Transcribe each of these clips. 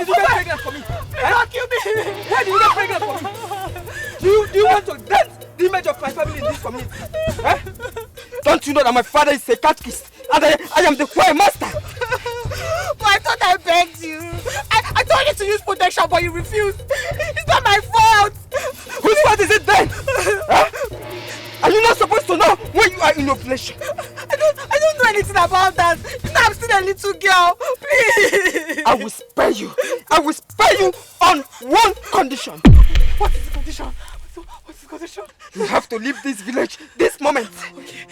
did you get pregnant for me? Please don't kill me. Why did you get pregnant for me? Do you want to dent the image of my family in this community? Eh? Don't you know that my father is a catechist and I am the choir master? But I thought I begged you. I told you to use protection, but you refused. It's not my fault. Whose fault is it then? Huh? Are you not supposed to know when you are in ovulation? I don't know anything about that. You know I'm still a little girl. Please. I will spare you. I will spare you on one condition. What is the condition? What's the condition? You have to leave this village this moment. Okay.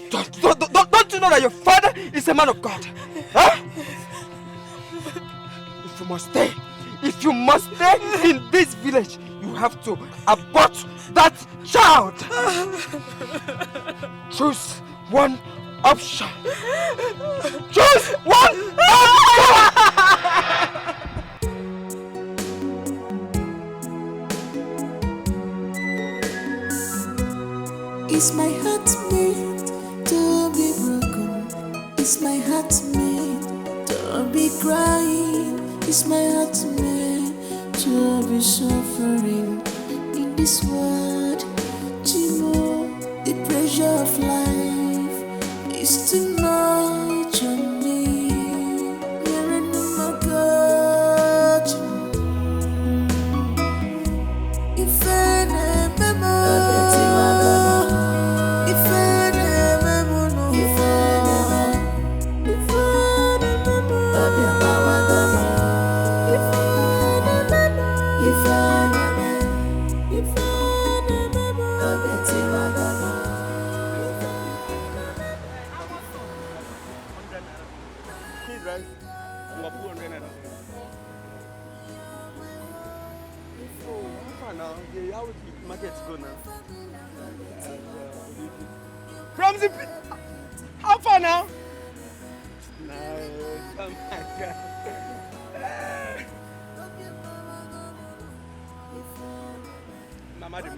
Don't you know that your father is a man of God? Huh? If you must stay in this village, you have to abort that child. Choose one option. Choose one option. Is my heart made to be broken? Is my heart made to be crying? Is my heart made to be suffering in this world? Chimo, the pressure of life is too much on me. You're in my God. If I never From the how far now? No, come on, Mama the mom.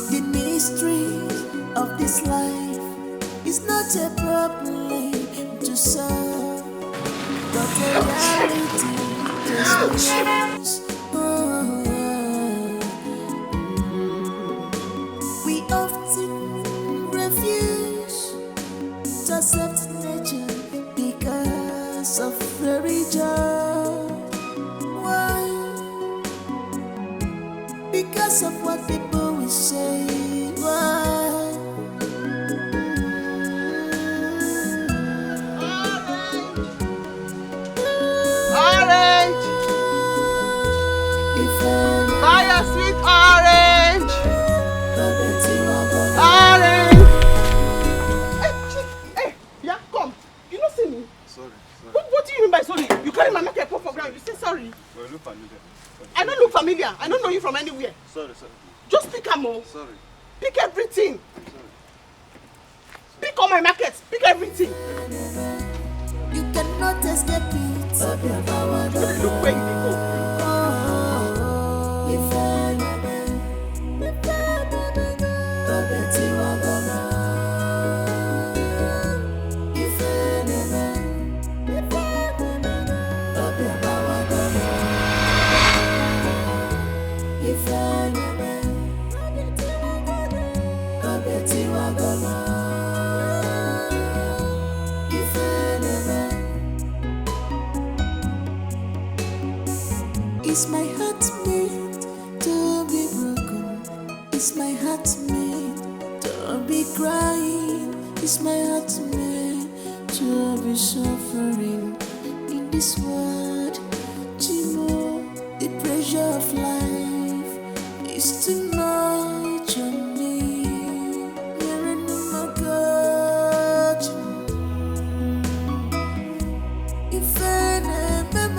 The mystery of this life is not a problem to solve, but a reality to experience. We often refuse to accept nature because of religion. Why? Because of what people will say. Why? Buy a sweet orange. Orange. Hey, yeah, come. You don't see me. Sorry. What do you mean by sorry? You carry my market for ground. You say sorry. Well, look familiar. I don't look familiar. I don't know you from anywhere. Sorry. Just pick them all. Sorry. Pick everything. Sorry. Pick all my markets. Pick everything. You cannot escape it. Look where you go. Is my heart made to be broken? Is my heart made to be crying? Is my heart made to be suffering in this world? Chimo, the pressure of life is too much on me. You're in my God. If I never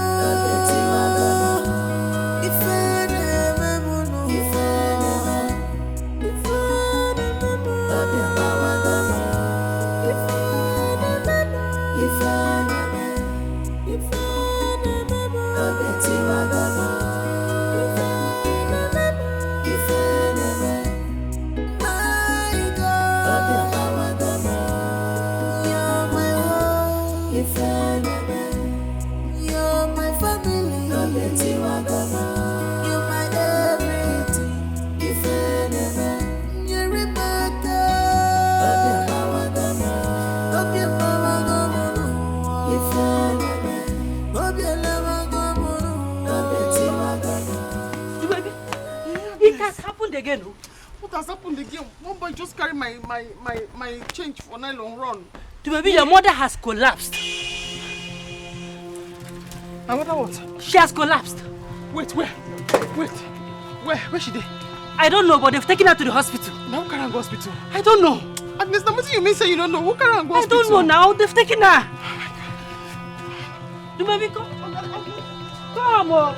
happened again? What has happened again? One boy just carried my change for nylon run. To maybe your mother has collapsed. My mother what? She has collapsed. Wait, where? Wait. Where she dey? I don't know, but they've taken her to the hospital. Now who carry her go hospital? I don't know. Agnes, now what you mean say you don't know? Who carry her go hospital? I don't know now. They've taken her. Do maybe come? Come on.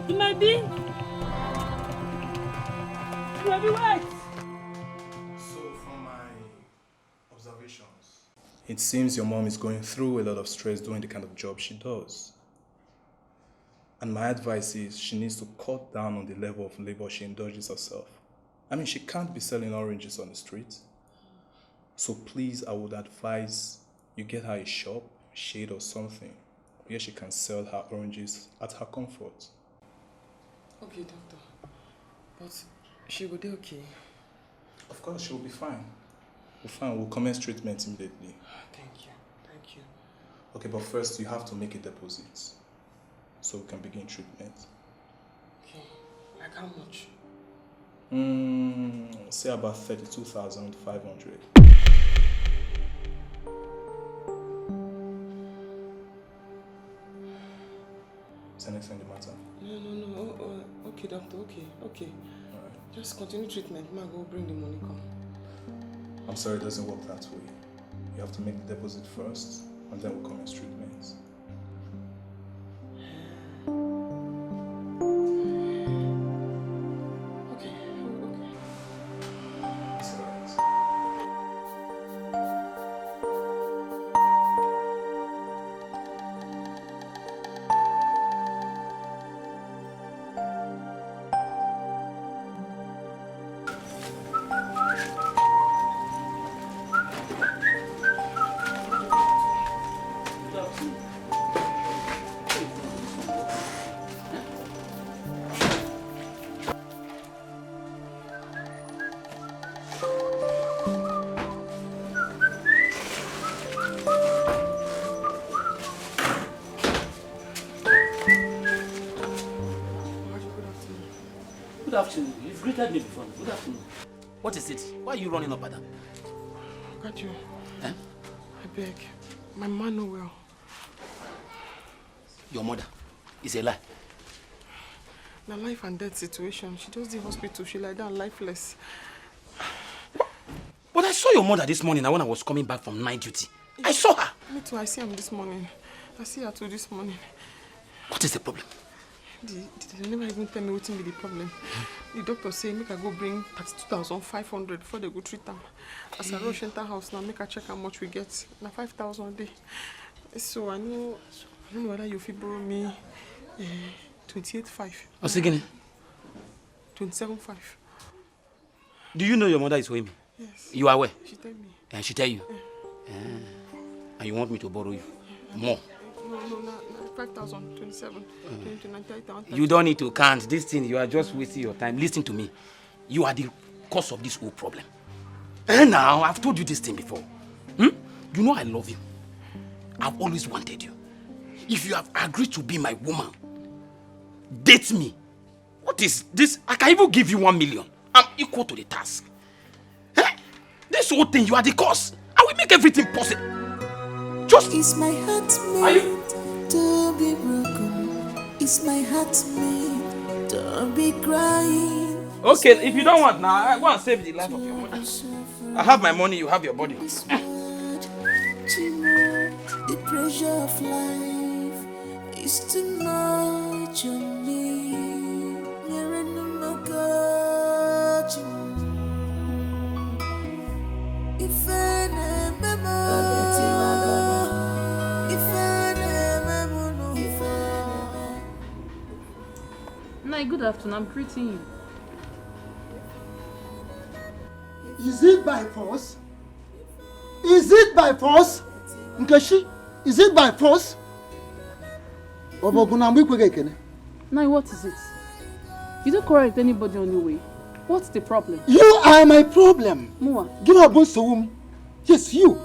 You might be. You might be right. So, from my observations, it seems your mom is going through a lot of stress doing the kind of job she does. And my advice is she needs to cut down on the level of labor she indulges herself. I mean, she can't be selling oranges on the street. So please, I would advise you get her a shop, shade or something, where she can sell her oranges at her comfort. Okay, doctor. But she will be okay. Of course, she will be fine. We're fine. We'll commence treatment immediately. Thank you. Okay, but first you have to make a deposit so we can begin treatment. Okay, like how much? Say about 32,500. Is anything the matter? No. Okay, doctor, okay. Alright. Just continue treatment. Ma, go bring the money, come. I'm sorry, it doesn't work that way. You have to make the deposit first, and then we'll commence treatment. Okay. It's alright. Good afternoon. You've greeted me before. Good afternoon. What is it? Why are you running up and down? Got you. Eh? I beg. My man no well. Your mother is a lie. Na life and death situation. She just the hospital. She lie down lifeless. But I saw your mother this morning when I was coming back from night duty. I saw her. Me too. I see her this morning. I see her too this morning. What is the problem? They never even tell me what be the problem. The doctor say make I go bring 32,500 before they go treat them. As I rush enter house now, make her check how much we get. Na 5,000 a day. So I don't know whether you fit borrow me 28,500. What's again? 27,500. Do you know your mother is with me? Yes. You are aware? She tell me. And she tell you? And you want me to borrow you? More? No, 5,000, 27, 29,000. You don't need to count. This thing, you are just wasting your time. Listen to me. You are the cause of this whole problem. And now, I've told you this thing before. You know I love you. I've always wanted you. If you have agreed to be my woman, date me. What is this? I can even give you 1 million. I'm equal to the task. This whole thing, you are the cause. I will make everything possible. Just... Is my heart made to be broken? Is my heart made to be crying? Okay, if you don't want now, I go and save the life of your mother. I have my money, you have your body. The pressure of life is too much on me. Good afternoon, I'm greeting you. Is it by force? Is it by force? Nkechi, is it by force? Now, what is it? You don't correct anybody on your way. What's the problem? You are my problem. Mua. Give her bones to whom? Yes, you.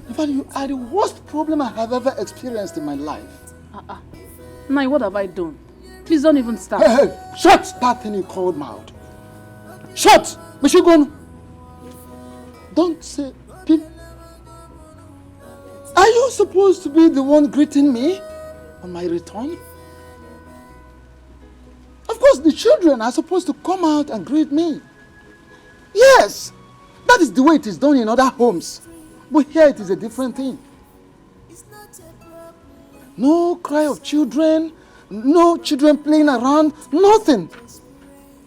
In fact, you are the worst problem I have ever experienced in my life. Now, what have I done? Please don't even start. Hey, hey, shut that thing you called mouth. Shut! Michigan. Don't say peep. Are you supposed to be the one greeting me on my return? Of course, the children are supposed to come out and greet me. Yes, that is the way it is done in other homes. But here it is a different thing. No cry of children, no children playing around, nothing.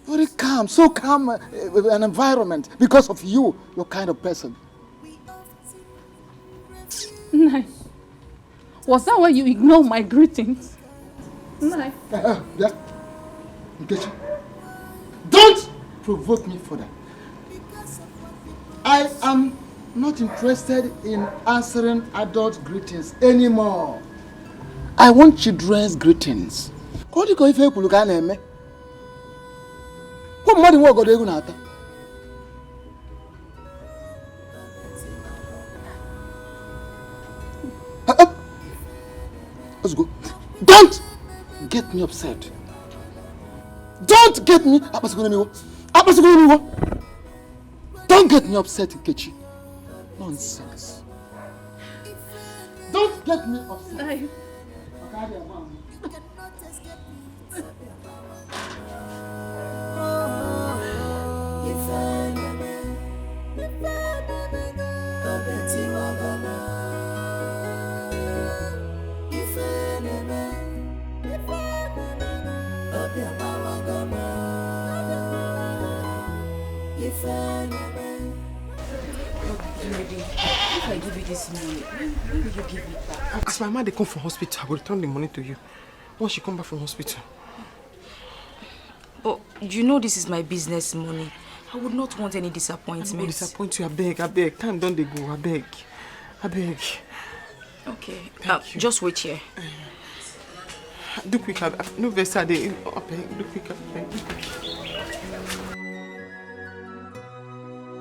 Very calm, so calm an environment because of you, your kind of person. Nai, was that why you ignored my greetings? Nai. Yeah. Nkechi, don't provoke me further. I am not interested in answering adult greetings anymore. I want children's greetings. What do you say? What more than what God is going to Let's go. Don't get me upset. Don't get me. Don't get me upset, Nkechi. Nonsense. Don't get me upset. If I give you this money, when will you give it back? As my mother they come from hospital, I will return the money to you. Once she come back from hospital. But you know this is my business money. I would not want any disappointment. I will disappoint you, I beg. Time don't they go, I beg. Okay, just wait here. Do quick, no vessel, do quick.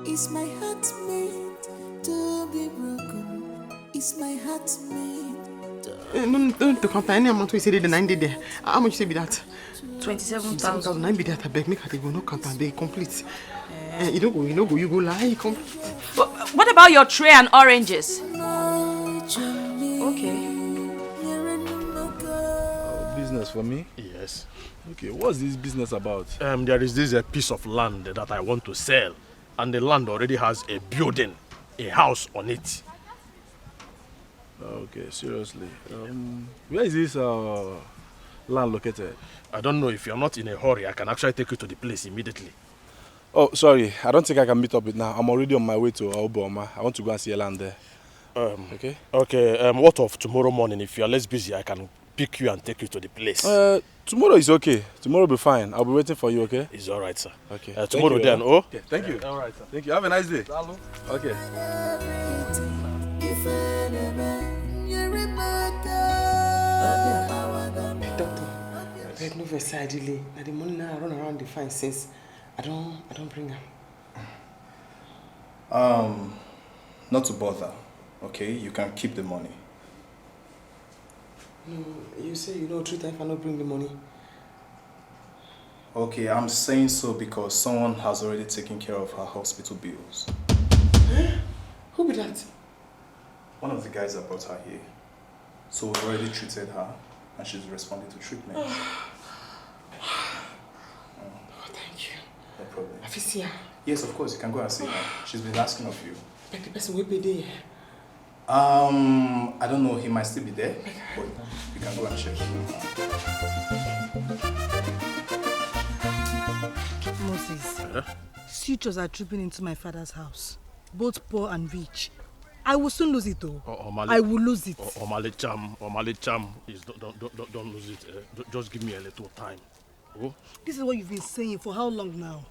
Is my heart made to be broken? Is my heart made to... No, don't count any amount we say the 90 there. How much say be that? 27,000. 9 be that, I beg. Make her go no count and be complete. You don't go, you go lie, complete. What about your tray and oranges? Okay. Business for me? Yes. Okay, what's this business about? There is this piece of land that I want to sell. And the land already has a building, a house on it. Okay, seriously. Where is this land located? I don't know. If you're not in a hurry, I can actually take you to the place immediately. Oh, sorry. I don't think I can meet up with now. I'm already on my way to Obama. I want to go and see a land there. Okay? Okay, what of tomorrow morning? If you're less busy, I can pick you and take you to the place. Tomorrow is okay. Tomorrow will be fine. I'll be waiting for you, okay? It's all right, sir. Okay. Tomorrow then, oh? Okay, thank you. All right, sir. Thank you. Have a nice day. Okay. Doctor, I beg no vessel delay. Now the money now I run around the fine since I don't bring them. Not to bother, okay? You can keep the money. No, you say you know 3 times if I don't bring the money. Okay, I'm saying so because someone has already taken care of her hospital bills. Who be that? One of the guys that brought her here. So we've already treated her and she's responding to treatment. Thank you. No problem. Have you seen her? Yes, of course, you can go and see her. She's been asking of you. Like the person will be there. I don't know, he might still be there, but you can go and check. Moses, suitors are trooping into my father's house, both poor and rich. I will soon lose it though. I will lose it. Omale Cham, please don't lose it. Just give me a little time. Oh? This is what you've been saying for how long now?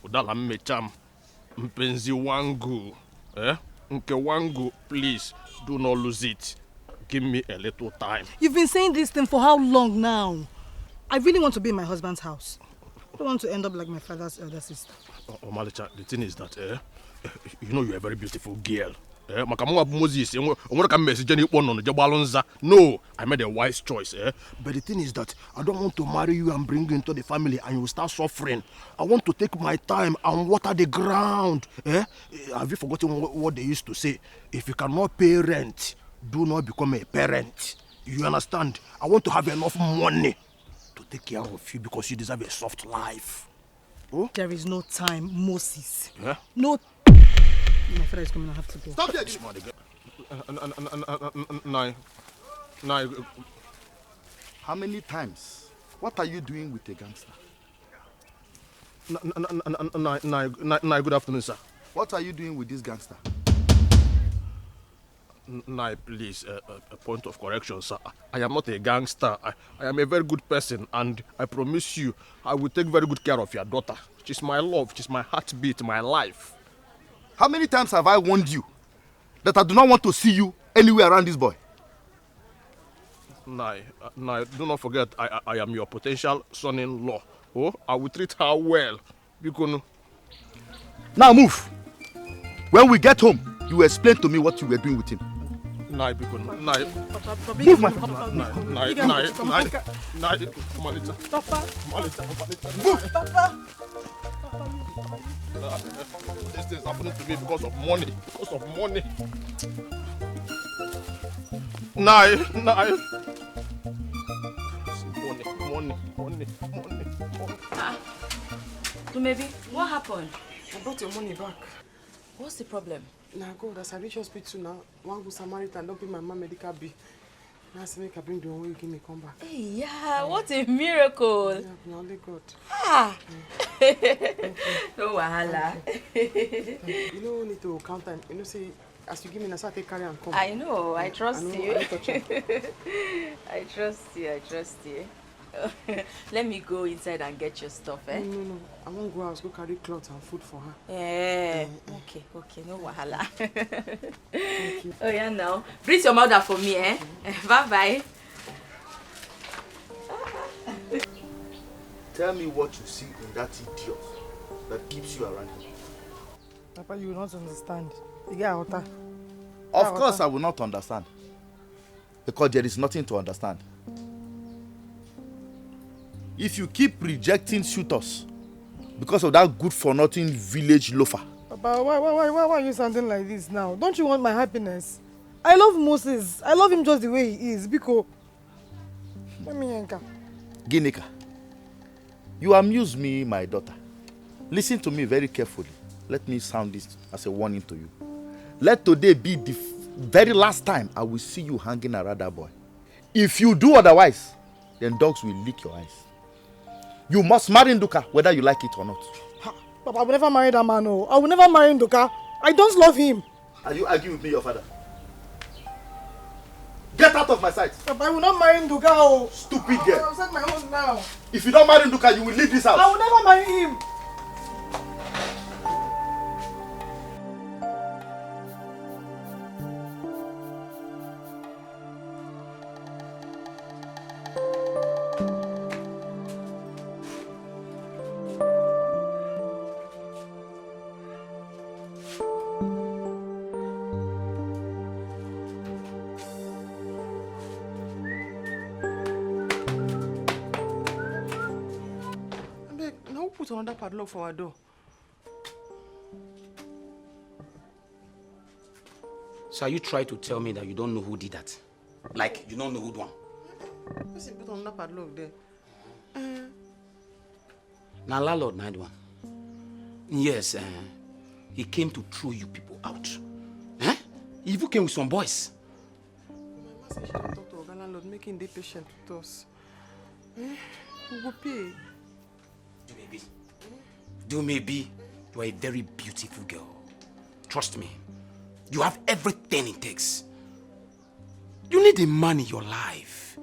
Udala Cham, Mpenzi Wangu, Nke Wangu, please do not lose it. Give me a little time. You've been saying this thing for how long now? I really want to be in my husband's house. I don't want to end up like my father's elder sister. Omalicha, the thing is that, you know you're a very beautiful girl. Moses, no, I made a wise choice. But the thing is that I don't want to marry you and bring you into the family and you will start suffering. I want to take my time and water the ground. Have you forgotten what they used to say? If you cannot pay rent, do not become a parent. You understand? I want to have enough money to take care of you because you deserve a soft life. Oh? There is no time, Moses. Yeah? No. My father is coming. I have to go. Stop here! How many times? What are you doing with a gangster? Good afternoon, sir. What are you doing with this gangster? Please, a point of correction, sir. I am not a gangster. I am a very good person, and I promise you, I will take very good care of your daughter. She's my love, she's my heartbeat, my life. How many times have I warned you that I do not want to see you anywhere around this boy? Do not forget, I am your potential son-in-law. Oh, I will treat her well. Because... Now move. When we get home, you explain to me what you were doing with him. Move my This thing is happening to me because of money. Money. So maybe, what happened? I brought your money back. What's the problem? Now God, as I reach hospital now, one good Samaritan don't pay my mom medical bill. Now I say make I bring the one way you give me come back. Hey, yeah, what a miracle. Yeah, now only God. Ah. No wahala. You know need to count time. You know say as you give me, I start take carry and come. I know, I trust you. I trust you. Let me go inside and get your stuff, eh? No. I won't go out, go carry clothes and food for her. Okay, no wahala. Thank you. Oh yeah, now. Greet your mother for me, eh? Bye-bye. Tell me what you see in that idiot that keeps you around him. Papa, you will not understand. You get water. Of course I will not understand. Because there is nothing to understand. If you keep rejecting suitors because of that good-for-nothing village loafer. Papa, why are you sounding like this now? Don't you want my happiness? I love Moses. I love him just the way he is. Biko. Let me yanka. Ginika, you amuse me, my daughter. Listen to me very carefully. Let me sound this as a warning to you. Let today be the very last time I will see you hanging around that boy. If you do otherwise, then dogs will lick your eyes. You must marry Nduka, whether you like it or not. Papa, I will never marry that man. No. I will never marry Nduka. I don't love him. Are you arguing with me, your father? Get out of my sight. Papa, I will not marry Nduka. Oh. Stupid girl. I will set my own now. If you don't marry Nduka, you will leave this house. I will never marry him. Put another padlock for our door. So are you trying to tell me that you don't know who did that? Like, you don't know who done? Let's put another padlock there. Now, landlord, night one. Yes, he came to throw you people out. He even came with some boys. My mama said she can talk to our landlord, making the patient with us. We will pay. Do maybe you are a very beautiful girl. Trust me. You have everything it takes. You need a man in your life.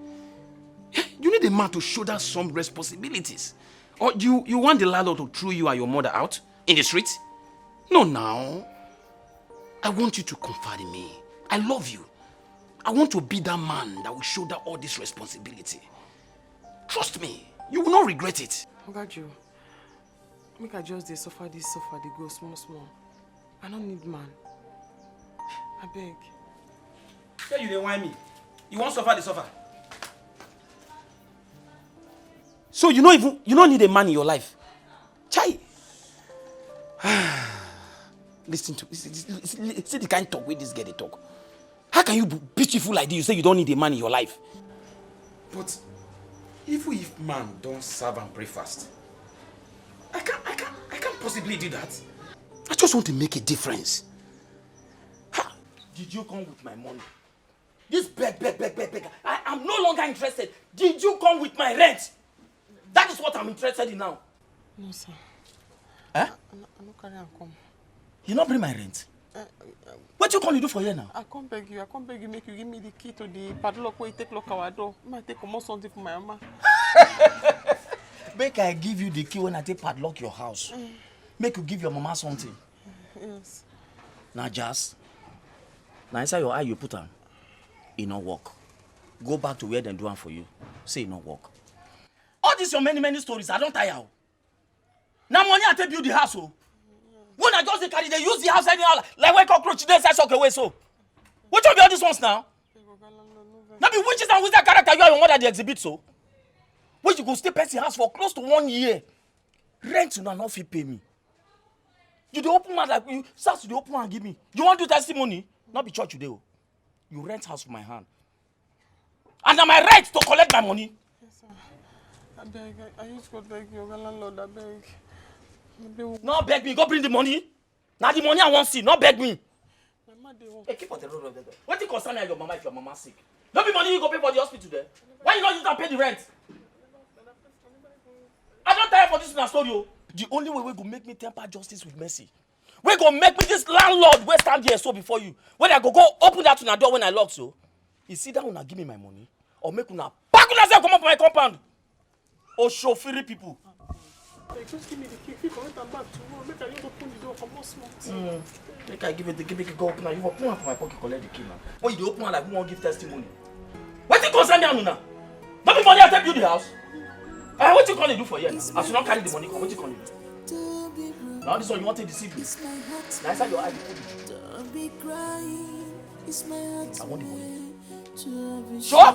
You need a man to shoulder some responsibilities. Or you want the landlord to throw you and your mother out in the street? No, now. I want you to confide in me. I love you. I want to be that man that will shoulder all this responsibility. Trust me. You will not regret it. I got you. Make I just suffer this, suffer the go small. I don't need man. I beg. Say you dey whine me. You won't suffer the suffer. So you don't need a man in your life. Chai. Listen to see the kind of talk with this girl they talk. How can you be beautiful like this? You say you don't need a man in your life. But even if man don't serve and breakfast, I can't possibly do that. I just want to make a difference. Ha! Did you come with my money? This beg. I am no longer interested. Did you come with my rent? That is what I'm interested in now. No, sir. Eh? I no carry am come. You not bring my rent? What you come to do for here now? I can't beg you, make you give me the key to the padlock where you take lock our door. I take almost something for my mama. Make I give you the key when I take padlock your house. Make you give your mama something. Yes. Now just. Now inside your eye you put on. It not work. Go back to where they do one for you. Say it not work. All these your many stories, I don't tire. Now money I take build the house. When I just carry, they use the house anyhow. Like when cockroach they say suck away so. What will be all these ones now? Now be witches and wizard character you are your mother they exhibit so. When you go stay person house for close to 1 year. Rent you not fit pay me. You the open man like you start to the open man give me. You want to do testimony? Not be church today. You rent house for my hand. And now my right to collect my money. Yes, sir. I beg, I used to beg your landlord, I beg. No beg me, go bring the money. Now the money I want to see, not beg me. Hey, keep on the road. What do you concern your mama if your mama sick? No be money you go pay for the hospital there. Why you not use that pay the rent? I don't tire for this in a story. The only way we go make me temper justice with mercy. We go make me this landlord wey stand here so before you. When I go open that door when I lock so. You see that una give me my money or make una pack una self come up my compound. Or chauffeur people. Just give me the key, come back tomorrow. Make I just open the door, come on small. Make I give it the key, go open and you open one for my pocket, collect the key now. When you open one like who won't give testimony. What you concern me Anuna? Not be money I take you the house. What you gonna do for here now? As you not carry the money, what you gonna do? Now this one you want to deceive me. Now inside your eye you put it. I want the money. Sure?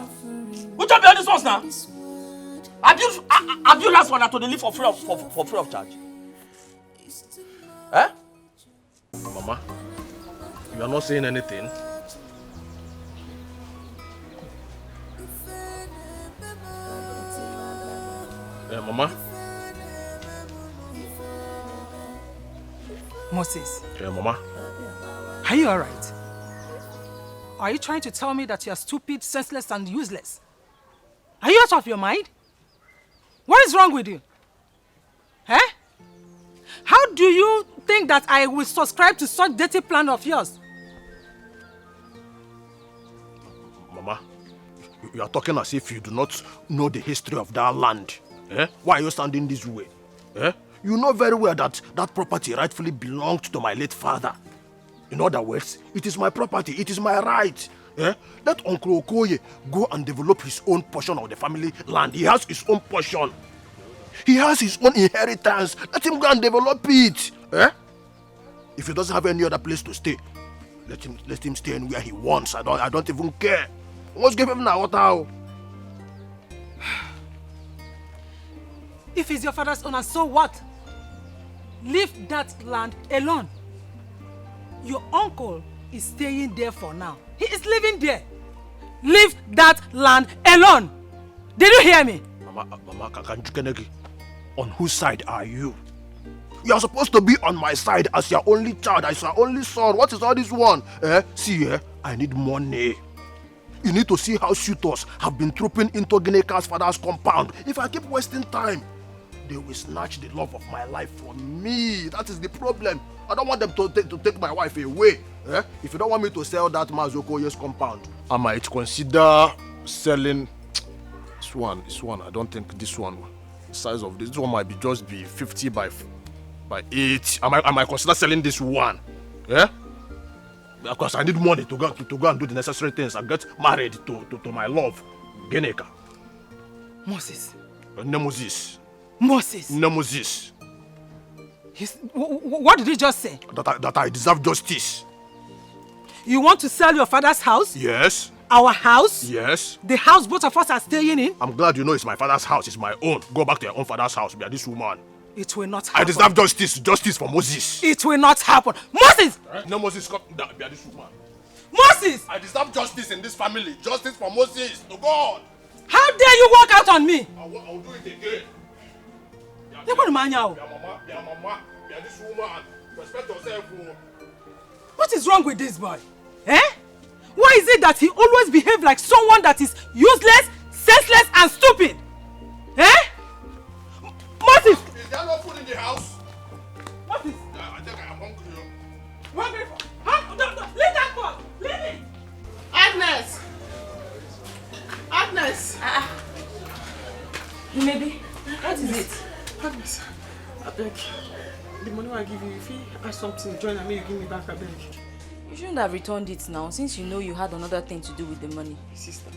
Which of these ones now? Have you last one to the leave for free of charge? Eh? Mama, you are not saying anything. Mama? Moses. Mama? Are you alright? Are you trying to tell me that you are stupid, senseless, and useless? Are you out of your mind? What is wrong with you? Eh? How do you think that I will subscribe to such dirty plan of yours? Mama, you are talking as if you do not know the history of that land. Eh? Why are you standing this way? Eh? You know very well that that property rightfully belonged to my late father. In other words, it is my property, it is my right. Eh? Let Uncle Okoye go and develop his own portion of the family land. He has his own portion. He has his own inheritance. Let him go and develop it. Eh? If he doesn't have any other place to stay, let him stay anywhere he wants. I don't even care. Let's give him now water. If it's your father's own, and so what? Leave that land alone. Your uncle is staying there for now. He is living there. Leave that land alone. Did you hear me? Mama, on whose side are you? You are supposed to be on my side as your only child, as your only son. What is all this one? See, I need money. You need to see how suitors have been trooping into Gineka's father's compound. If I keep wasting time, they will snatch the love of my life from me. That is the problem. I don't want them to take my wife away. If you don't want me to sell that Mazokoye's compound, I might consider selling this one. I don't think this one, the size of this one might be just be 50 by 8. I might consider selling this one. Yeah? Because I need money to go and do the necessary things and get married to my love, Geneka. Moses. Moses. What did you just say? That I deserve justice. You want to sell your father's house? Yes. Our house? Yes. The house both of us are staying in? I'm glad you know it's my father's house. It's my own. Go back to your own father's house. Be this woman. It will not happen. I deserve justice. Justice for Moses. It will not happen. Moses! No, Moses, come down. Be this woman. Moses! I deserve justice in this family. Justice for Moses. To God. How dare you walk out on me? I will do it again. Be mama. Be this woman. Respect yourself. What is wrong with this boy? Eh? Why is it that he always behaves like someone that is useless, senseless, and stupid? Eh? Moses! Is there no food in the house? Moses! I think I am hungry. Hungry for? No, leave that pot! Leave it! Agnes! Agnes! Maybe. What is it? Agnes, I beg. The money I give you, if you ask something, join and you give me back, I beg. You shouldn't have returned it now, since you know you had another thing to do with the money. Sister,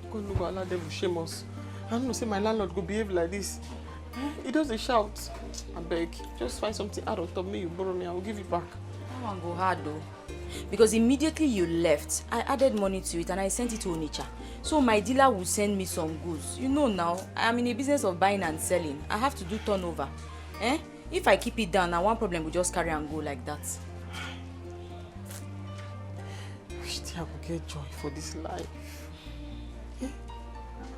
God no go allow them to shame us. I don't know, say my landlord go behave like this. He does a shout. I beg, just find something out of me, you borrow me, I will give it back. That one go hard though. Because immediately you left, I added money to it and I sent it to Onitsha. So my dealer will send me some goods. You know now, I am in a business of buying and selling. I have to do turnover. Eh? If I keep it down, now one problem will just carry and go like that. Which day I will get joy for this life? Eh?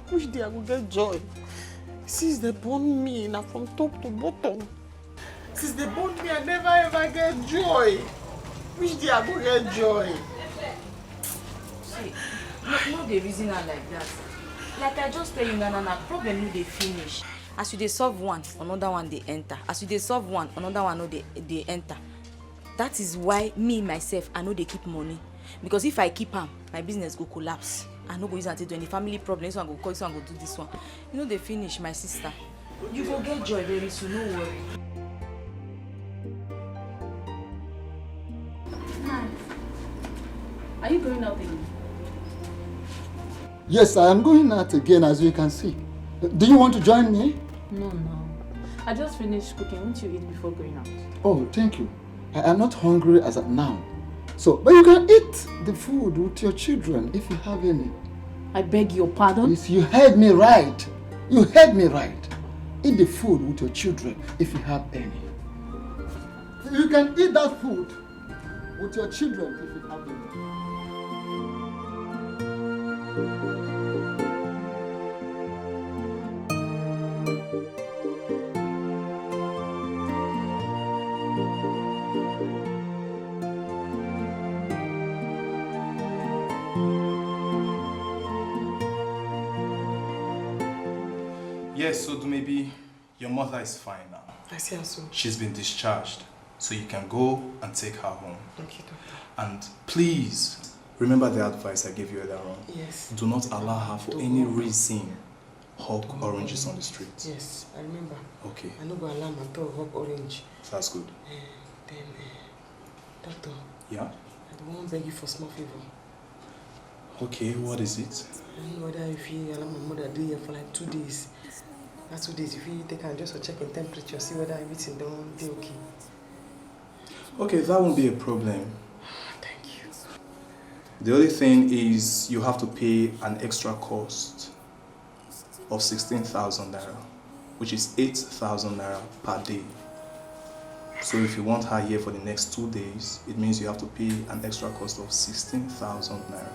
Which day I will get joy? Since they born me, now from top to bottom. Since they born me, I never ever get joy. Which day I will get joy? See, no dey reason her like that. Like I just tell you, Nana, problem no dey finish. As you dey solve one, another one dey enter. As you dey solve one, another one no dey enter. That is why me myself, I no dey keep money. Because if I keep am, my business go collapse. I no go use am take do any family problem. This one go call, this one go do this one. You know dey finish, my sister. You go get joy very soon, no worry. Are you going out again? Yes, I am going out again, as you can see. Do you want to join me? No. I just finished cooking. Won't you eat before going out? Oh, thank you. I am not hungry as of now. So, but you can eat the food with your children if you have any. I beg your pardon? Yes, you heard me right. You heard me right. Eat the food with your children if you have any. You can eat that food with your children if you have any. Yes, so maybe your mother is fine now. I see her soon. She's been discharged, so you can go and take her home. Thank you, doctor. And please, remember the advice I gave you earlier on. Yes. Do not allow her for any reason hawk oranges on the street. Yes, I remember. Okay. I no go allow my dog hawk orange. That's good. Then, doctor. Yeah? I won't beg you for small favor. Okay, what is it? I don't know whether if you allow my mother do here for like 2 days. That's 2 days. If you take her just for checking temperature, see whether everything don't be okay. Okay, that won't be a problem. Thank you. The only thing is you have to pay an extra cost of 16,000 naira, which is 8,000 naira per day. So if you want her here for the next 2 days, it means you have to pay an extra cost of 16,000 naira.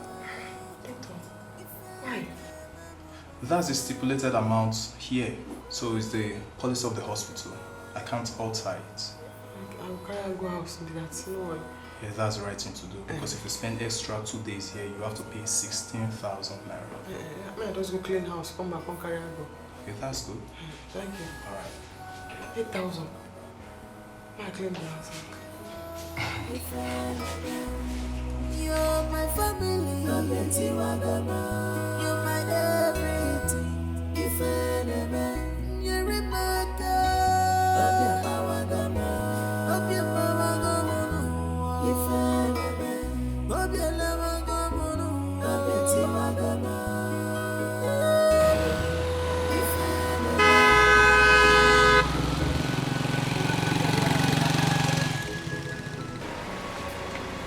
Why? That's the stipulated amount here. So it's the policy of the hospital. I can't alter it. I'll carry her go house and do that. No worry. Yeah, that's the right thing to do. Because if you spend extra 2 days here, you have to pay 16,000 naira. I just go clean house, come back, come carry her go. Okay, that's good. Thank you. Alright. 8,000. I clean the house. You're my family. You're my everything. You're in my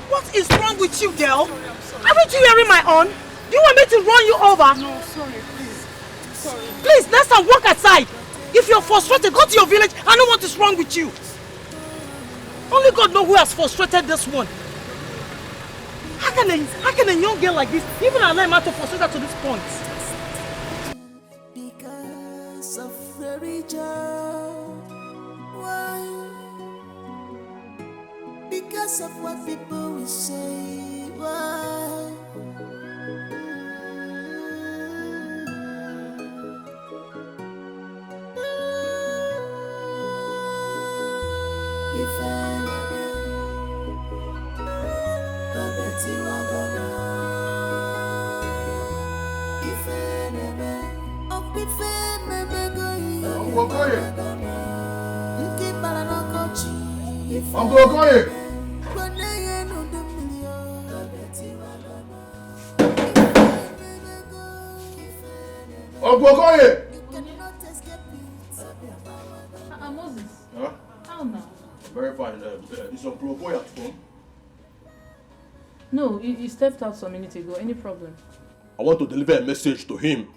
What What is wrong with you, girl? Haven't you hearing my own? Do you want me to run you over? No, sorry, please. Sorry. Please, next time walk aside. If you're frustrated, go to your village. I know what is wrong with you. Only God knows who has frustrated this one. How can a young girl like this even allow him to frustrate her to this point? Because of fairy joy. Why? Because of what people will say. Why? If Uncle Okoye! Uncle Okoye! Moses. Huh? How now? Very fine. Is Uncle Okoye at home? No, he stepped out some minutes ago. Any problem? I want to deliver a message to him.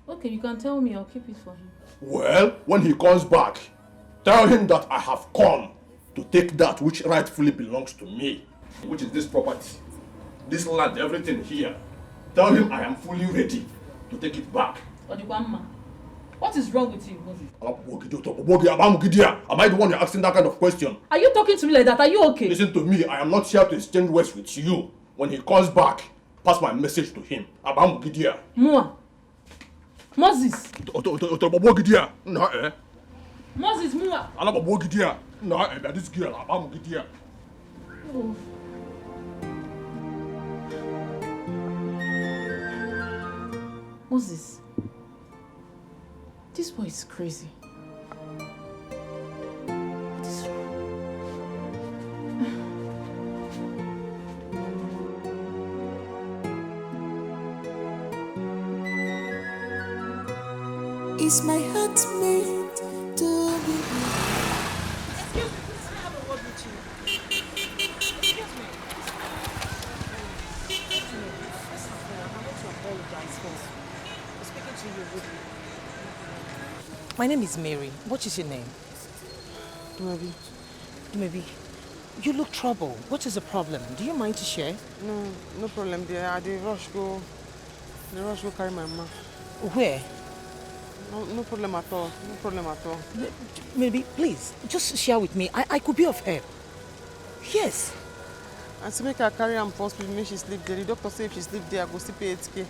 Okay, you can tell me. I'll keep it for him. Well, when he comes back, tell him that I have come to take that which rightfully belongs to me, which is this property, this land, everything here. Tell him I am fully ready to take it back. What is wrong with you, Moses? Am I the one you're asking that kind of question? Are you talking to me like that? Are you okay? Listen to me, I am not here to exchange words with you. When he comes back, pass my message to him. Mua. Moses. Moses, Mua. This girl, Oh. Moses. This boy is crazy. What is wrong? Is my heart made to be? Excuse me, please, can I have a word with you? Excuse me. First of all, I want to apologize for speaking to you rudely. My name is Mary. What is your name? Maybe. You look troubled. What is the problem? Do you mind to share? No problem, dear. I did rush go carry my mama. Where? No problem at all. No problem at all. Maybe, please, just share with me. I could be of help. Yes. And to make her carry am for hospital, make she sleep there. The doctor say if she sleep there, I go still pay 8K.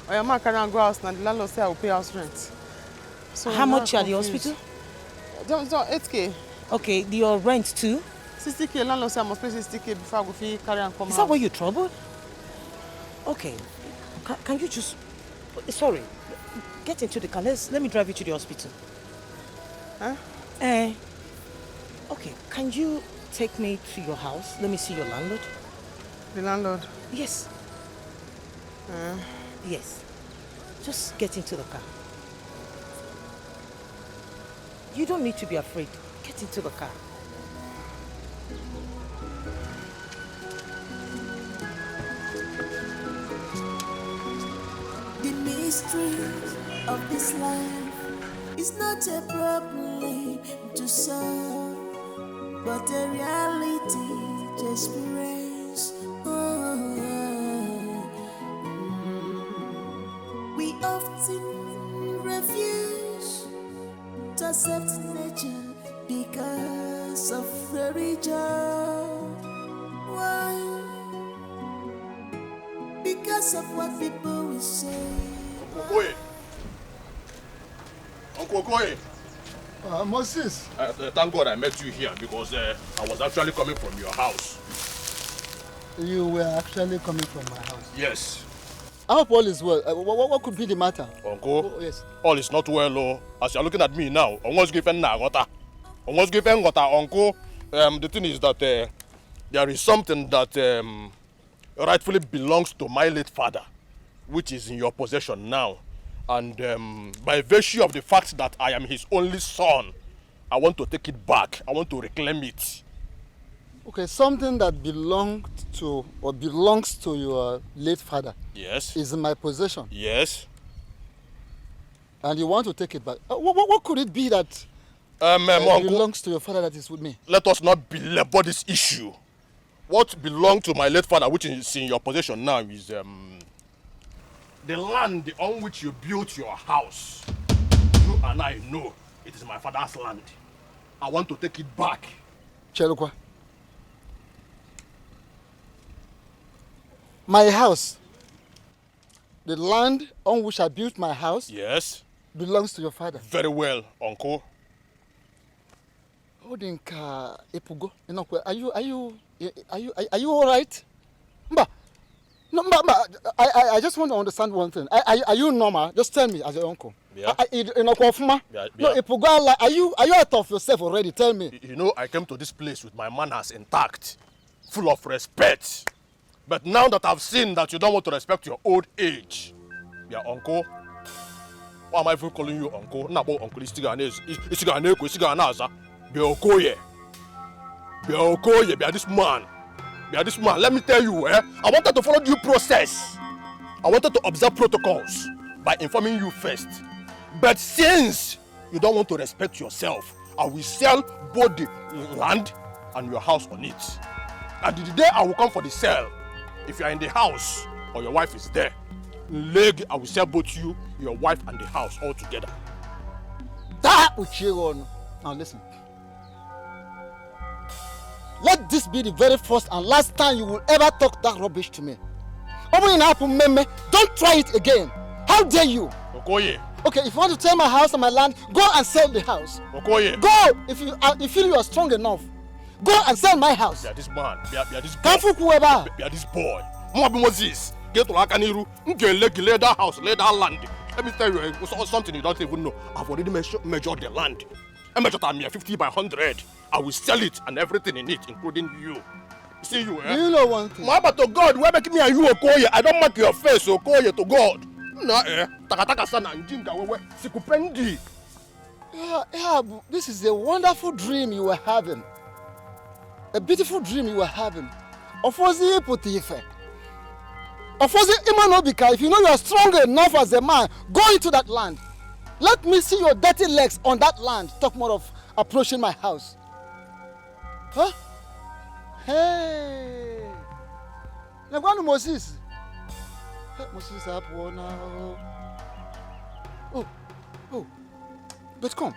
Or your man carry am go house, and the landlord say I will pay house rent. So how much at the hospital? Just 8K. Okay, your rent too? 60K. Landlord say I must pay 60K before I go fit carry am come house. Is that why you're troubled? Okay. Can you just... Sorry. Get into the car. Let me drive you to the hospital. Huh? Okay. Can you take me to your house? Let me see your landlord. The landlord? Yes. Yes. Just get into the car. You don't need to be afraid. Get into the car. The mystery of this life is not a problem to solve, but a reality to experience. We often refuse to accept nature because of fairy joy. Why? Because of what people will say. Uncle Okoye. Moses. Thank God I met you here because I was actually coming from your house. You were actually coming from my house? Yes. I hope all is well. What could be the matter? Uncle, yes. All is not well, oh. As you're looking at me now, Uncle, the thing is that there is something that rightfully belongs to my late father, which is in your possession now. And by virtue of the fact that I am his only son, I want to take it back. I want to reclaim it. Okay, something that belonged to or belongs to your late father. Yes. Is in my possession. Yes. And you want to take it back. What could it be that belongs to your father that is with me? Let us not belabor this issue. What belonged to my late father, which is in your possession now, is the land on which you built your house. You and I know it is my father's land. I want to take it back. Chelukwa. My house, the land on which I built my house, yes, belongs to your father. Very well, uncle. Odinka Epugo, are you all right? I just want to understand one thing. Are you normal? Just tell me as your uncle. Yeah. No, Epugo, are you out of yourself already? Tell me. You know, I came to this place with my manners intact, full of respect. But now that I've seen that you don't want to respect your old age, your uncle, why am I even calling you uncle? Nabo uncle is be Okoye. Be Okoye, be this man. Be this man. Let me tell you, I wanted to follow due process. I wanted to observe protocols by informing you first. But since you don't want to respect yourself, I will sell both the land and your house on it. And the day I will come for the sale, if you are in the house or your wife is there, leg, I will sell both you, your wife, and the house all together. That Uchiron. Now listen. Let this be the very first and last time you will ever talk that rubbish to me. Don't try it again. How dare you? Okoye. Okay, if you want to sell my house and my land, go and sell the house. Okoye. Go! If you feel you are strong enough, go and sell my house. Be this man. Be this boy. Be this boy. Moses. Get to Akaniru. Lay that house, lay that land. Let me tell you something you don't even know. I've already measured the land. I measured 50 by 100. I will sell it and everything in it, including you. See you, eh? Do you know one thing? But to God, where make me and you Okoye? I don't mark your face, Okoye, to God. Nah, eh? Takataka sana njinga wewe. Sikupendi. Yeah, this is a wonderful dream you were having. A beautiful dream you were having. Ofozi Putife. Ofozi Imanobika, if you know you are strong enough as a man, go into that land. Let me see your dirty legs on that land. Talk more of approaching my house. Huh? Hey. Now go to Moses. Moses up now. Oh. But come.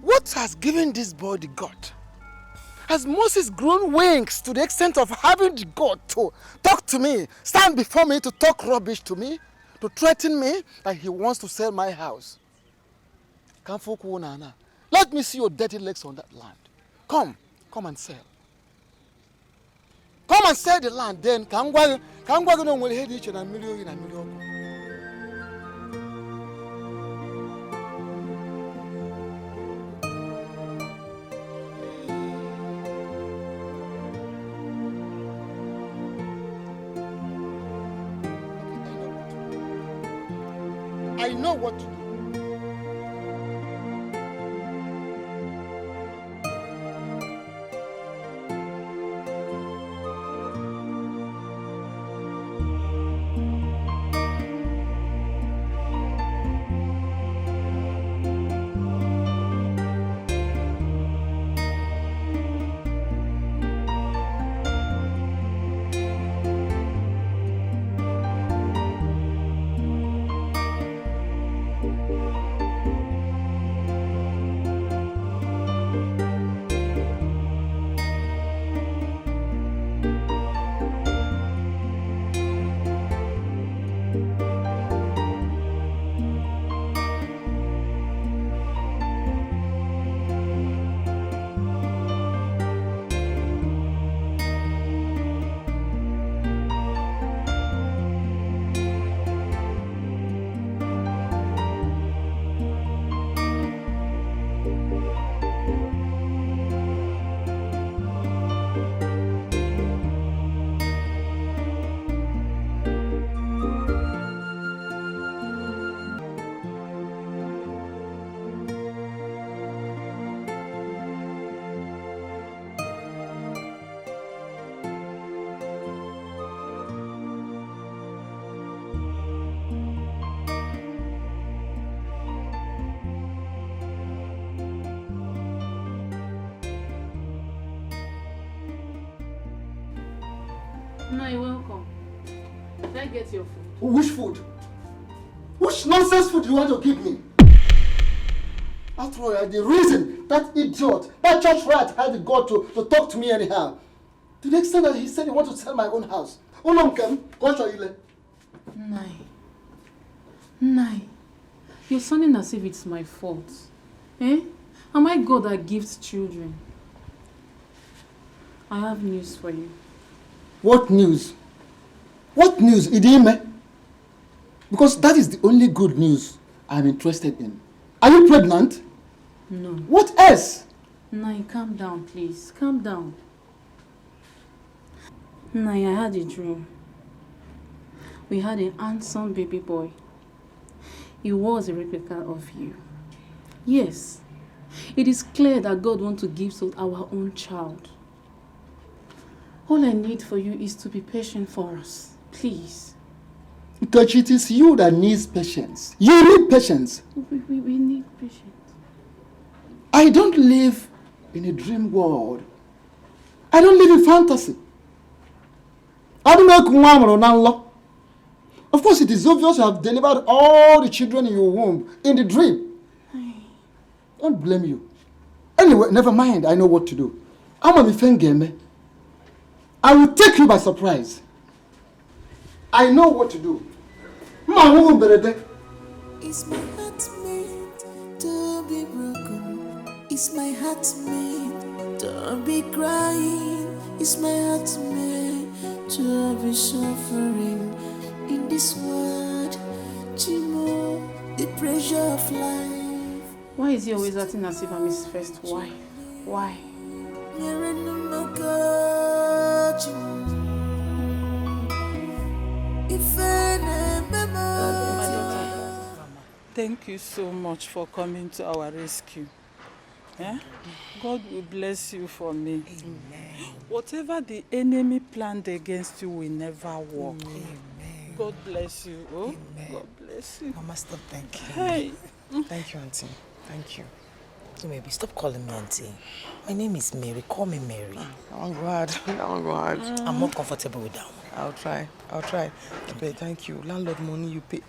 What has given this boy the God? Has Moses grown wings to the extent of having the God to talk to me, stand before me to talk rubbish to me, to threaten me that he wants to sell my house? Let me see your dirty legs on that land. Come and sell. Come and sell the land, then I know what to do. No, you're welcome. Can I get your food? Which food? Which nonsense food do you want to give me? After all, the reason that idiot, that church rat had the God to talk to me anyhow. To the extent that he said he wanted to sell my own house. Nai, you're sounding as if it's my fault. Eh? Am I God that gives children? I have news for you. What news? What news, Idime? Because that is the only good news I'm interested in. Are you pregnant? No. What else? Nai, calm down, please. Calm down. Nai, I had a dream. We had a handsome baby boy. He was a replica of you. Yes. It is clear that God wants to give us our own child. All I need for you is to be patient for us. Please. Because it is you that needs patience. You need patience. We need patience. I don't live in a dream world. I don't live in fantasy. I don't know. Of course, it is obvious you have delivered all the children in your womb in the dream. Don't blame you. Anyway, never mind. I know what to do. I'm on the phone game. I will take you by surprise. I know what to do. Is my heart made to be broken? Is my heart made to be crying? Is my heart made to be suffering in this world? Chimo, the pressure of life. Why is he always acting as if I'm his first wife? Why? Thank you so much for coming to our rescue. God will bless you for me. Amen. Whatever the enemy planned against you will never work. Amen. God bless you. Oh, amen. God bless you. Mama, stop thanking me. Hey. Thank you, Auntie. Thank you. So maybe stop calling me Auntie. My name is Mary. Call me Mary. That one go hard. That one go hard. I'm not comfortable with that one. I'll try. Okay, thank you. Landlord money you pay.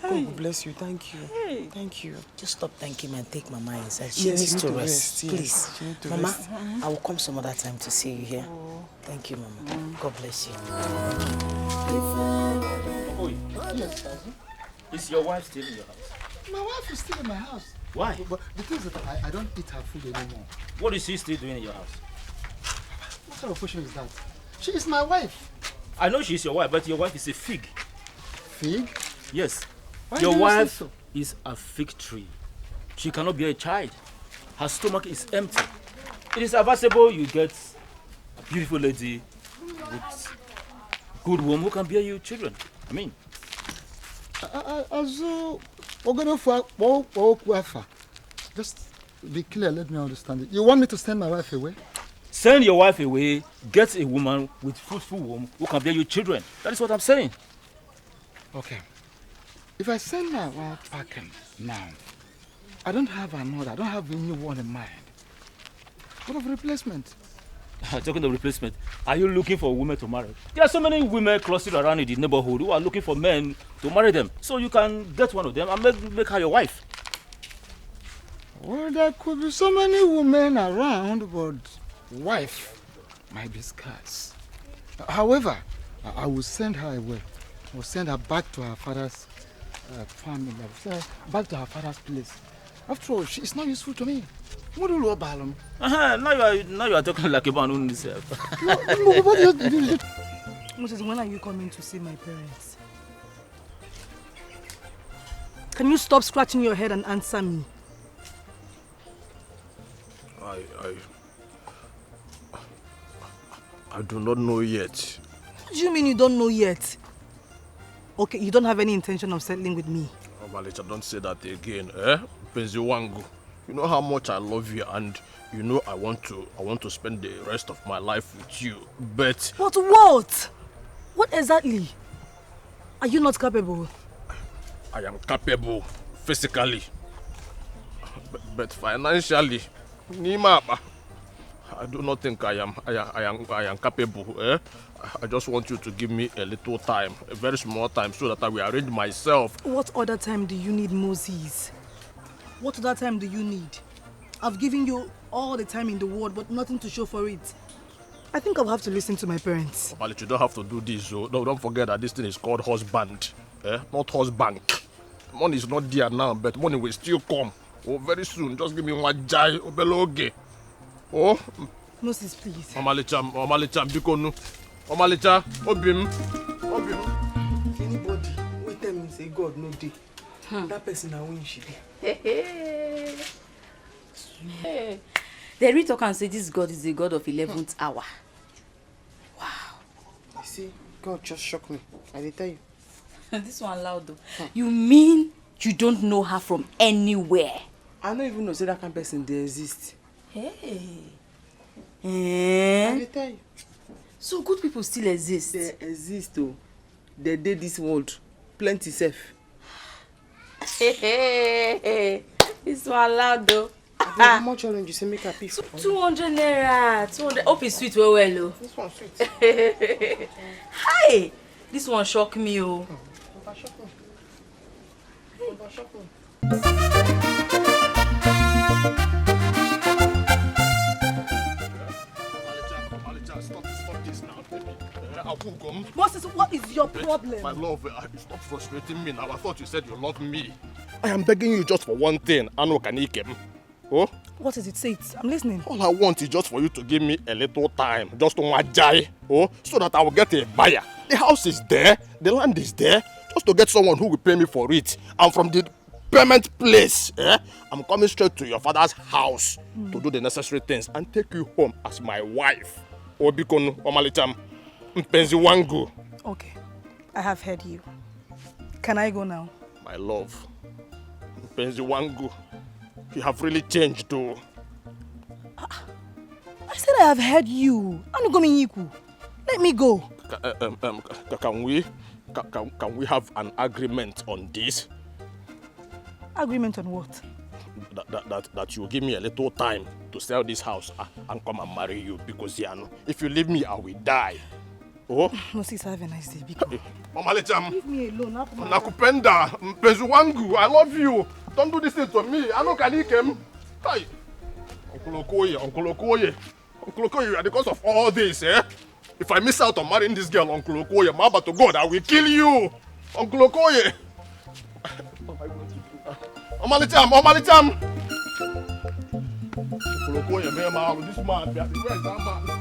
Hey. God bless you. Thank you. Hey. Thank you. Just stop thanking me and take Mama inside. She needs to rest. Please. Yes, she needs to Mama, rest. I will come some other time to see you here. Oh. Thank you, Mama. God bless you. Oh, yes, cousin. Is your wife still in your house? My wife is still in my house. Why? But the thing is that I don't eat her food anymore. What is she still doing in your house? What kind of question is that? She is my wife. I know she's your wife, but your wife is a fig. Fig? Yes. Why your do you wife say so? is a fig tree. She cannot bear a child. Her stomach is empty. It is advisable you get a beautiful lady with good womb who can bear you children. I mean. Just be clear, let me understand it. You want me to send my wife away? Send your wife away, get a woman with fruitful womb who can bear you children. That is what I'm saying. Okay. If I send my wife packing now, I don't have another, I don't have anyone in mind. What of replacement? Talking of replacement, are you looking for women to marry? There are so many women clustered around in the neighborhood who are looking for men to marry them. So you can get one of them and make her your wife. Well, there could be so many women around, but wife might be scarce. However, I will send her away. I will send her back to her father's family, back to her father's place. After all, she is not useful to me. What do you about him? Now you are talking like a man who needs help. Moses, when are you coming to see my parents? Can you stop scratching your head and answer me? I do not know yet. What do you mean you don't know yet? Okay, you don't have any intention of settling with me? Oh, Malicha, don't say that again, eh? Penziwangu. You know how much I love you, and you know I want to spend the rest of my life with you. But what? What exactly? Are you not capable? I am capable physically, but financially, Nimaba. I do not think I am capable. Eh? I just want you to give me a little time, a very small time, so that I will arrange myself. What other time do you need, Moses? What other time do you need? I've given you all the time in the world, but nothing to show for it. I think I'll have to listen to my parents. But you don't have to do this. So no, don't forget that this thing is called husband, not husband. Money is not there now, but money will still come. Oh, very soon. Just give me one jai, obeloge. Oh, Moses, please. Omalicham, bikonu. Omalicha, obim. If anybody wait tell me say God no dey, that person na win she be. Hey. They really talk and say this God is the God of 11th hour. Wow. You see, God just shocked me. I did tell you. This one loud though. You mean you don't know her from anywhere? I don't even know say that kind of person they exist. Hey. I did tell you. So good people still exist? They exist though. They did this world. Plenty safe. Hey. This one loud though. How much orange you say make a pick? 200 naira. 200. Hope it's sweet well. This one sweet. Hi. This one shock me oh. Stop this now, baby. Moses, what is your problem? My love, stop frustrating me now. I thought you said you love me. I am begging you just for one thing. Anu kanikem. Oh? What is it? Say it. I'm listening. All I want is just for you to give me a little time. Just to majai. Oh? So that I will get a buyer. The house is there. The land is there. Just to get someone who will pay me for it. And from the payment place, I'm coming straight to your father's house to do the necessary things and take you home as my wife. Obikonu Omalicham Mpenzi wangu. Okay. I have heard you. Can I go now? My love. Mpenzi wangu. You have really changed though. I said I have heard you. I'm not going to let me go. Can we have an agreement on this? Agreement on what? That you give me a little time to sell this house and come and marry you, because if you leave me, I will die. Oh? No, sis, have a nice day. Mama Lecham. Leave me alone. Nakupenda, mpenzi wangu, I love you. Don't do this thing to me. I know Kanikem. Hey. Uncle Okoye, you are the cause of all this, eh? If I miss out on marrying this girl, Uncle Okoye, my to God, I will kill you. Uncle Okoye. Omalicham. Uncle Okoye, man, this man, where is that man?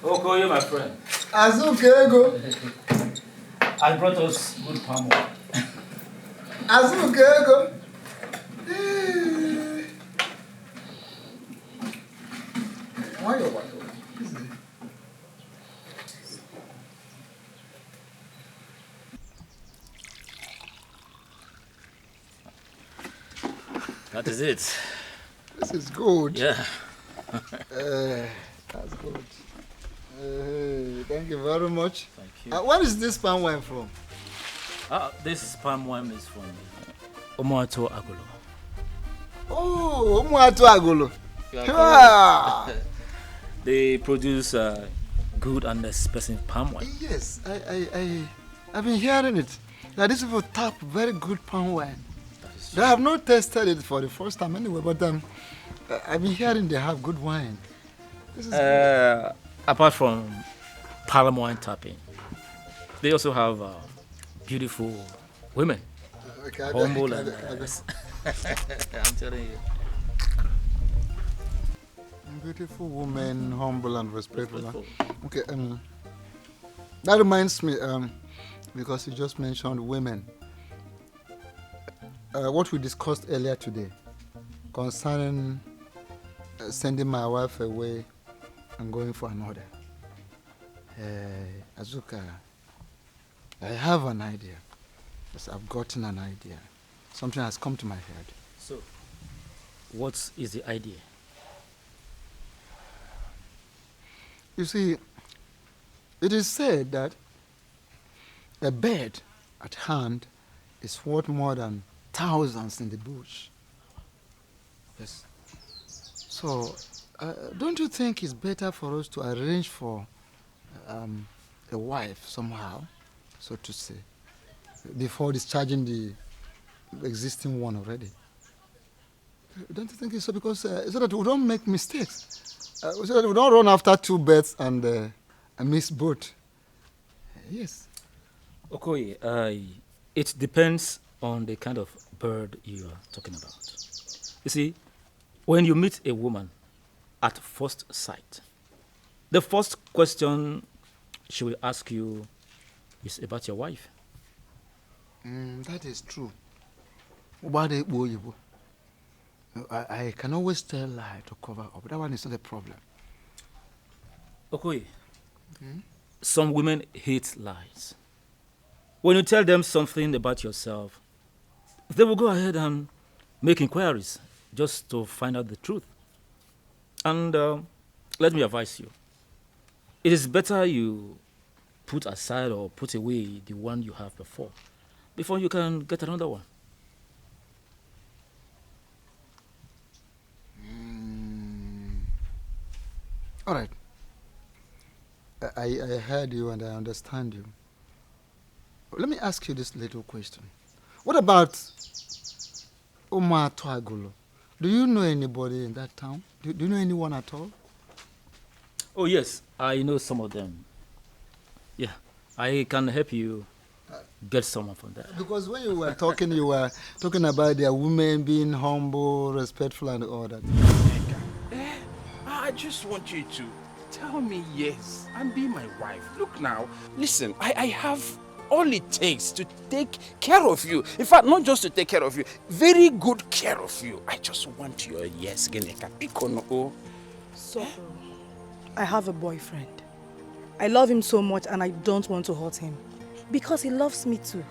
Okoye, my friend. Azukego. I brought us good palm wine. Azukego. Why you want to? That is it. This is good. Yeah. That's good. Thank you very much. Thank you. Where is this palm wine from? This palm wine is from Omoato Agolo. Oh, Omoato Agolo. Yeah. They produce good and expensive palm wine. Yes, I've been hearing it. That these people tap very good palm wine. I have not tasted it for the first time anyway, but I've been hearing they have good wine. This is good. Apart from palm wine tapping, they also have beautiful women. Okay, humble and I'm telling you. Beautiful woman, humble and respectful. Okay, that reminds me, because you just mentioned women. What we discussed earlier today concerning sending my wife away and going for another. Azuka, I have an idea. Yes, I've gotten an idea. Something has come to my head. So, what is the idea? You see, it is said that a bird at hand is worth more than thousands in the bush. Yes. So, don't you think it's better for us to arrange for a wife somehow, so to say, before discharging the existing one already? Don't you think it's so? Because so that we don't make mistakes, so that we don't run after two birds and miss both. Yes. Okoye, it depends on the kind of bird you are talking about. You see, when you meet a woman at first sight, the first question she will ask you is about your wife. That is true. I can always tell lie to cover up. That one is not a problem. Okoye, some women hate lies. When you tell them something about yourself, they will go ahead and make inquiries just to find out the truth. And let me advise you. It is better you put aside or put away the one you have before you can get another one. All right. I heard you and I understand you. Let me ask you this little question. What about Omar Tuagolo? Do you know anybody in that town? Do you know anyone at all? Oh, yes. I know some of them. Yeah. I can help you get someone from there. Because when you were talking about their women being humble, respectful, and all that. I just want you to tell me yes and be my wife. Look now, listen, I have all it takes to take care of you. In fact, not just to take care of you, very good care of you. I just want your yes, Geneka. So, I have a boyfriend. I love him so much and I don't want to hurt him. Because he loves me too.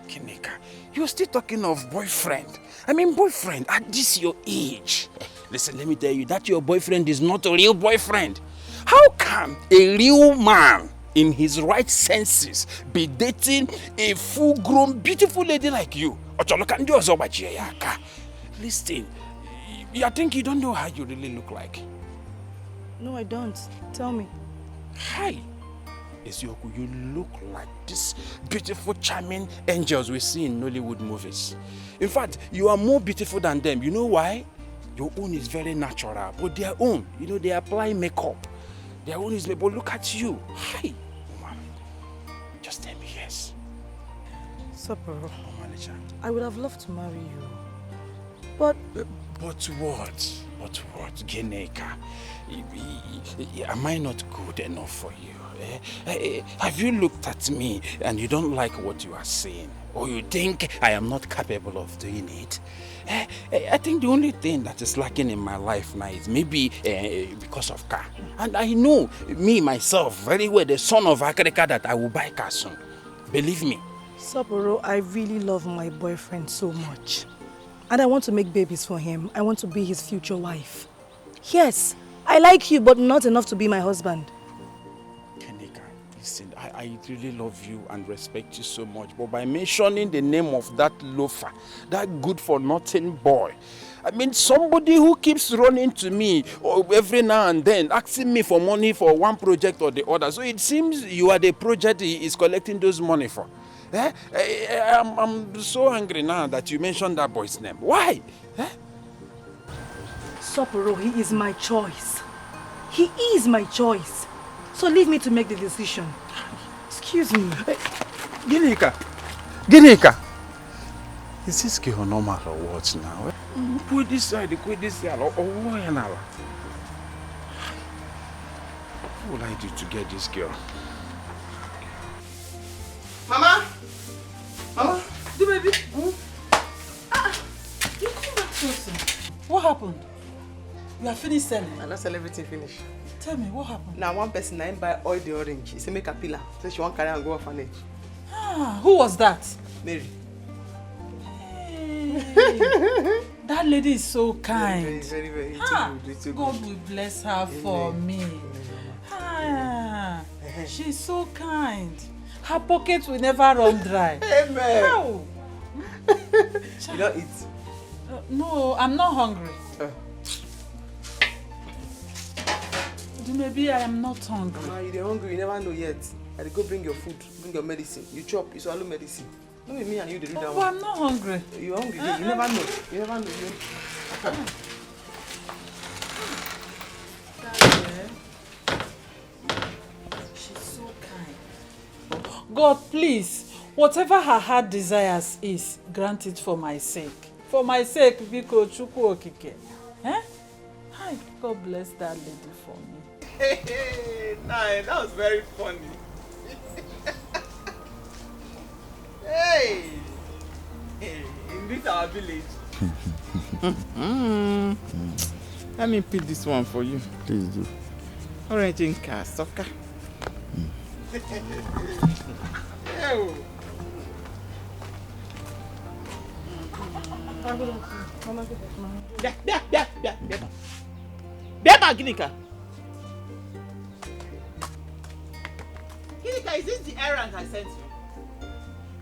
Geneka, you're still talking of boyfriend. I mean boyfriend at this your age. Listen, let me tell you, that your boyfriend is not a real boyfriend. How can a real man in his right senses be dating a full-grown, beautiful lady like you? Listen, I think you don't know how you really look like. No, I don't. Tell me. Hi. Ezioku, you look like these beautiful, charming angels we see in Nollywood movies. In fact, you are more beautiful than them. You know why? Your own is very natural, but their own, they apply makeup. Their own is, but look at you. Hi, woman. Just tell me yes. Saporo, I would have loved to marry you. But what? But what? Geneka, am I not good enough for you? Have you looked at me and you don't like what you are saying? Or you think I am not capable of doing it? I think the only thing that is lacking in my life now is maybe because of car. And I know, me, myself, very well, the son of Akarika, that I will buy car soon. Believe me. Saporo, I really love my boyfriend so much. And I want to make babies for him. I want to be his future wife. Yes, I like you, but not enough to be my husband. Listen, I really love you and respect you so much, but by mentioning the name of that loafer, that good-for-nothing boy, I mean somebody who keeps running to me every now and then, asking me for money for one project or the other, so it seems you are the project he is collecting those money for. I'm so angry now that you mentioned that boy's name. Why? Saporo, he is my choice. He is my choice. So leave me to make the decision. Excuse me. Geneka. Is this girl normal or what now? Put this side, or what now? What will I do to get this girl? Mama! Mama! The baby! You come back so soon. What happened? You are finished selling? I not sell everything finished. Tell me, what happened? Now one person I buy all the orange. She say make a pillar. Say she want carry and go orphanage. Who was that? Mary. Hey. That lady is so kind. Very, very, very. God will bless her for me. Ah, she's so kind. Her pockets will never run dry. Amen. How? You don't eat? No, I'm not hungry. Maybe I am not hungry. Ma, you're hungry, you never know yet. I go bring your food, bring your medicine. You chop, you swallow medicine. No be me and you they do that one. I'm not hungry. You're hungry, you never know. You never know. She's so kind. God, please, whatever her heart desires is, grant it for my sake. For my sake, Biko Chukwu Okike. Eh? Hi, God bless that lady for me. Hey, nah, that was very funny. Hey, in this our village. Let me pick this one for you. Please do. Orange in car, soccer. Beba, Ginika. Ginika, is this the errand I sent you?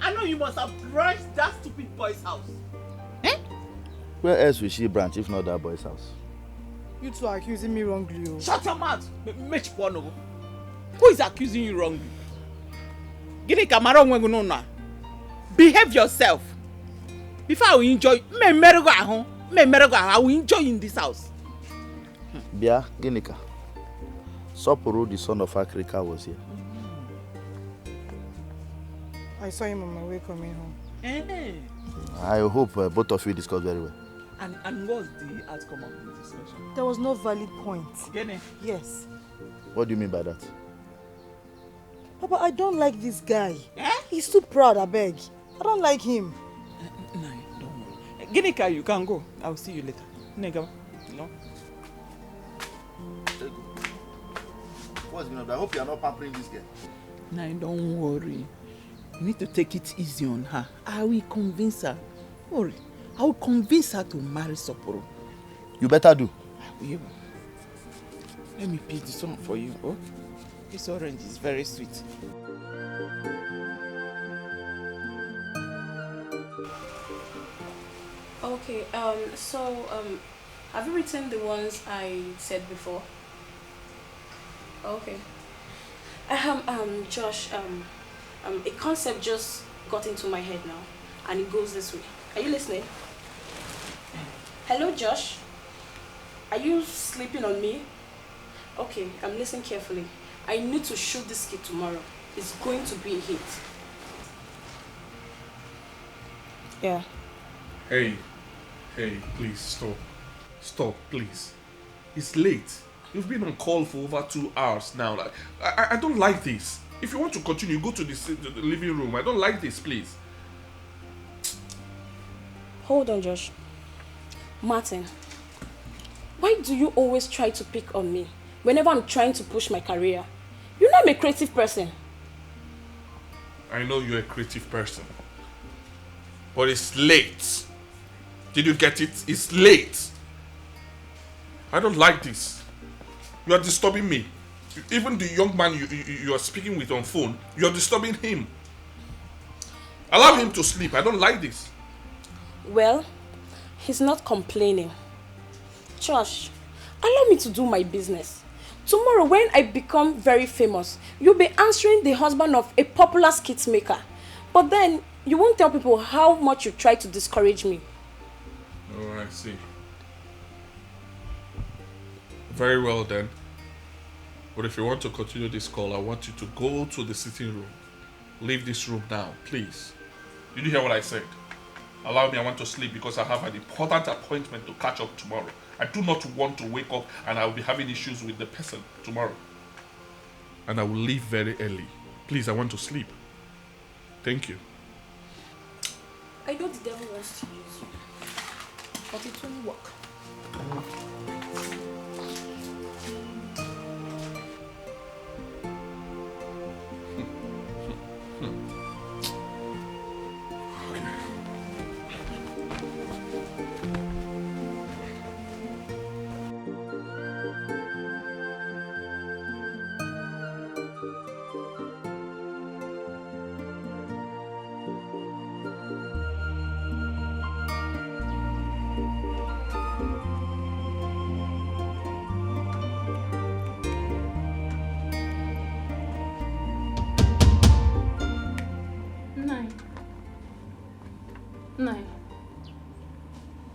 I know you must have brushed that stupid boy's house. Where else will she branch if not that boy's house? You two are accusing me wrongly. Oh. Shut your mouth! Who is accusing you wrongly? Ginika, behave yourself. Before I will enjoy, I will enjoy you in this house. Bia, Ginika. Sopuru, the son of Akrika, was here. I saw him on my way coming home. I hope both of you discussed very well. And what's the outcome of the discussion? There was no valid point. Gene? Yes. What do you mean by that? Papa, I don't like this guy. He's too proud, I beg. I don't like him. No, don't worry. Ginika, you can go. I'll see you later. Nega, no. What's going on? I hope you are not pampering this girl. No, don't worry. You need to take it easy on her. I will convince her. Don't worry. I will convince her to marry Soporo. You better do. I will. Let me pick this one for you. Oh, this orange is very sweet. Okay, have you written the ones I said before? Okay. Josh, a concept just got into my head now, and it goes this way. Are you listening? Hello, Josh? Are you sleeping on me? Okay, listen carefully. I need to shoot this kid tomorrow. It's going to be a hit. Yeah. Hey, please stop. Stop, please. It's late. You've been on call for over 2 hours now. Like, I don't like this. If you want to continue, go to the living room. I don't like this, please. Hold on, Josh. Martin, why do you always try to pick on me whenever I'm trying to push my career? You know I'm a creative person. I know you're a creative person. But it's late. Did you get it? It's late. I don't like this. You are disturbing me. Even the young man you are speaking with on phone, you are disturbing him. Allow him to sleep. I don't like this. Well, he's not complaining. Josh, allow me to do my business. Tomorrow when I become very famous, you'll be answering the husband of a popular skit maker. But then you won't tell people how much you try to discourage me. Oh, I see. Very well then. But if you want to continue this call, I want you to go to the sitting room. Leave this room now, please. Did you hear what I said? Allow me, I want to sleep because I have an important appointment to catch up tomorrow. I do not want to wake up and I will be having issues with the person tomorrow. And I will leave very early. Please, I want to sleep. Thank you. I know the devil wants to use you, but it won't work. Nai,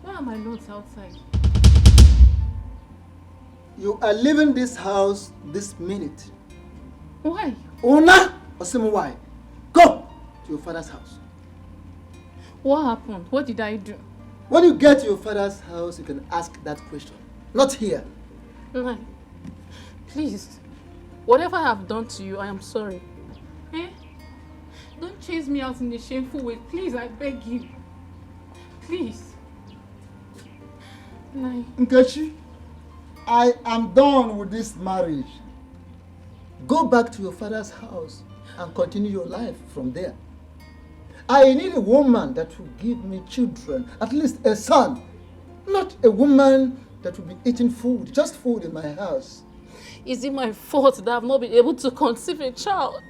why are my notes outside? You are leaving this house this minute. Why? Una Osimu, why? Go to your father's house. What happened? What did I do? When you get to your father's house, you can ask that question. Not here. Nai, please. Whatever I have done to you, I am sorry. Eh? Don't chase me out in a shameful way. Please, I beg you. Please. Nai. Nkechi, I am done with this marriage. Go back to your father's house and continue your life from there. I need a woman that will give me children, at least a son. Not a woman that will be eating food, just food in my house. Is it my fault that I've not been able to conceive a child?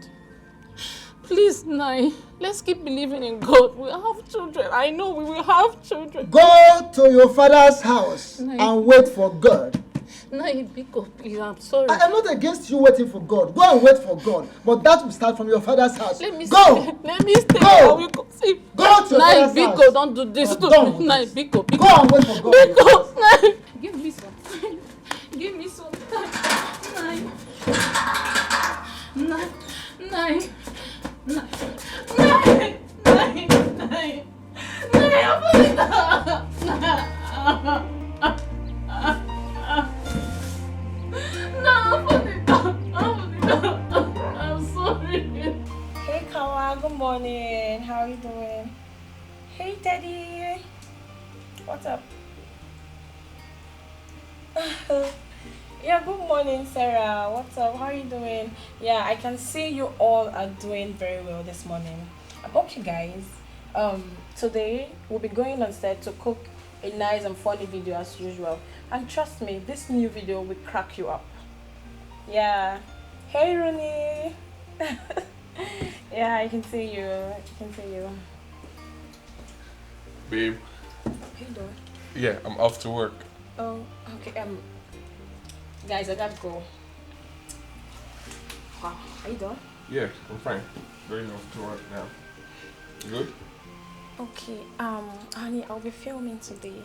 Please, Nai, let's keep believing in God. We'll have children. I know we will have children. Go to your father's house Nai. and wait for God. Nai, Biko, please, I'm sorry. I am not against you waiting for God. Go and wait for God. But that will start from your father's house. Let me go! Stay. Let me stay. Go! We conceive. Go to your Nai, father's Biko, house. don't do this to me. Nai, Biko, Biko. Go and wait for God. Biko, Nai. Give me some time. Give me some time. Nai. Nai. Nai. Nai. Nai. Nai. Nai. Nai, I'm falling down. I'm sorry. Hey Kawa, good morning. How are you doing? Hey Teddy. What's up? Yeah, good morning Sarah. What's up? How are you doing? Yeah, I can see you all are doing very well this morning. Okay guys. Today we'll be going on set to cook a nice and funny video as usual. And trust me, this new video will crack you up. Yeah. Hey Rooney. Yeah, I can see you. I can see you. Babe. Hey doing? Yeah, I'm off to work. Oh, okay. Guys, I gotta go. Wow. How you doing? Yeah, I'm fine. Going off to work now. You good? Okay. Honey, I'll be filming today,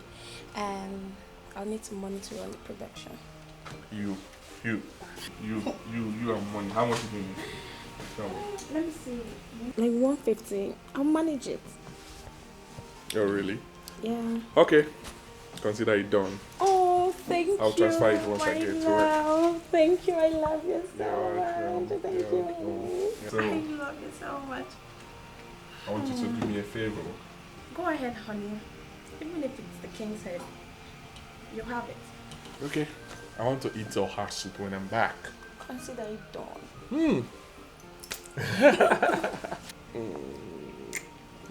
and I'll need some money to run the production. You and money. How much do you need? Tell me. Let me see. Like 150. I'll manage it. Oh, really? Yeah. Okay. Consider it done. Oh, thank you. I'll transfer it once I get to work. Thank you. I love you so You're much. Thank you. So, I love you so much. I want you to do me a favor. Go ahead, honey. Even if it's the king's head, you have it. Okay. I want to eat your heart soup when I'm back. Consider it done.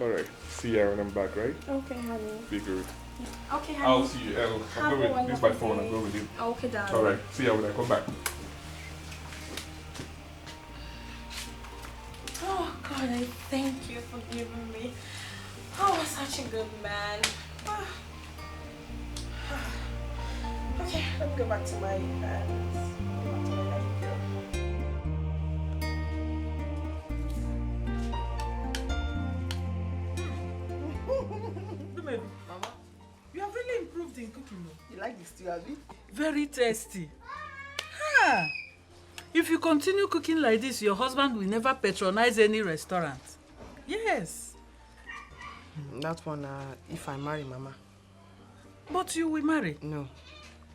Alright. See you when I'm back, right? Okay, honey. Be good. Okay, honey. I'll see you. I'll go with this is my phone. I'll go with you. Okay, darling. Alright. See you when I come back. Oh, God, I thank you for giving me. Oh, such a good man. Okay, let me go back to my Mama, you have really improved in cooking. You like this stew, Abby? Very tasty. Ha! If you continue cooking like this, your husband will never patronize any restaurant. Yes. That one, if I marry Mama. But you will marry? No.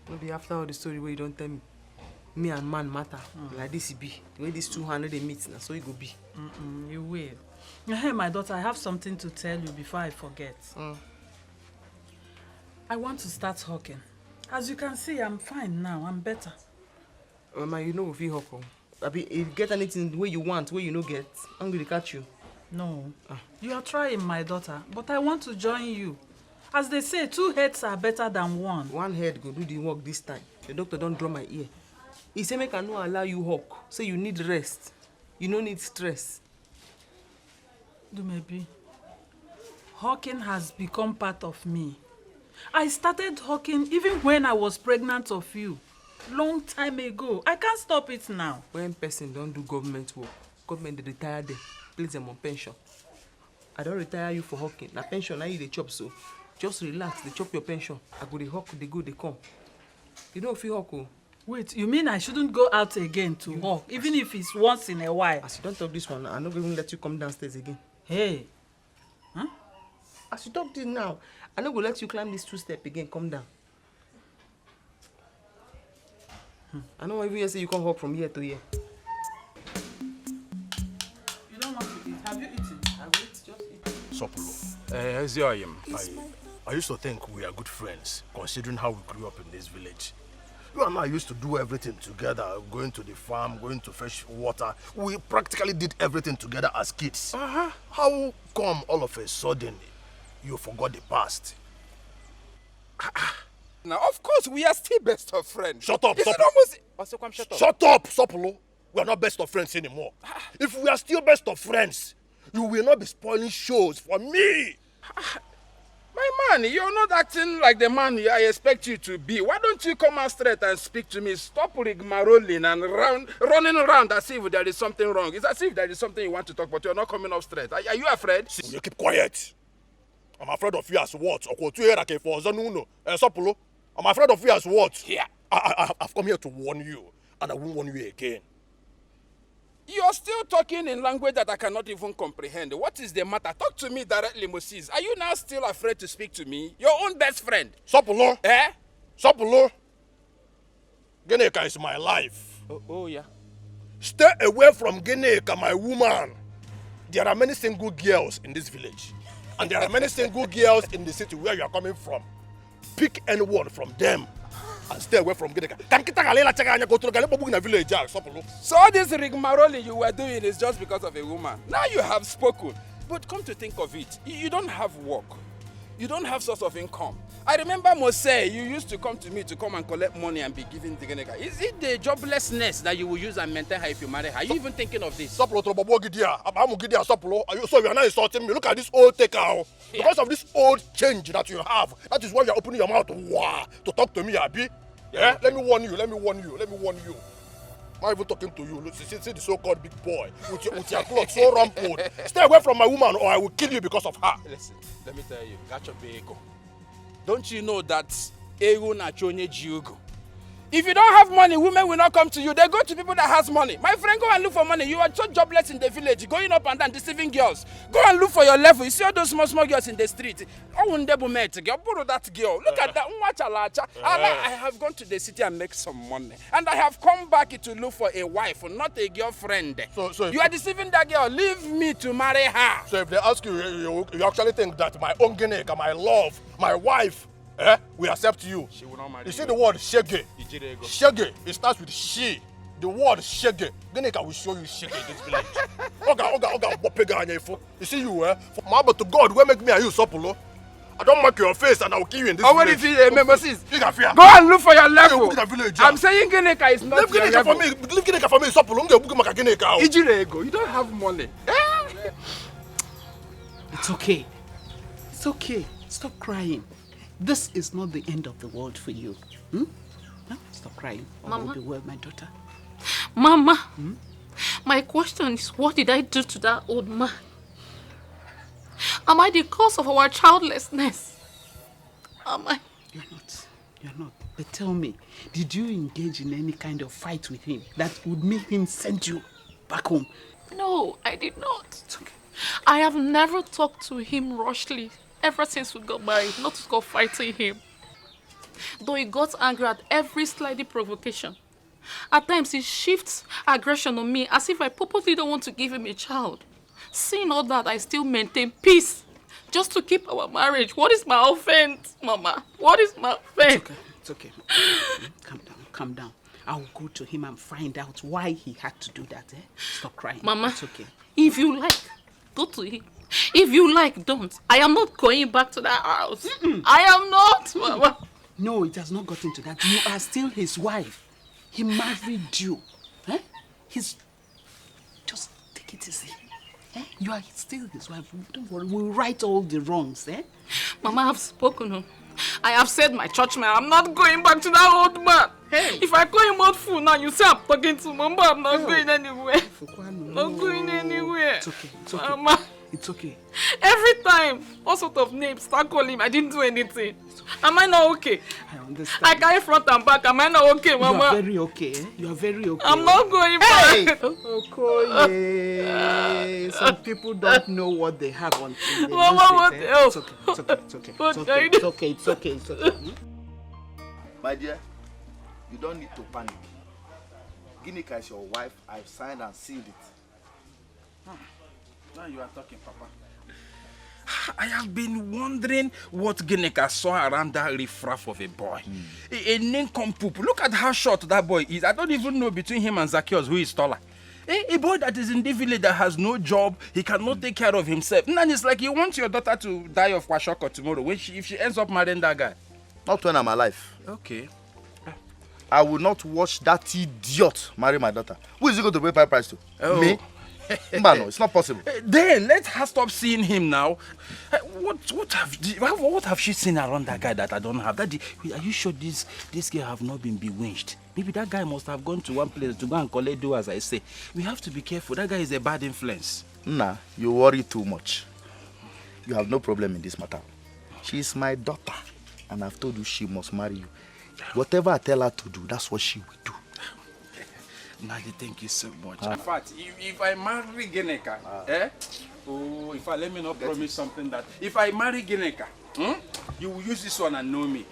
Maybe after all the story where you don't tell me. Me and man matter. Like this it be. The way these 200 they meet, so it go be. You will. Hey, my daughter, I have something to tell you before I forget. I want to start hawking. As you can see, I'm fine now. I'm better. Mama, you know if you hawk. If you get anything the way you want, where you no get, I'm going to catch you. No. You are trying, my daughter, but I want to join you. As they say, 2 heads are better than 1. 1 head go do the work this time. The doctor don't draw my ear. He say make I no allow you hawk. Say you need rest. You no need stress. Dumebi, hawking has become part of me. I started hawking even when I was pregnant of you. Long time ago. I can't stop it now. When person don't do government work, government they retire them, place them on pension. I don't retire you for hawking. Na pension, now you the chop so. Just relax, they chop your pension. I go the hawk, they go, they come. You don't feel hawk. Wait, you mean I shouldn't go out again to hawk, even if it's once in a while? As you don't talk this one, I'm not going to let you come downstairs again. Hey. Huh? As you talk this now, I'm not going to let you climb this 2-step again. Come down. I know every year say you can't hawk from here to here. You don't want to eat. Have you eaten? Have you just eaten? Sopolo, I used to think we are good friends, considering how we grew up in this village. You and I used to do everything together, going to the farm, going to fetch water. We practically did everything together as kids. How come all of a sudden you forgot the past? Now, of course, we are still best of friends. Shut up, Is Sopolo. it almost... Shut up, Sopolo. We are not best of friends anymore. If we are still best of friends, you will not be spoiling shows for me. My man, you're not acting like the man I expect you to be. Why don't you come out straight and speak to me? Stop rigmaroling and running around as if there is something wrong. It's as if there is something you want to talk, but you're not coming up straight. Are you afraid? You keep quiet. I'm afraid of you as what? Sopolo, I'm afraid of you as what? Yeah. I've come here to warn you, and I won't warn you again. You're still talking in language that I cannot even comprehend. What is the matter? Talk to me directly, Moses. Are you now still afraid to speak to me? Your own best friend. Sopolo. Eh? Sopolo. Gineka is my life. Oh yeah. Stay away from Gineka, my woman. There are many single girls in this village. And there are many single girls in the city where you are coming from. Pick anyone from them and stay away from Gineka. So all this rigmarole you were doing is just because of a woman. Now you have spoken. But come to think of it, you don't have work. You don't have source of income. I remember Mose, you used to come to me to come and collect money and be given the Gineka. Is it the joblessness that you will use and maintain her if you marry her? Are you even thinking of this? So you are not insulting me. Look at this old takeout. Because of this old change that you have, that is why you are opening your mouth to talk to me, Abi. Yeah? Let me warn you. I'm not even talking to you. See the so-called big boy with your clothes so rumpled. Stay away from my woman or I will kill you because of her. Listen, let me tell you, got your ego. Don't you know that ego na chonye jiugo? If you don't have money, women will not come to you. They go to people that has money. My friend, go and look for money. You are so jobless in the village, going up and down, deceiving girls. Go and look for your level. You see all those small girls in the street. Oh, borrow that girl. Look at that. I have gone to the city and make some money. And I have come back to look for a wife, not a girlfriend. So you are deceiving that girl. Leave me to marry her. So if they ask you, you actually think that my own Gineka, my love, my wife, we accept you. She will not marry you. See the word shege. Shege, it starts with she. The word shege. Gineka will show you shege in this village. Oga, you see you, but to God, where make me and you Sopolo? I don't mark your face and I will kill you in this village. Go and look for your level. I'm saying Gineka is not your level. Leave Gineka for me, Sopolo. You don't have money. It's okay. It's okay. Stop crying. This is not the end of the world for you. No? Stop crying. All will be well, my daughter. Mama, my question is, what did I do to that old man? Am I the cause of our childlessness? Am I? You're not. But tell me, did you engage in any kind of fight with him that would make him send you back home? No, I did not. It's okay. I have never talked to him rashly ever since we got married, not to go fighting him. Though he got angry at every slight provocation. At times he shifts aggression on me as if I purposely don't want to give him a child. Seeing all that, I still maintain peace just to keep our marriage. What is my offense, Mama? What is my offense? It's okay. Calm down. I'll go to him and find out why he had to do that. Stop crying. Mama, it's okay. If you like, go to him. If you like, don't. I am not going back to that house. I am not, Mama. No, it has not gotten to that. You are still his wife. He married you. He's... Just take it easy. You are still his wife. Don't worry. We'll right all the wrongs. Mama, I have spoken. I have said my church man. I'm not going back to that old man. Hey. If I call him old fool now, you say I'm talking to Mama. I'm not going anywhere. Not going anywhere. It's okay. Mama. It's okay. Every time, all sort of names start calling him. I didn't do anything. Am I not okay? I understand. I carry front and back. Am I not okay, Mama? You are very okay. Eh? You are very okay. I'm not going Hey! back. Okoye. Some people don't know what they have until they Mama, lose what it. Eh? else? It's okay. It's okay. It's okay. What It's can I okay. do? It's okay. It's okay. It's okay. My dear, you don't need to panic. Ginika is your wife. I've signed and sealed it. Now you are talking, Papa. I have been wondering what Ginika saw around that riffraff of a boy. A nincompoop. Look at how short that boy is. I don't even know between him and Zacchaeus who is taller. A boy that is in the village that has no job, he cannot take care of himself. And it's like you want your daughter to die of kwashoko tomorrow if she ends up marrying that guy. Not when I'm alive. Okay. I will not watch that idiot marry my daughter. Who is he going to pay price to? Oh. Me? No, it's not possible. Then let her stop seeing him now. What have she seen around that guy that I don't have? Daddy, are you sure this girl have not been bewitched? Maybe that guy must have gone to one place to go and collect do as I say. We have to be careful. That guy is a bad influence. Nah, you worry too much. You have no problem in this matter. She is my daughter, and I've told you she must marry you. Whatever I tell her to do, that's what she will do. Nadi, thank you so much. In fact, if I marry Ginika, let me not promise something that if I marry Ginika, you will use this one and know me.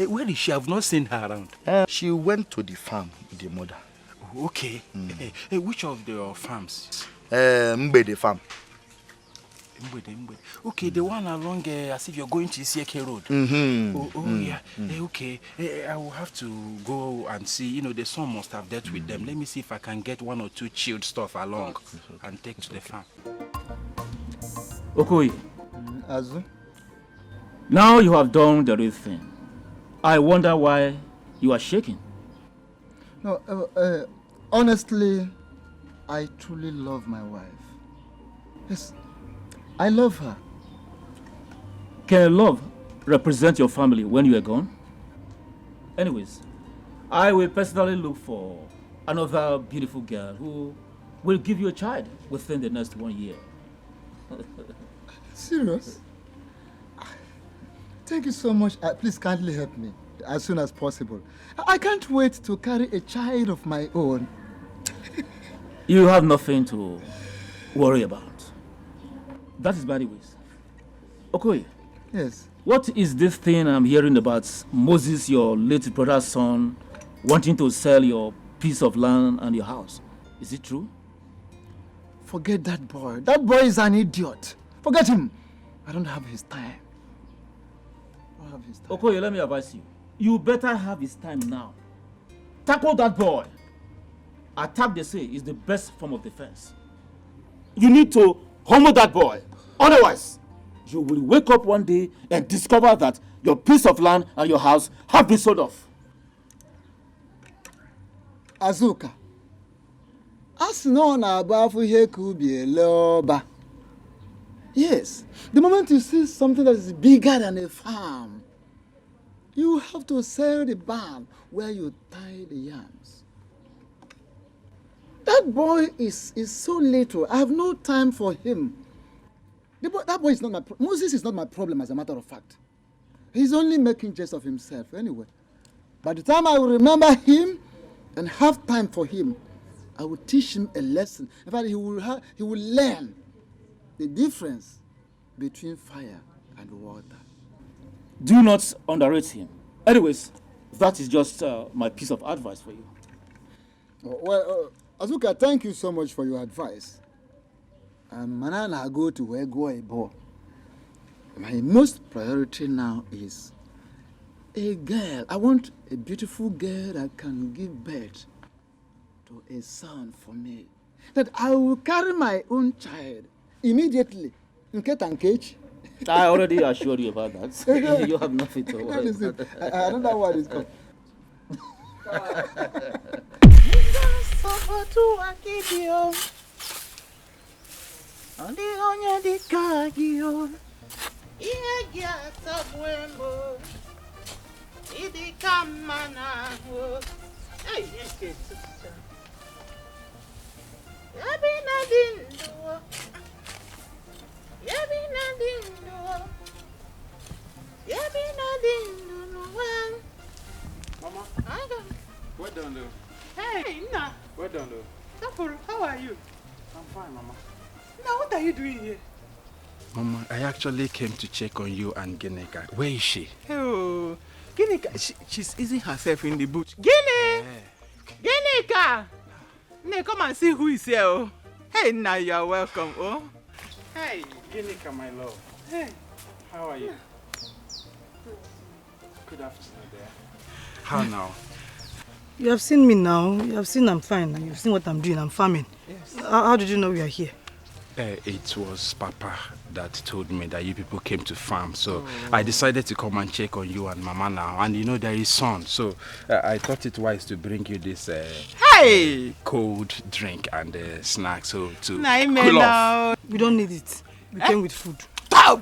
Where is she? I've not seen her around. She went to the farm with the mother. Okay. Which of your farms? Mbede farm. Okay, the one along as if you're going to Isieke Road. Yeah. Okay. I will have to go and see. You know, the son must have dealt with them. Let me see if I can get 1 or 2 chilled stuff along and take to the farm. Okoye. Azu? Now you have done the real thing. I wonder why you are shaking. No, honestly, I truly love my wife. Yes, I love her. Can love represent your family when you are gone? Anyways, I will personally look for another beautiful girl who will give you a child within the next 1 year. Serious? Thank you so much. Please kindly help me as soon as possible. I can't wait to carry a child of my own. You have nothing to worry about. That is by the way. Okoye. Yes. What is this thing I'm hearing about Moses, your late brother's son, wanting to sell your piece of land and your house? Is it true? Forget that boy. That boy is an idiot. Forget him. I don't have his time. Okoye, let me advise you. You better have his time now. Tackle that boy. Attack, they say, is the best form of defense. You need to humble that boy. Otherwise, you will wake up one day and discover that your piece of land and your house have been sold off. Azuka. Yes, the moment you see something that is bigger than a farm, you have to sell the barn where you tie the yams. That boy is so little. I have no time for him. That boy is not my Moses is not my problem, as a matter of fact. He's only making jest of himself anyway. By the time I will remember him and have time for him, I will teach him a lesson. In fact, he will learn the difference between fire and water. Do not underrate him. Anyways, that is just my piece of advice for you. Well, Azuka, thank you so much for your advice. Manana go to where go a boy. My most priority now is a girl. I want a beautiful girl that can give birth to a son for me. That I will carry my own child immediately. I already assured you about that. You have nothing to worry about. I don't know what it's called. Mama, well done though. Hey, Nna. Well done though. Sapuru, how are you? I'm fine, Mama. Now, what are you doing here? Mama, I actually came to check on you and Ginika. Where is she? Oh, Ginika, she's easing herself in the bush. Gini! Ginika! Nne, come and see who is here. Oh. Hey, now you are welcome. Oh. Hey, Ginika, my love. Hey. How are you? Good afternoon there. How now? You have seen me now. You have seen I'm fine. And you've seen what I'm doing. I'm farming. Yes. How did you know we are here? It was Papa that told me that you people came to farm. So I decided to come and check on you and Mama now. And you know there is sun. So I thought it wise to bring you this cold drink and snack. So to cool off. We don't need it. We came with food. Now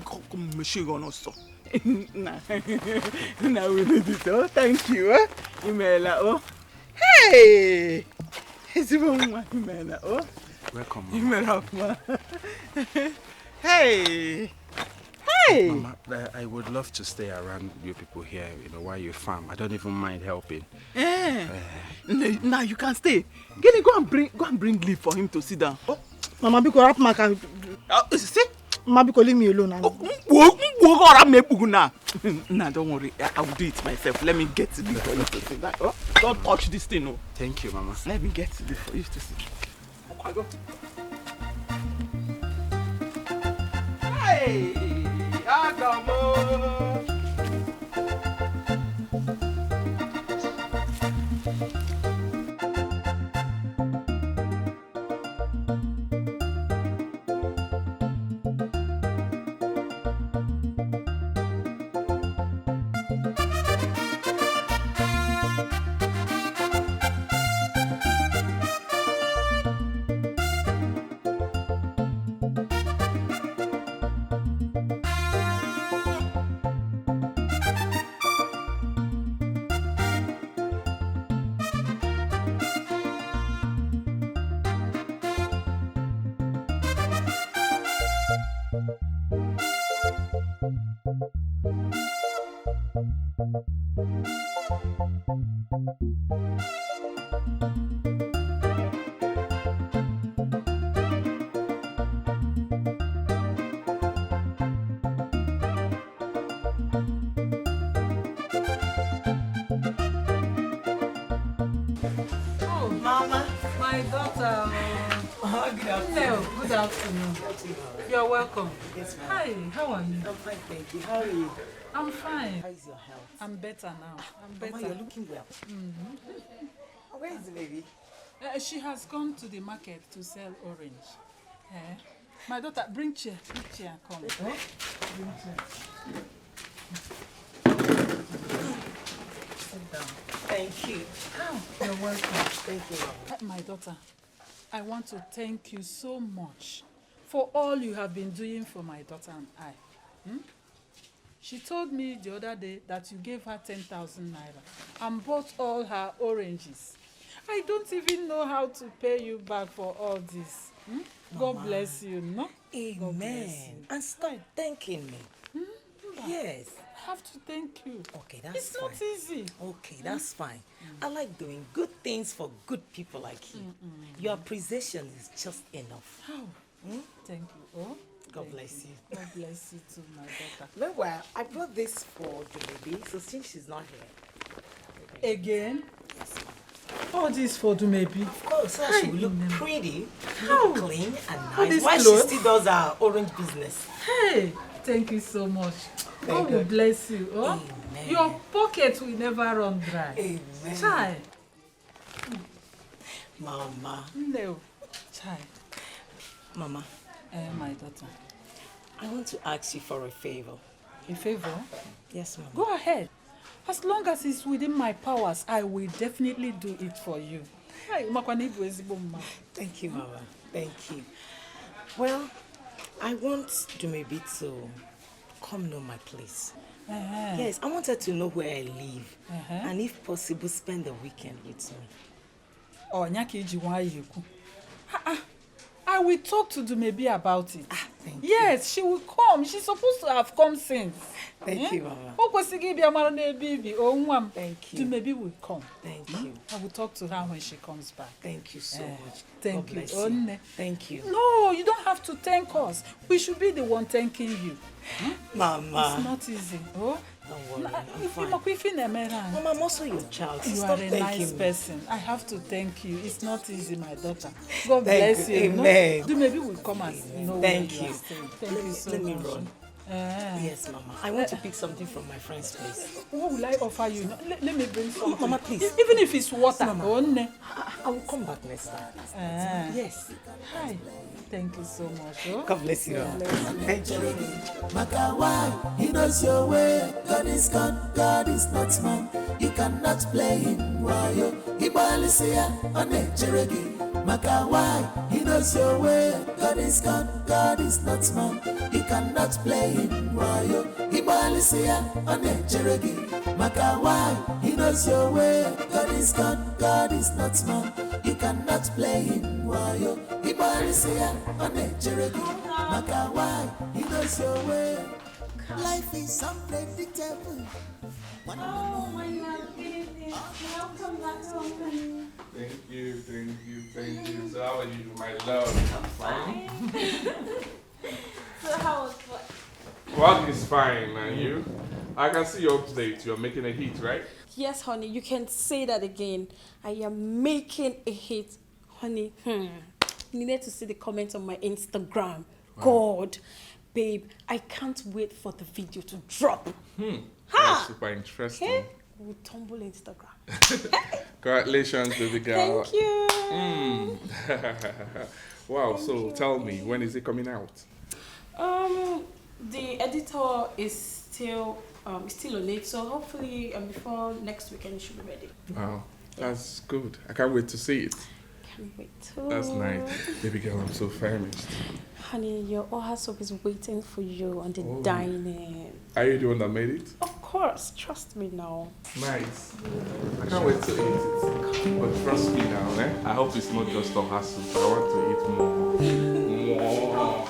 we need it. Oh, thank you. Imela. Oh. Hey! Imela. Oh. Welcome, Mama. Hey! Hey! Mama, I would love to stay around you people here, while you farm. I don't even mind helping. Now you can stay. Get go and bring leave for him to sit down. Oh. Mama, because see? Mama, because leave me alone. Nah, don't worry. I will do it myself. Let me get it for you to sit down. Oh, don't touch this thing. Oh. Thank you, Mama. Let me get it for you to sit. I go. Hey! Agamo! Good afternoon. You're welcome. Yes, ma'am. Hi, how are you? I'm fine, thank you. How are you? I'm fine. How is your health? I'm better now. I'm better. Mama, you're looking well. Where is the baby? She has gone to the market to sell orange. My daughter, bring chair. Come. Bring chair. Sit down. Thank you. You're welcome. Thank you, Mama. My daughter, I want to thank you so much for all you have been doing for my daughter and I. She told me the other day that you gave her 10,000 naira and bought all her oranges. I don't even know how to pay you back for all this. God bless you, no? Amen. And start thanking me. Yes. I have to thank you. Okay, that's It's fine. not easy. Okay, that's fine. I like doing good things for good people like you. Your appreciation is just enough. How? Thank you. Oh, God bless you. God bless you too, my daughter. Meanwhile, I brought this for the baby, so since she's not here. Again? All this for Dumebi? Of course, so she will look pretty, How? look clean and All nice. these While she clothes? still does her orange business. Hey, thank you so much. God will bless you. Oh? Amen. Your pocket will never run dry. Amen. Chai. Mama. No. Chai. Mama. My daughter. I want to ask you for a favor. A favor? Yes, Mama. Go ahead. As long as it's within my powers, I will definitely do it for you. Thank you, Mama. Thank you. Well, I want Dumebi to come know my place. Yes, I want her to know where I live. And if possible, spend the weekend with me. I will talk to Dumebi about it. Yes, she will come. She's supposed to have come since. Thank you, Mama. Thank you. Maybe we'll come. Thank you. I will talk to her when she comes back. Thank you so much. Thank God you. bless you. Thank you. No, you don't have to thank us. We should be the one thanking you. Mama. It's not easy. Oh? Don't worry, I'm fine. Mama, I'm also your child. You Stop are a thanking nice me. person. I have to thank you. It's not easy, my daughter. God Thank bless you. you. Amen. No? Maybe we'll come and know Thank where you. are staying. Thank you so Let me much. run. Yes, Mama. I want to pick something from my friend's place. What will I offer you? Let me bring something. Mama, please. Even if it's water. Mama, I will come back next time. Yes. Hi. Thank you so much. Oh? God bless you. God bless you. Thank you. Makawai, he knows your way. God is God, God is not man. You cannot play him. Why you? Ibalisia on a cheregi. Makawai, he knows your way. God is God, God is not man. You cannot play him. Why you? Ibalisia on a cheregi. Makawai, he knows your way. God is God, God is not man. You cannot play him. Why you? Ibalisia on a cheregi. Makawai, he knows your way. Life is unpredictable. Oh my God, welcome back home. Thank you. So how are you, my love? I'm fine. So how was what? Work is fine, and you? I can see your update. You're making a hit, right? Yes, honey, you can say that again. I am making a hit, honey. You needed to see the comments on my Instagram. Wow. God, babe, I can't wait for the video to drop. That's super interesting. Okay? We'll tumble Instagram. Congratulations, baby girl. Thank you. Wow, so tell me, when is it coming out? The editor is still on it, so hopefully before next weekend it should be ready. Wow, that's good. I can't wait to see it. Can't wait too. That's nice. Baby girl, I'm so famished. Honey, your Oha soup is waiting for you on the dining. Are you the one that made it? Of course, trust me now. Nice. I can't wait to eat it. But trust me now, I hope it's not just Oha soup. I want to eat more. More.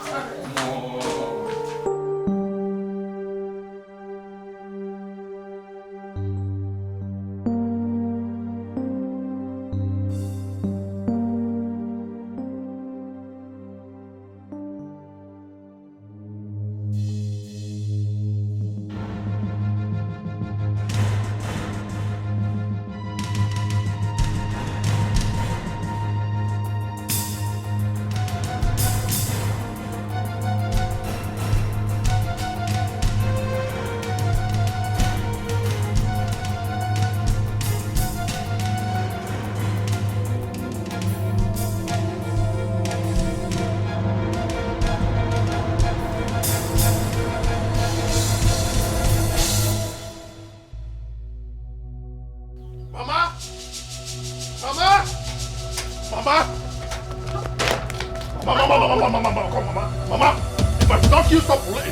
Mama, if I do not kill Sapula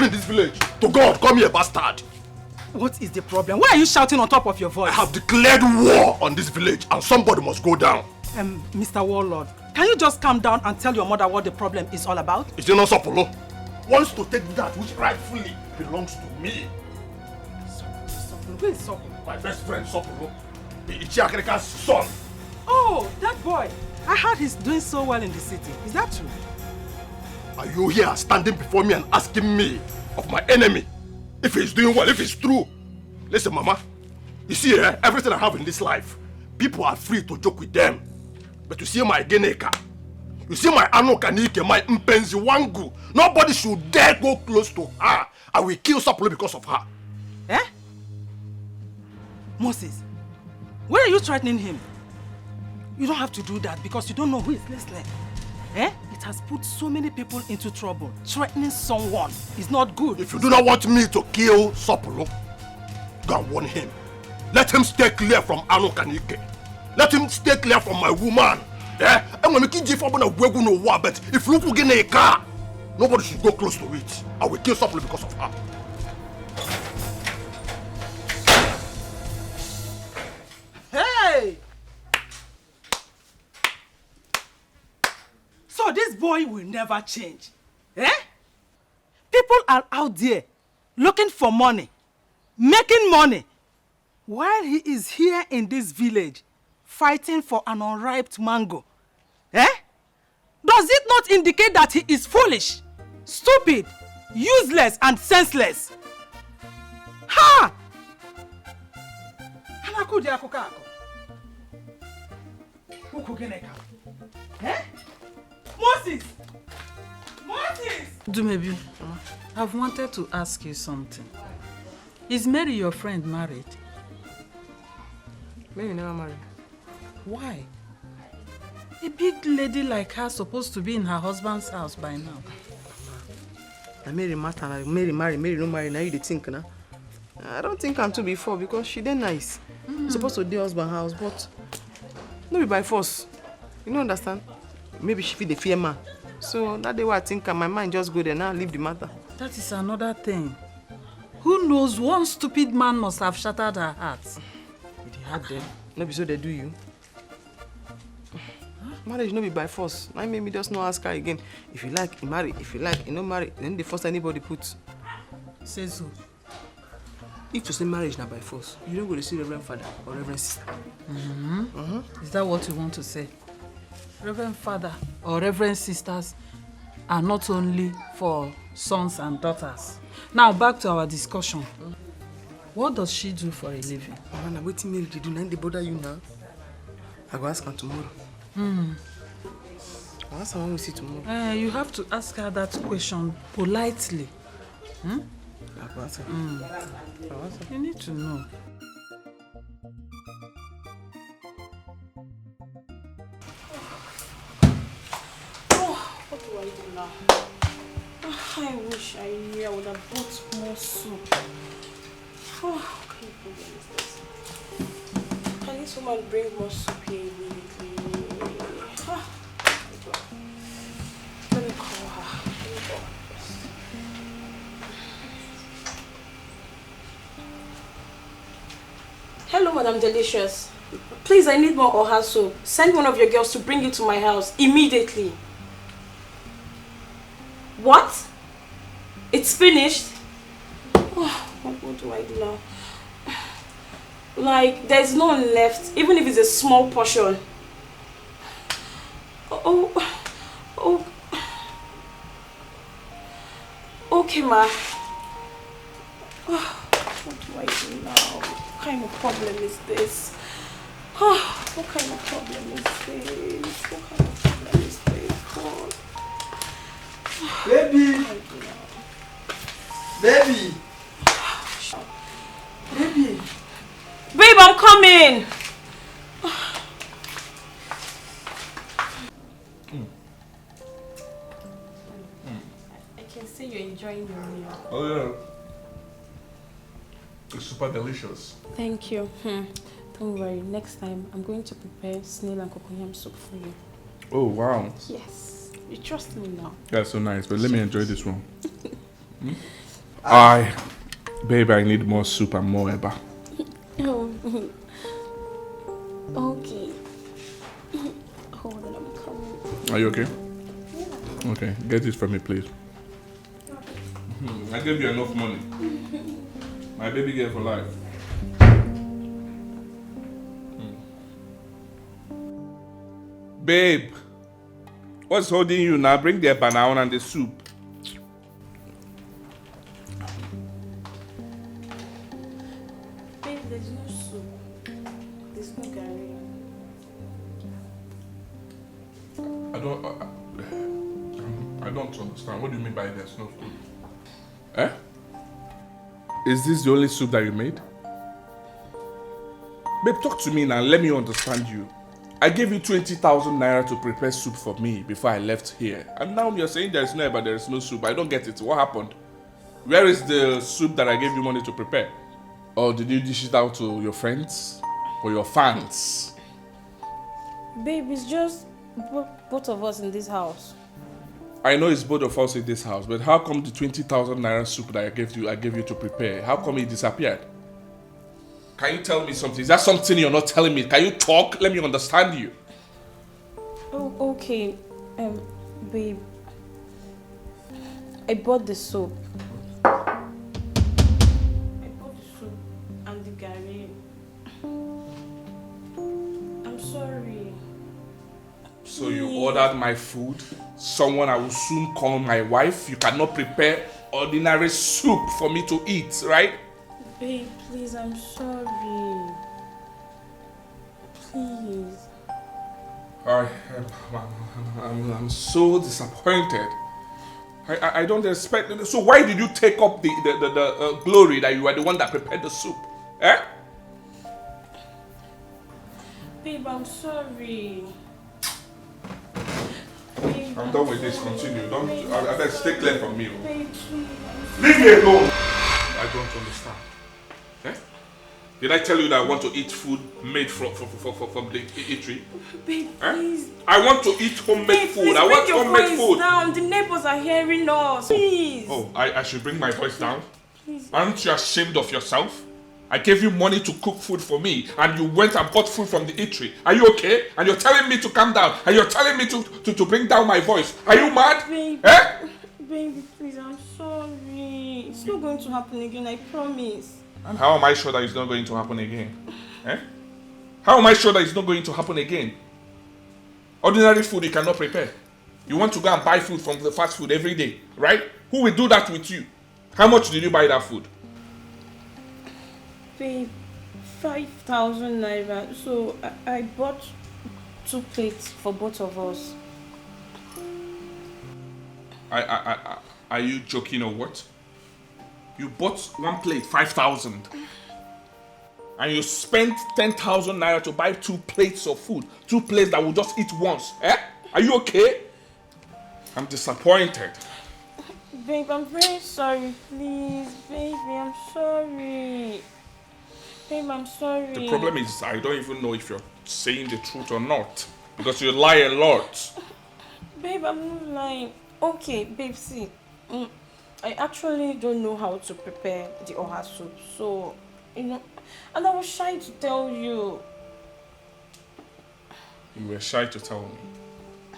in this village, to God, come here, bastard. What is the problem? Why are you shouting on top of your voice? I have declared war on this village and somebody must go down. Mr. Warlord, can you just calm down and tell your mother what the problem is all about? Is it not Sapula? Wants to take that which rightfully belongs to me. Sapula? Who is Sapula? My best friend Sapula. Ichiakrika's son. Oh, that boy. I heard he's doing so well in the city. Is that true? Are you here standing before me and asking me of my enemy if he's doing well, if it's true? Listen, Mama. You see, everything I have in this life, people are free to joke with them. But you see my Geneka, you see my Anokanike, my Mpenzi Wangu, nobody should dare go close to her. I will kill Sapolo because of her. Eh? Moses, why are you threatening him? You don't have to do that because you don't know who is listening. Eh? It has put so many people into trouble. Threatening someone is not good. If you do not want me to kill Sapolo, go and warn him. Let him stay clear from Anokanike. Let him stay clear from my woman. Eh? But if you look in a car, nobody should go close to it. I will kill Sapolo because of her. Hey! So this boy will never change. Eh? People are out there looking for money, making money, while he is here in this village fighting for an unripe mango. Eh? Does it not indicate that he is foolish, stupid, useless and senseless? Ha! Eh? Moses! Moses! Dumebi, I've wanted to ask you something. Is Mary your friend married? Mary never married. Why? A big lady like her supposed to be in her husband's house by now. Mary matter, Mary marry, Mary no marry, now you think now. I don't think I'm too before because she did nice. Supposed to do husband house, but no be by force. You don't understand? Maybe she feel the fear man. So that day I think my mind just go there now, leave the matter. That is another thing. Who knows, one stupid man must have shattered her heart. It hard them. No be so they do you. Marriage no be by force. Now make me just not ask her again. If you like, you marry. If you like, you no marry. Then the first anybody puts. Say so. If you say marriage not by force, you don't go to see Reverend Father or Reverend Sister. Is that what you want to say? Reverend Father or Reverend Sisters are not only for sons and daughters. Now back to our discussion. What does she do for a living? Man, I'm waiting Mary to do. Now they bother you now. I go ask her tomorrow. I'll ask her when we see tomorrow. You have to ask her that question politely. I'll go ask her. You need to know. What do I do now? I wish I knew I would have bought more soup. What kind of problem is this? Can this woman bring more soup here immediately? Let me call her. Let me call her first. Hello, Madam Delicious. Please, I need more oha soup. Send one of your girls to bring it to my house immediately. What? It's finished? Oh, what do I do now? Like, there's none left, even if it's a small portion. Oh. Okay, ma. Oh, what do I do now? What kind of problem is this? Oh, what kind of problem is this? What kind of problem is this? God. Baby! Baby! Baby! Babe, I'm coming! I can see you're enjoying your meal. Oh yeah. It's super delicious. Thank you. Don't worry, next time I'm going to prepare snail and cocoyam soup for you. Oh wow. Yes. You trust me now. That's so nice, but let me enjoy this one. Babe, I need more soup and more eba. Oh. Okay. Hold on, I'm coming. Are you okay? Yeah. Okay, get this for me, please. I gave you enough money. My baby girl for life. Babe, what's holding you now? Bring the banana and the soup. Babe, there's no soup. There's no curry. I don't understand. What do you mean by there's no soup? Eh? Is this the only soup that you made? Babe, talk to me now. Let me understand you. I gave you 20,000 naira to prepare soup for me before I left here. And now you're saying there's no, but there's no soup. I don't get it. What happened? Where is the soup that I gave you money to prepare? Or did you dish it out to your friends? Or your fans? Babe, it's just both of us in this house. I know it's both of us in this house, but how come the 20,000 naira soup that I gave you to prepare, how come it disappeared? Can you tell me something? Is that something you're not telling me? Can you talk? Let me understand you. Oh, okay. Babe, I bought the soap. And the garri. I'm sorry. So you ordered my food? Someone I will soon call my wife? You cannot prepare ordinary soup for me to eat, right? Babe, please, I'm sorry. Please. I'm so disappointed. I don't expect it. So why did you take up the glory that you were the one that prepared the soup? Eh? Babe, I'm sorry. I'm done with this. Continue. Don't. I beg, stay clear from me. Babe, please. Leave me alone. I don't understand. Eh? Did I tell you that I want to eat food made from the eatery? Babe, please. I want to eat homemade food. I want homemade food. Down. The neighbors are hearing us. Please. Oh, I should bring my voice down? Please. Aren't you ashamed of yourself? I gave you money to cook food for me and you went and bought food from the eatery. Are you okay? And you're telling me to calm down and you're telling me to bring down my voice. Are you mad? Baby, eh? Baby, please, I'm sorry. It's not going to happen again, I promise. And how am I sure that it's not going to happen again? Eh? How am I sure that it's not going to happen again? Ordinary food you cannot prepare. You want to go and buy food from the fast food every day, right? Who will do that with you? How much did you buy that food? Babe, 5,000 naira. So I bought 2 plates for both of us. Are you joking or what? You bought 1 plate, 5,000. And you spent 10,000 naira to buy 2 plates of food. 2 plates that will just eat once. Eh? Are you okay? I'm disappointed. Babe, I'm very sorry, please. Baby, I'm sorry. Babe, I'm sorry. The problem is I don't even know if you're saying the truth or not. Because you lie a lot. Babe, I'm not lying. Okay, babe, see. I actually don't know how to prepare the oha soup. So, you know, and I was shy to tell you. You were shy to tell me.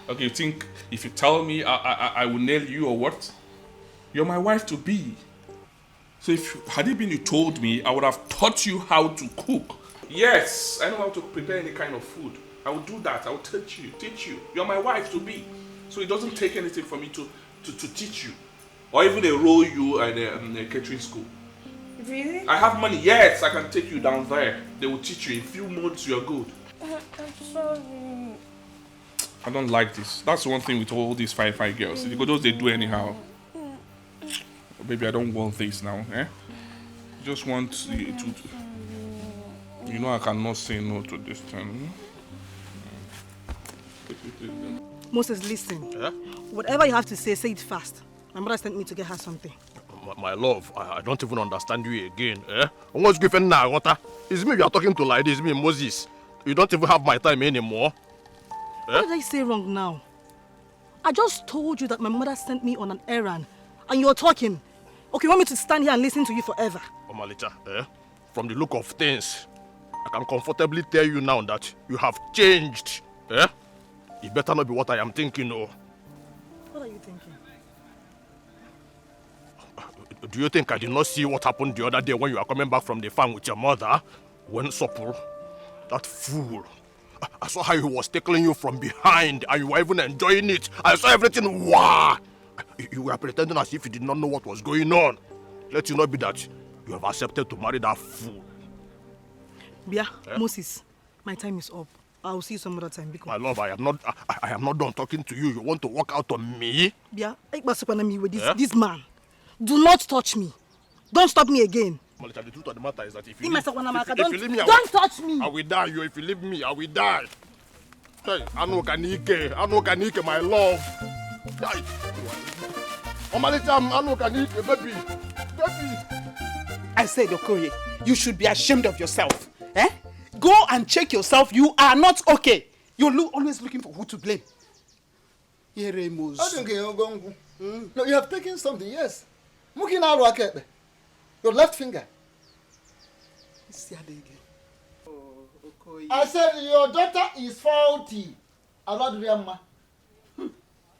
Okay, you think if you tell me I will nail you or what? You're my wife to be. So had it been you told me, I would have taught you how to cook. Yes, I know how to prepare any kind of food. I will do that. I will teach you. You're my wife to be. So it doesn't take anything for me to teach you. Or even enroll you at a catering school. Really? I have money. Yes, I can take you down there. They will teach you. In a few months, you're good. I'm sorry. I don't like this. That's one thing with all these five girls. Because they do anyhow. Baby, I don't want this now. Eh? Just want you to... You know I cannot say no to this thing. Moses, listen. Yeah? Whatever you have to say it fast. My mother sent me to get her something. My love, I don't even understand you again. Eh? What's given now? It's me you are talking to like this, me Moses. You don't even have my time anymore. What did I say wrong now? I just told you that my mother sent me on an errand. And you're talking. Okay, you want me to stand here and listen to you forever? Omalicha, from the look of things, I can comfortably tell you now that you have changed. Eh? It better not be what I am thinking, oh. What are you thinking? Do you think I did not see what happened the other day when you were coming back from the farm with your mother? When Sopul, that fool, I saw how he was tickling you from behind and you were even enjoying it. I saw everything, wow! You were pretending as if you did not know what was going on. Let you not be that you have accepted to marry that fool. Bia, Moses, my time is up. I will see you some other time. Because... My love, I am not done talking to you. You want to walk out on me? Bia, with this man. Do not touch me. Don't stop me again. Malita, the truth of the matter is that if you leave me, don't touch me. I will die. If you leave me, I will die. Hey, Anu Kanike, my love. Die. Malita, Anu Kanike, baby. I said, Okoye, you should be ashamed of yourself. Eh? Go and check yourself. You are not okay. You're always looking for who to blame. No, you have taken something, yes. Your left finger. I said your daughter is faulty.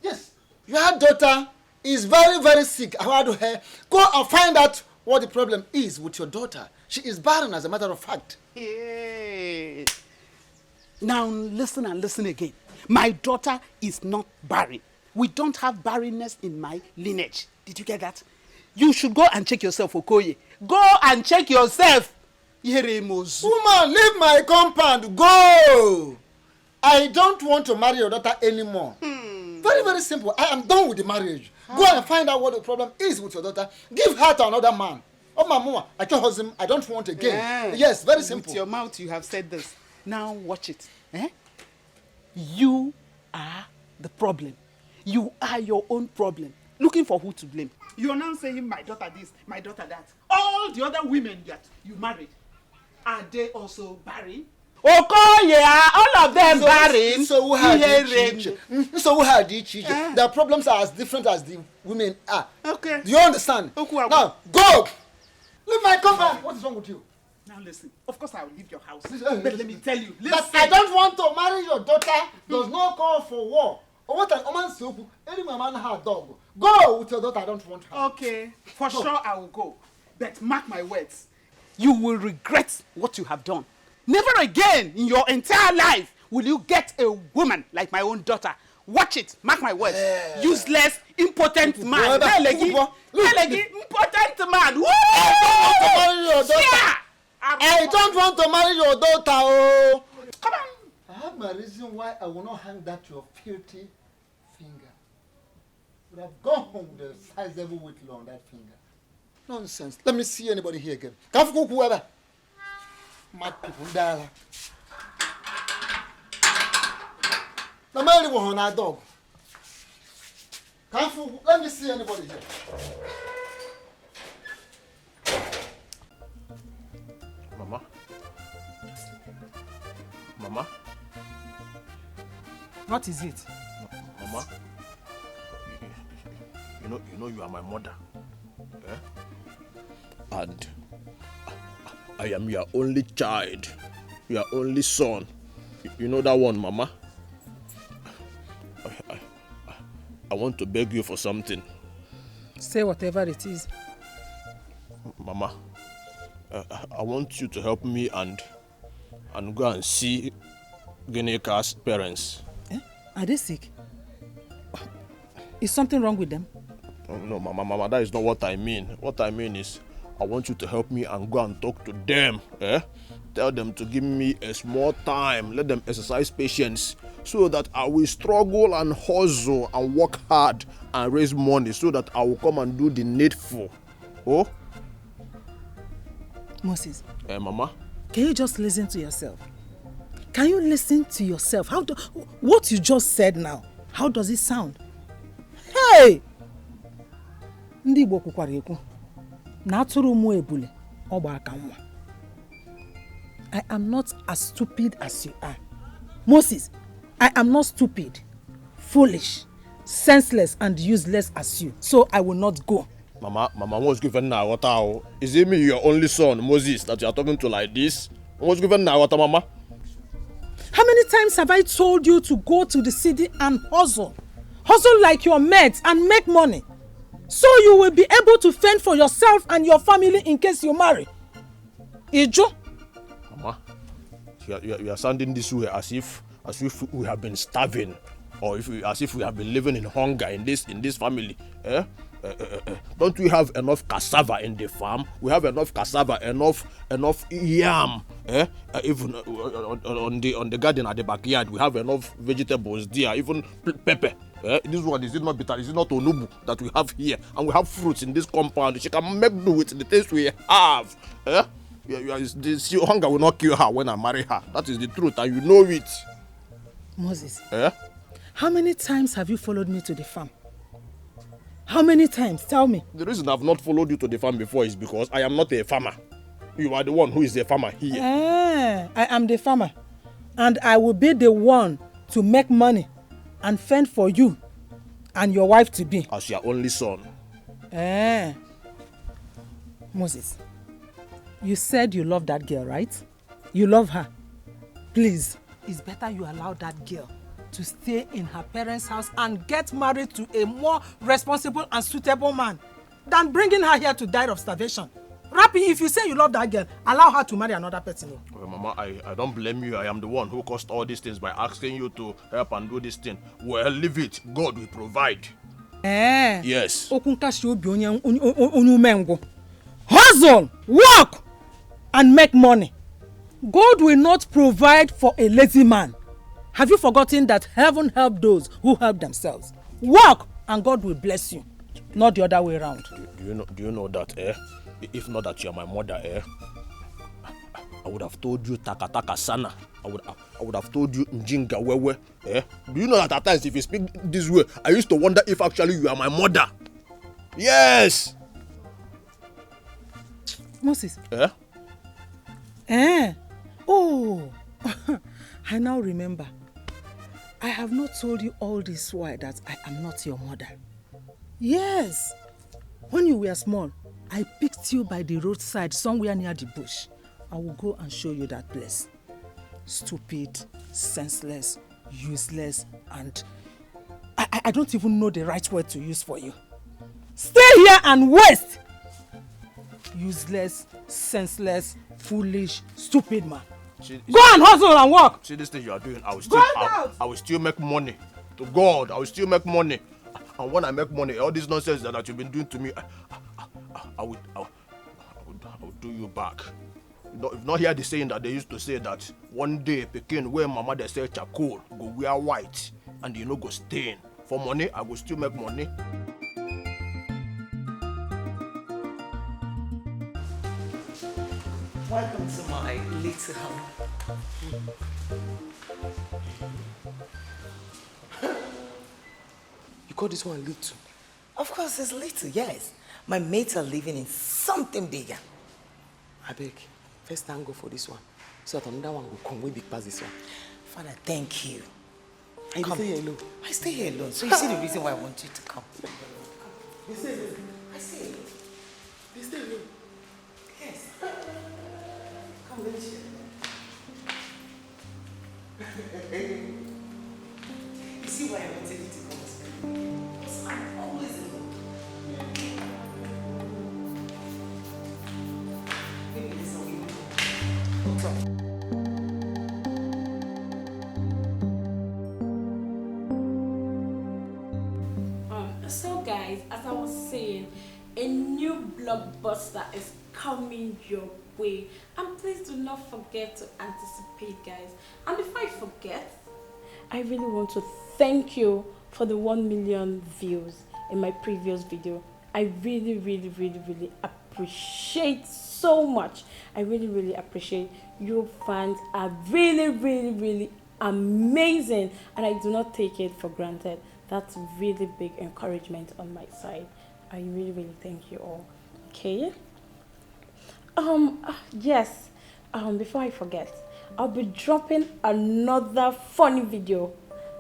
Yes. Your daughter is very, very sick. I heard her. Go and find out what the problem is with your daughter. She is barren, as a matter of fact. Hey. Now listen and listen again. My daughter is not barren. We don't have barrenness in my lineage. Did you get that? You should go and check yourself, Okoye. Go and check yourself. Yeremozu. Woman, leave my compound. Go. I don't want to marry your daughter anymore. Very, very simple. I am done with the marriage. Go and find out what the problem is with your daughter. Give her to another man. Oh, my mama, I told him I don't want again. Yes, very simple. With your mouth, you have said this. Now watch it. You are the problem. You are your own problem. Looking for who to blame. You are now saying my daughter this, my daughter that. All the other women that you married, are they also barren? Okoye, all of them barren. So who had each? Their problems are as different as the women are. Okay. Do you understand? Now, go! Leave my compound. What is wrong with you? Now listen. Of course I will leave your house. But let me tell you. That I don't want to marry your daughter does not call for war. Or what an woman soup, any man has dog. Go with your daughter, I don't want her. Okay, for sure I will go. But mark my words. You will regret what you have done. Never again in your entire life will you get a woman like my own daughter. Watch it, mark my words. Useless, impotent man. Impotent man. I don't want to marry your daughter. Oh. Come on. I have my reason why I will not hang that your filthy finger. Would have gone home with a sizable weight on that finger. Nonsense. Let me see anybody here again. Can't go whoever. Mad people, darling. The man was on our dog. Let me see anybody here. Mama? Mama? What is it? Mama? You know you are my mother. Eh? And I am your only child. Your only son. You know that one, Mama? I want to beg you for something. Say whatever it is. Mama, I want you to help me and go and see Gineka's parents. Eh? Are they sick? Is something wrong with them? No, Mama, that is not what I mean. What I mean is, I want you to help me and go and talk to them. Tell them to give me a small time. Let them exercise patience so that I will struggle and hustle and work hard and raise money so that I will come and do the needful. Oh? Moses. Mama? Can you just listen to yourself? Can you listen to yourself? What you just said now, how does it sound? Hey! Ndị Igbo kwukwara ekwu na atụrụ mụ ebule ọgba aka nwa. I am not as stupid as you are. Moses, I am not stupid, foolish, senseless and useless as you. So I will not go. Mama, what's given now? What? Is it me, your only son, Moses, that you are talking to like this? What's given now? What, Mama? How many times have I told you to go to the city and hustle? Hustle like your mates and make money. So you will be able to fend for yourself and your family in case you marry. Ijo? Mama, you are sounding this way as if we have been starving, or as if we have been living in hunger in this family. Don't we have enough cassava in the farm? We have enough cassava, enough yam. Even on the garden at the backyard, we have enough vegetables there, even pepper. This one, is it not bitter? Is it not onubu that we have here? And we have fruits in this compound. She can make do with the things we have. This hunger will not kill her when I marry her. That is the truth, and you know it. Moses, how many times have you followed me to the farm? How many times? Tell me. The reason I've not followed you to the farm before is because I am not a farmer. You are the one who is a farmer here. I am the farmer. And I will be the one to make money and fend for you and your wife to be. As your only son. Moses, you said you love that girl, right? You love her. Please, it's better you allow that girl to stay in her parents' house and get married to a more responsible and suitable man than bringing her here to die of starvation. Rapi, if you say you love that girl, allow her to marry another person. Well, Mama, I don't blame you. I am the one who caused all these things by asking you to help and do this thing. Well, leave it. God will provide. Yes. Hustle, work, and make money. God will not provide for a lazy man. Have you forgotten that heaven help those who help themselves? Work, and God will bless you. Not the other way around. Do you know that, if not that you are my mother, I would have told you taka sana. I would have told you njinga wewe, Do you know that at times if you speak this way, I used to wonder if actually you are my mother? Yes. Moses. Oh, I now remember. I have not told you all this while that I am not your mother. Yes. When you were small, I picked you by the roadside somewhere near the bush. I will go and show you that place. Stupid, senseless, useless, and I don't even know the right word to use for you. Stay here and waste! Useless, senseless, foolish, stupid man. Go and hustle and work! See this thing you are doing, I will still make money. To God, I will still make money. And when I make money, all this nonsense that you've been doing to me, I will do you back. If not hear the saying that they used to say that one day Pekin where mama they say charcoal go wear white and you know go stain. For money, I will still make money. Welcome to my little home. You call this one little? Of course it's little, yes. My mates are living in something bigger. I beg, first thank God for this one. So that another one will come way big past this one. Father, thank you. And you stay here alone? I stay here alone. So you see the reason why I want you to come. You stay alone? I stay alone. You stay alone? Yes. Come, let me share. You see why I wanted you to come with me? Because I'm always alone. Maybe there's a way. Don't talk. So guys, as I was saying, a new blockbuster is coming your way, and please do not forget to anticipate, guys. And before I forget, I really want to thank you for the 1 million views in my previous video. I really appreciate so much. I really appreciate. You fans are really amazing, and I do not take it for granted. That's really big encouragement on my side. I really thank you all. Okay. Yes. Before I forget, I'll be dropping another funny video,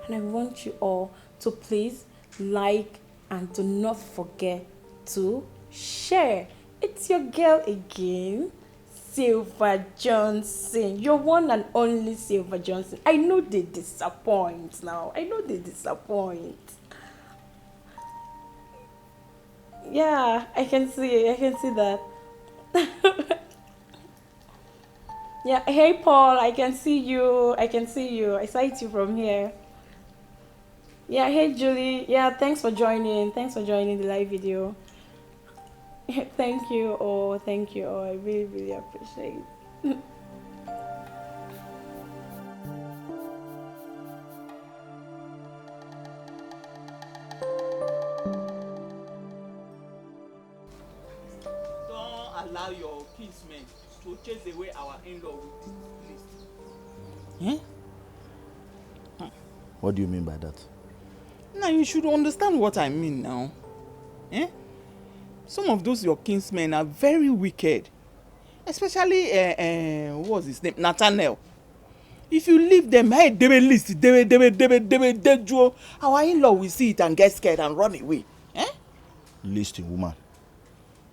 and I want you all to please like and do not forget to share. It's your girl again, Silver Johnson, your one and only Silver Johnson. I know they disappoint now. I know they disappoint. Yeah, I can see that. Yeah, hey Paul, I can see you. I sight you from here. Yeah, hey Julie. Yeah, thanks for joining the live video. Thank you all. I really appreciate it. Don't allow your kinsmen to chase away our in-law with this list. What do you mean by that? Now you should understand what I mean now. Some of those your kinsmen are very wicked. Especially, what's his name? Nathaniel. If you leave them, hey, they will list, our in-law will see it and get scared and run away. Listen, woman.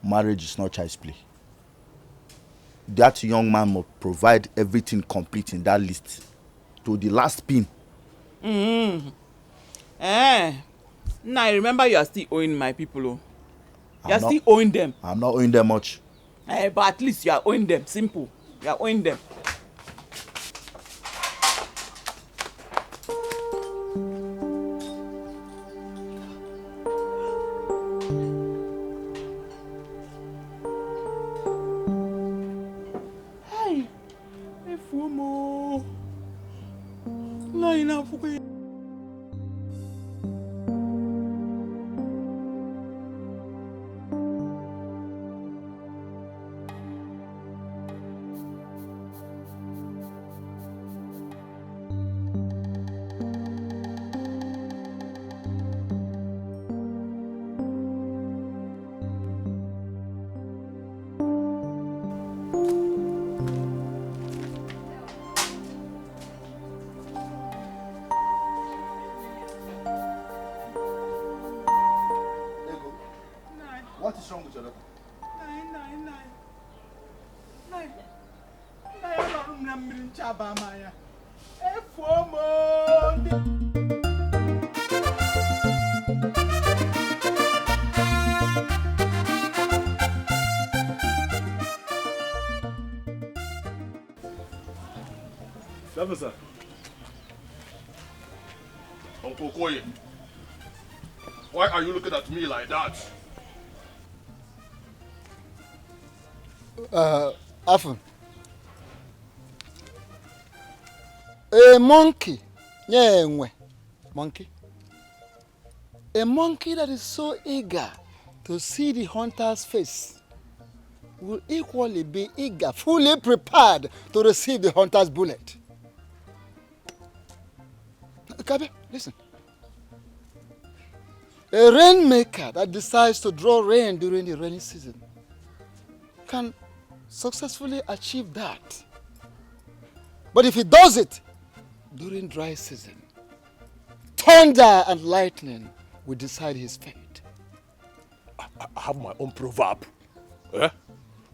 Marriage is not child's play. That young man must provide everything complete in that list to the last pin. Now I remember you are still owing my people. Oh. You are not- still owing them. I'm not owing them much. But at least you are owing them. Simple. You are owing them. Hey, Efumo. Line up. What is wrong with your daughter? Officer. Uncle Koye, why are you looking at me like that? Afun. A monkey. Yeah, monkey. A monkey that is so eager to see the hunter's face will equally be eager, fully prepared to receive the hunter's bullet. Kabe, listen. A rainmaker that decides to draw rain during the rainy season can successfully achieve that. But if he does it during dry season, thunder and lightning will decide his fate. I have my own proverb.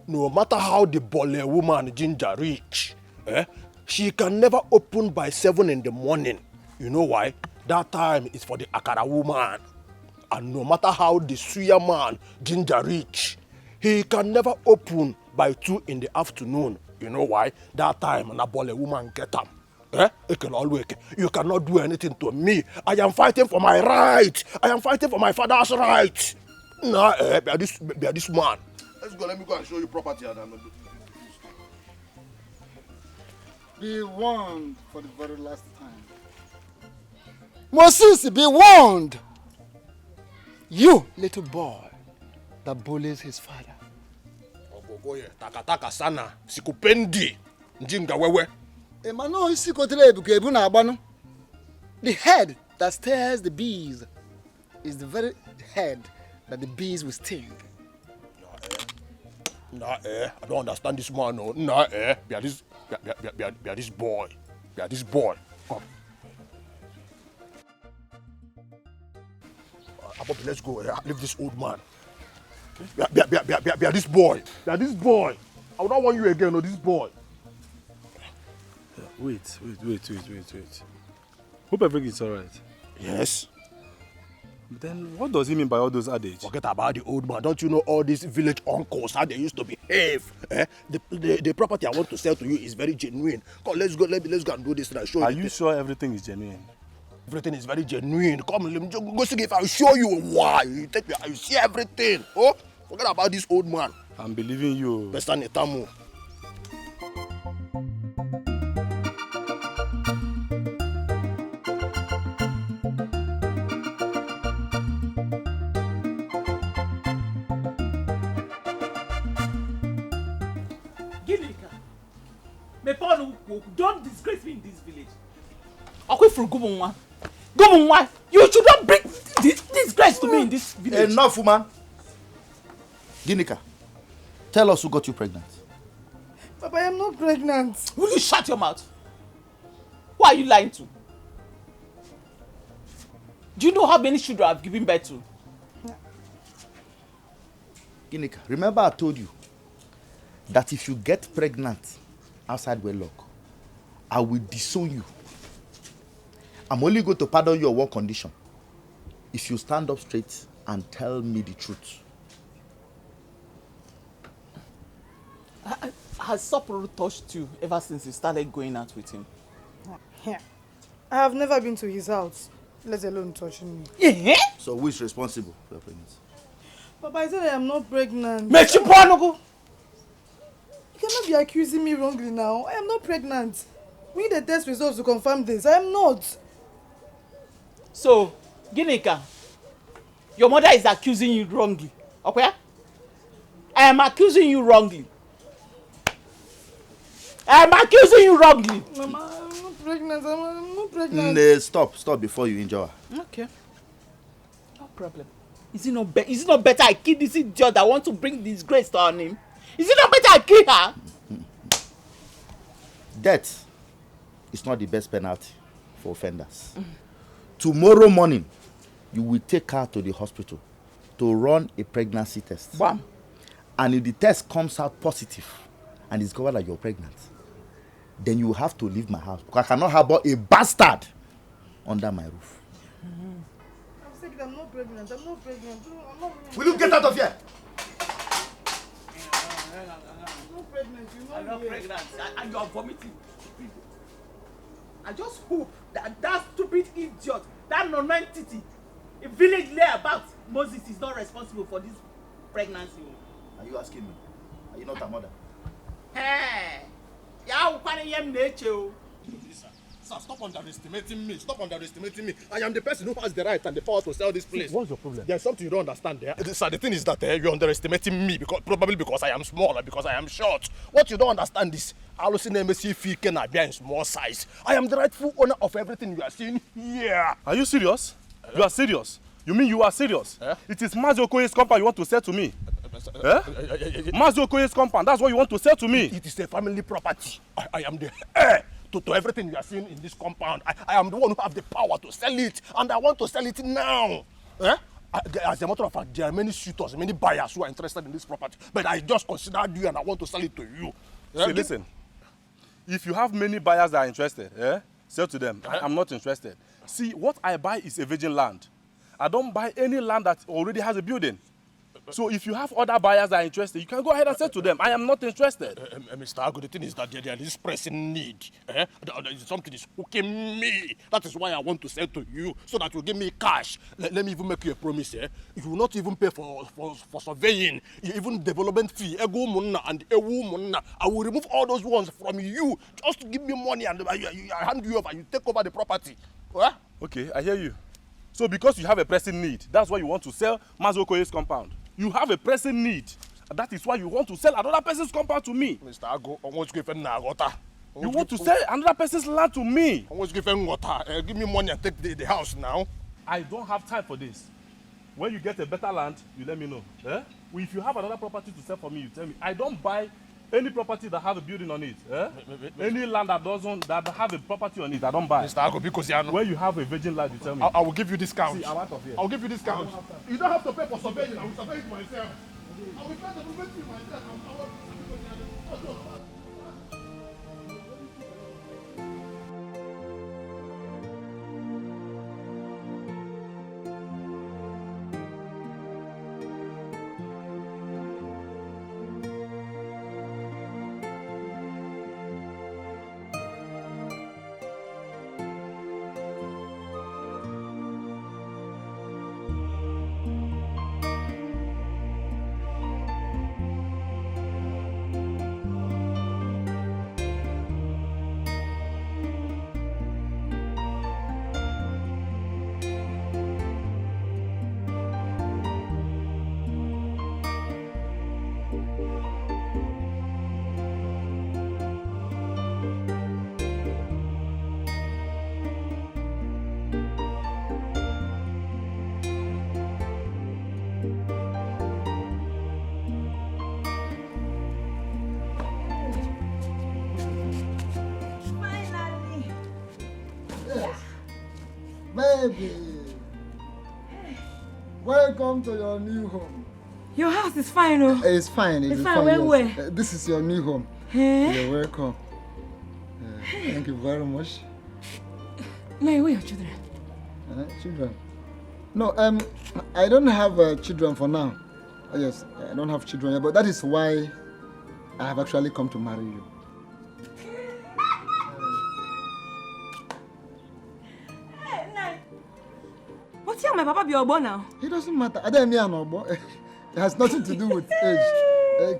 No matter how the bole woman ginger rich, she can never open by 7 in the morning. You know why? That time is for the akara woman. And no matter how the suya man ginger rich, he can never open by 2 in the afternoon. You know why? That time na bole woman get am. You cannot do anything to me. I am fighting for my right. I am fighting for my father's right. Nah, be this man. Let's go. Let me go and show you property. Be warned for the very last time. Moses, be warned. You, little boy, that bullies his father. Ogogoye, takataka sana, sikupendi, njinga wewe. Emano isikotele ebuke ebu na abano. The head that stirs the bees is the very head that the bees will sting. I don't understand this man. No. Be this boy. Be this boy. Come. Abobi, let's go. Leave this old man. Be this boy. Be this boy. I don't want you again, no, this boy. Wait. Hope everything is alright. Yes. But then what does he mean by all those adage? Forget about the old man. Don't you know all these village uncles, how they used to behave? The property I want to sell to you is very genuine. Come, let's go and do this and I'll show you. Are you sure everything is genuine? Everything is very genuine. Come, let me go see if I'll show you why. You see everything. Oh, forget about this old man. I'm believing you. Bestanetamu. Don't disgrace me in this village. You should not bring this disgrace to me in this village. Enough, woman. Ginika, tell us who got you pregnant. Papa, I am not pregnant. Will you shut your mouth? Who are you lying to? Do you know how many children I've given birth to? Ginika, remember I told you that if you get pregnant outside wedlock, I will disown you. I'm only going to pardon you on one condition. If you stand up straight and tell me the truth. Has Sopro touched you ever since you started going out with him? Yeah. I have never been to his house, let alone touching me. Yeah. So who is responsible for your pregnancy? Papa, I said I am not pregnant. Make you You cannot be accusing me wrongly now. I am not pregnant. We need the test results to confirm this. I am not. So, Ginika, your mother is accusing you wrongly. Okay? I am accusing you wrongly. I am accusing you wrongly. Mama, I'm not pregnant. I'm not pregnant. Stop before you injure her. Okay. No problem. Is it not better I kill this idiot that wants to bring disgrace to our name? Is it not better I kill her? Death is not the best penalty for offenders. Tomorrow morning, you will take her to the hospital to run a pregnancy test. Bam. And if the test comes out positive and it's discovered that you're pregnant, then you have to leave my house because I cannot harbor a bastard under my roof. I'm sick. I'm not pregnant. I'm not pregnant. I'm not. Will you get out of here? I'm not pregnant. I'm not pregnant. And you are vomiting. I just hope that stupid idiot, that non-entity, a village layabout, Moses is not responsible for this pregnancy. Are you asking me? Are you not her mother? Hey! Sir, stop underestimating me. Stop underestimating me. I am the person who has the right and the power to sell this place. What's your problem? There's something you don't understand there. Sir, the thing is that you're underestimating me probably because I am small and because I am short. What you don't understand is in small size. I am the rightful owner of everything you are seeing here. Are you serious? You are serious? You mean you are serious? It is Mazi Okoye's compound you want to sell to me? Mazi Okoye's compound, that's what you want to sell to me? It is a family property. I am the heir to everything you are seeing in this compound. I am the one who have the power to sell it, and I want to sell it now. As a matter of fact, there are many suitors, many buyers who are interested in this property, but I just considered you and I want to sell it to you. See, listen, if you have many buyers that are interested, sell to them. I'm not interested. See, what I buy is a virgin land. I don't buy any land that already has a building. So if you have other buyers that are interested, you can go ahead and sell to them. I am not interested. Mr. Ago, the thing is that there is pressing need. Something is hooking me. That is why I want to sell to you, so that you give me cash. Let me even make you a promise. You will not even pay for surveying, even development fee. I will remove all those ones from you just to give me money and I hand you over. You take over the property. Okay, I hear you. So because you have a pressing need, that's why you want to sell Mazi Okoye's compound. You have a pressing need. That is why you want to sell another person's compound to me. Mr. Ago, you want to sell another person's land to me. Give me money and take the house now. I don't have time for this. When you get a better land, you let me know. If you have another property to sell for me, you tell me. I don't buy any property that have a building on it. Any land that have a property on it, I don't buy. Mr. Ago, because when you have a virgin land, you tell me. I will give you discount. See, I'm out of here. I'll give you discount. You don't have to pay for surveying. I will survey it myself. I will pay the property myself. Baby, welcome to your new home. Your house is fine, oh. It's fine. It's fine. Where? This is your new home. Hey? You're welcome. Thank you very much. Where are your children? Children? No, I don't have children for now. Yes, I don't have children yet, but that is why I have actually come to marry you. What's your my papa be Ogbo now? It doesn't matter. I don't mean Ogbo. It has nothing to do with age. Hey!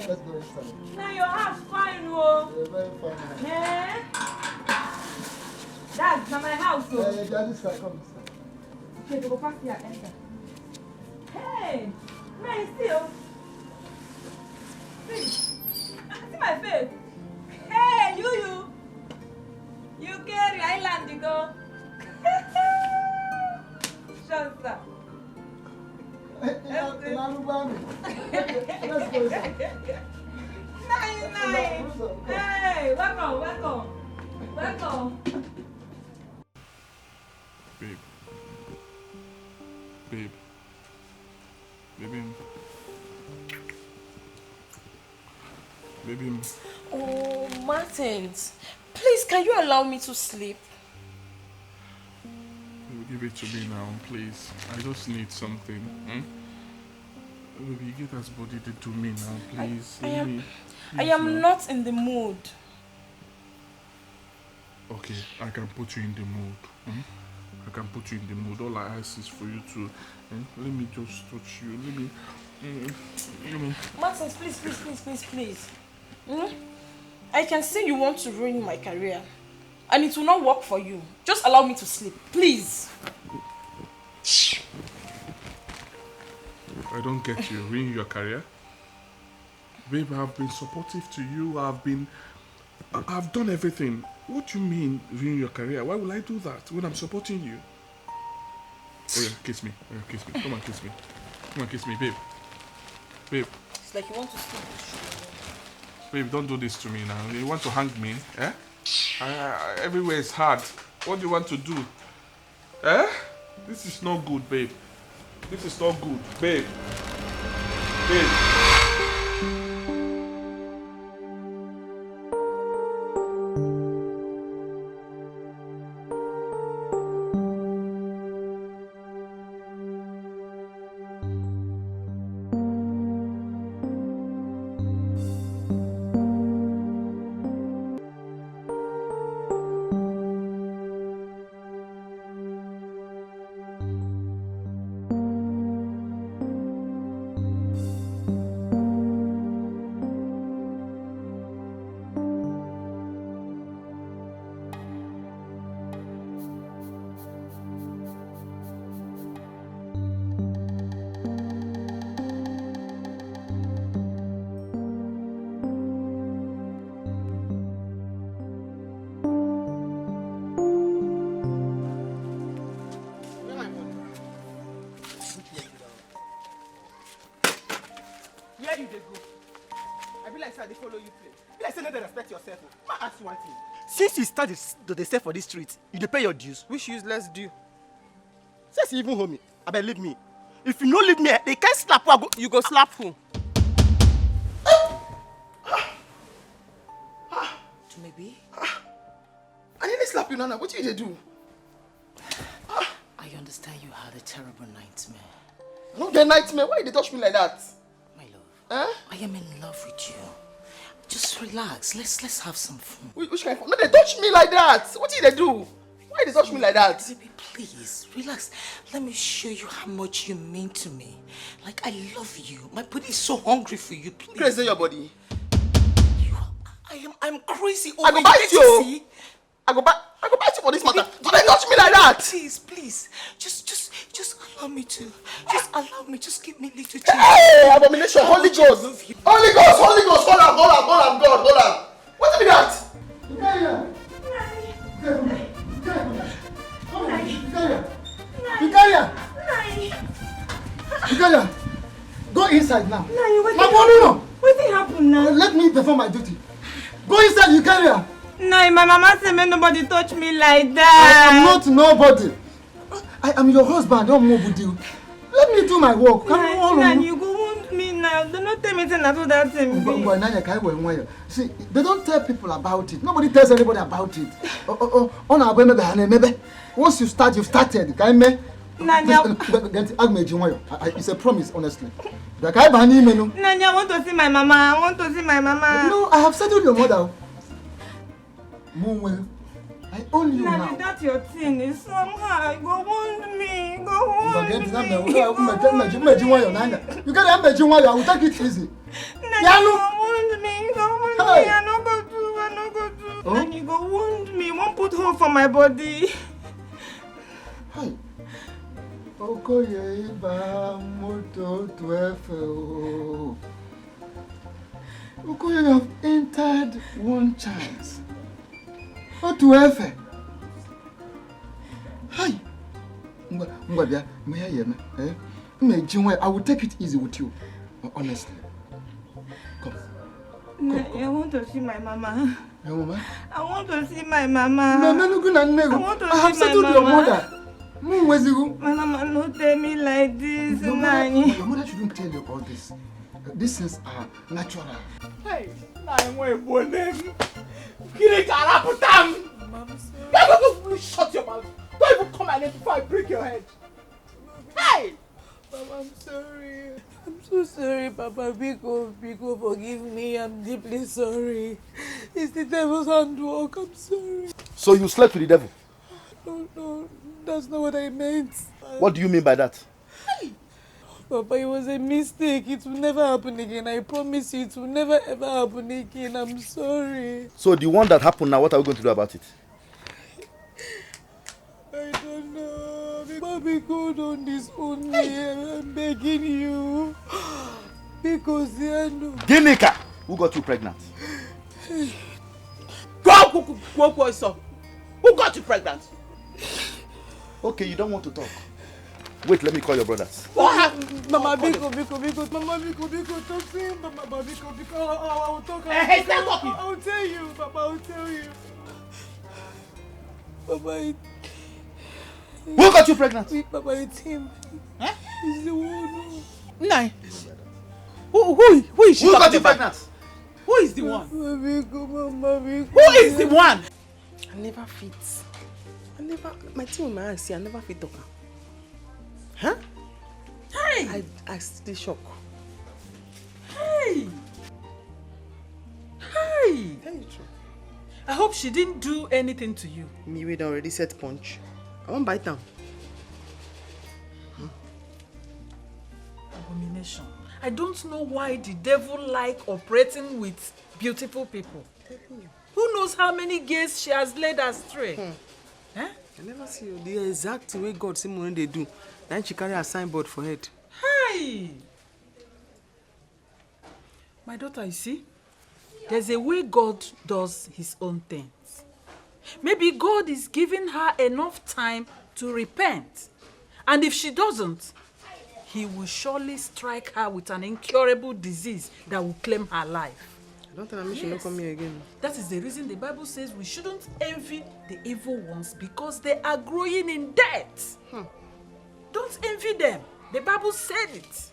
Let's go inside. Now your house fine, oh. Yeah, very fine. Eh? That's not my house, oh. Yeah, this side, come this side. Okay, go past here, enter. Hey! Nice, still. See my face. Hey, you. You carry island, you go. Shut up. Let's go inside. Nice. Hey, welcome. Babe. Oh, Martins. Please, can you allow me to sleep? Give it to me now, please. I just need something. Baby, get us body to me now, please. I am not in the mood. Okay, I can put you in the mood. I can put you in the mood. All I ask is for you to let me just touch you. Let me. Martins, please. I can see you want to ruin my career. And it will not work for you. Just allow me to sleep, please. I don't get you. Ruin your career? Babe, I've been supportive to you. I've done everything. What do you mean, ruin your career? Why will I do that when I'm supporting you? Oh yeah, kiss me. Come on, kiss me, babe. It's like you want to sleep. Babe, don't do this to me now. You want to hang me? Eh? Everywhere is hard. What do you want to do? Eh? This is not good, babe. This is not good, babe. Where you dey go? I be like say I dey follow you play. Be like say no dey respect yourself. Ma ask you one thing. Since you started to dey sell for this street, you dey pay your dues. Which useless due? Since you even hold me, abeg leave me. If you no leave me, they can't slap you. You go slap who? Maybe. I nearly slap you, Nana. What did you do? I understand you had a terrible nightmare. I don't get nightmare. Why did they touch me like that? My love. I am in love with you. Just relax. Let's have some fun. Which kind of fun? No, they touch me like that. What did they do? Why did they touch me like that? Baby, please, relax. Let me show you how much you mean to me. Like, I love you. My body is so hungry for you. Please. Crazy your body. I'm crazy. I go bite you. I go bite you for this matter. Don't they touch me like that? Please. Just allow me to. Just give me a little chance. Hey, abomination, Holy Ghost. Holy Ghost. Hold on, God. What is that? Victoria, go inside now. No. What happened now? Let me perform my duty. Go inside, Victoria. No, my mama said may nobody touch me like that. I am not nobody. I am your husband. Don't move with you. Let me do my work. Nah, you go wound me now. Nah, do not tell me to do that thing. See, they don't tell people about it. Nobody tells anybody about it. Once you start, you've started. It's a promise, honestly. Nanya, I want to see my mama. I want to see my mama. No, I have settled your mother. I own you now. That's your thing. It's somehow. Go wound me. Go wound me. You can't imagine why I will take it easy. Nanya, go wound me. Go wound me. I no go do. Nanya, go wound me. Won't put hope for my body. Hi. Okoye iba moto 12. Okoye, you have entered one chance. What to ever? Hi. I will take it easy with you. Honestly. Come. I want to see my mama. Your mama? I want to see my mama. No, I want to see my mama. I have settled your mother. My mama don't tell me like this. Your mother shouldn't tell you all this. These things are natural. Hey, I'm going to shut your mouth. Don't even come and before I break your head. Hey! Papa, I'm sorry. I'm so sorry, Papa. Biko, forgive me. I'm deeply sorry. It's the devil's handwork. I'm sorry. So you slept with the devil? No, that's not what I meant. What do you mean by that? Papa, it was a mistake. It will never happen again. I promise you, it will never ever happen again. I'm sorry. So the one that happened now, what are we going to do about it? I don't know. Biko, don't disown me. I'm begging you. Because Ginika! Who got you pregnant? Go, son. Who got you pregnant? Okay, you don't want to talk. Wait, let me call your brothers. What happened? Mama, Biko, Mama, Biko, talk to him. Mama, Biko, I will talk. Hey, stop talking. I will tell you, Papa, I will tell you. Papa, who got you pregnant? Papa, it's him. Huh? He's the one. Nine. Who is she who talking got you about? pregnant? Who is the one? Mama, Biko. Who is the one? I never fit. My team with my eyes see, I never fit talk. Huh? Hey! I still shock. Hey! Tell you true. I hope she didn't do anything to you. Me, we already set punch. I won't bite down. Abomination. I don't know why the devil like operating with beautiful people. Who knows how many gays she has led astray? Eh? I never see you. The exact way God see when they do. Then she carry a signboard for head. Hey! My daughter, you see, there's a way God does his own things. Maybe God is giving her enough time to repent. And if she doesn't, he will surely strike her with an incurable disease that will claim her life. I don't tell her she not come here again. That is the reason the Bible says we shouldn't envy the evil ones because they are growing in debt. Don't envy them. The Bible said it.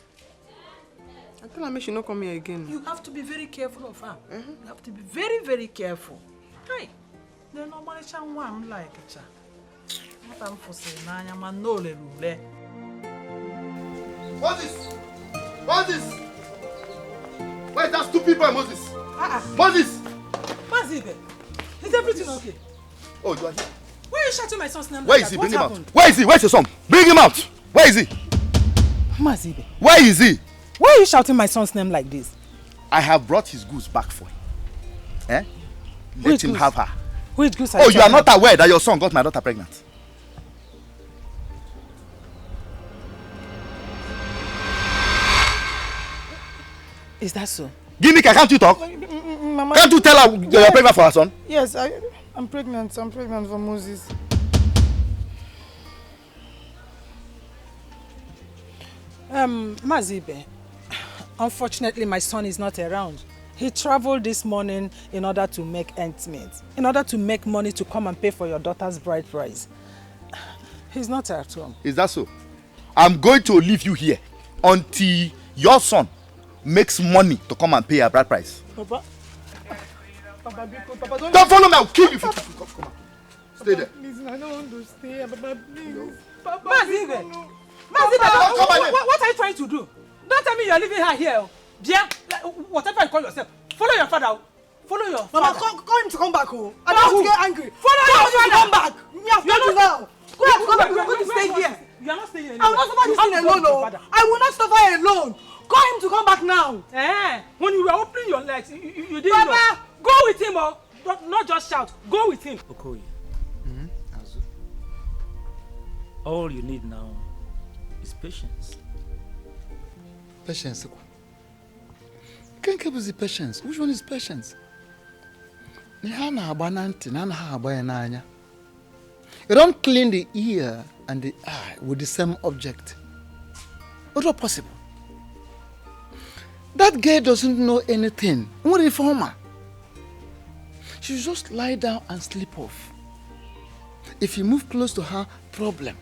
I tell her she not come here again. You have to be very careful of her. You have to be very, very careful. Hey, they normally one like it. What I'm for saying, I'm no rule. Moses! Moses! Where's that stupid boy, Moses? Moses! Mazibe, is everything okay? Oh, you are here. Why are you shouting my son's name Where like is that? he? What Bring him happened? out. Where is he? Where's your son? Bring him out. Where is he? Mazibe, Where is he? why are you shouting my son's name like this? I have brought his goods back for him. Eh? Let him have her. Which goose Oh, you are not aware that your son got my daughter pregnant? Is that so? Ginika, can't you talk? Mama, Can't you tell her you're pregnant for her son? Yes, I'm pregnant. I'm pregnant for Moses. Mazibe, unfortunately my son is not around. He traveled this morning in order to make ends meet, in order to make money to come and pay for your daughter's bride price. He's not at home. Is that so? I'm going to leave you here until your son makes money to come and pay her bride price. Papa, Papa, don't follow me, I'll kill you. Come on. Stay there. Please, I don't want to stay. Papa, please. Papa, Mazive! What are you trying to do? Don't tell me you're leaving her here. Dear, whatever you call yourself, follow your father. Follow your father. Mama, call him to come back home. I don't want to get angry. Follow your father. Come back. Me, I've told you now. Come back. We're going to stay here. You are not staying alone. I will not suffer this thing alone. No. I will not suffer alone. Call him to come back now. When you were opening your legs, you didn't know. Go with him, or not just shout. Go with him. Okoye. All you need now is patience. Patience. You can't keep the patience. Which one is patience? You don't clean the ear and the eye with the same object. It's not possible. That girl doesn't know anything. What reformer? She should just lie down and sleep off. If you move close to her, problem.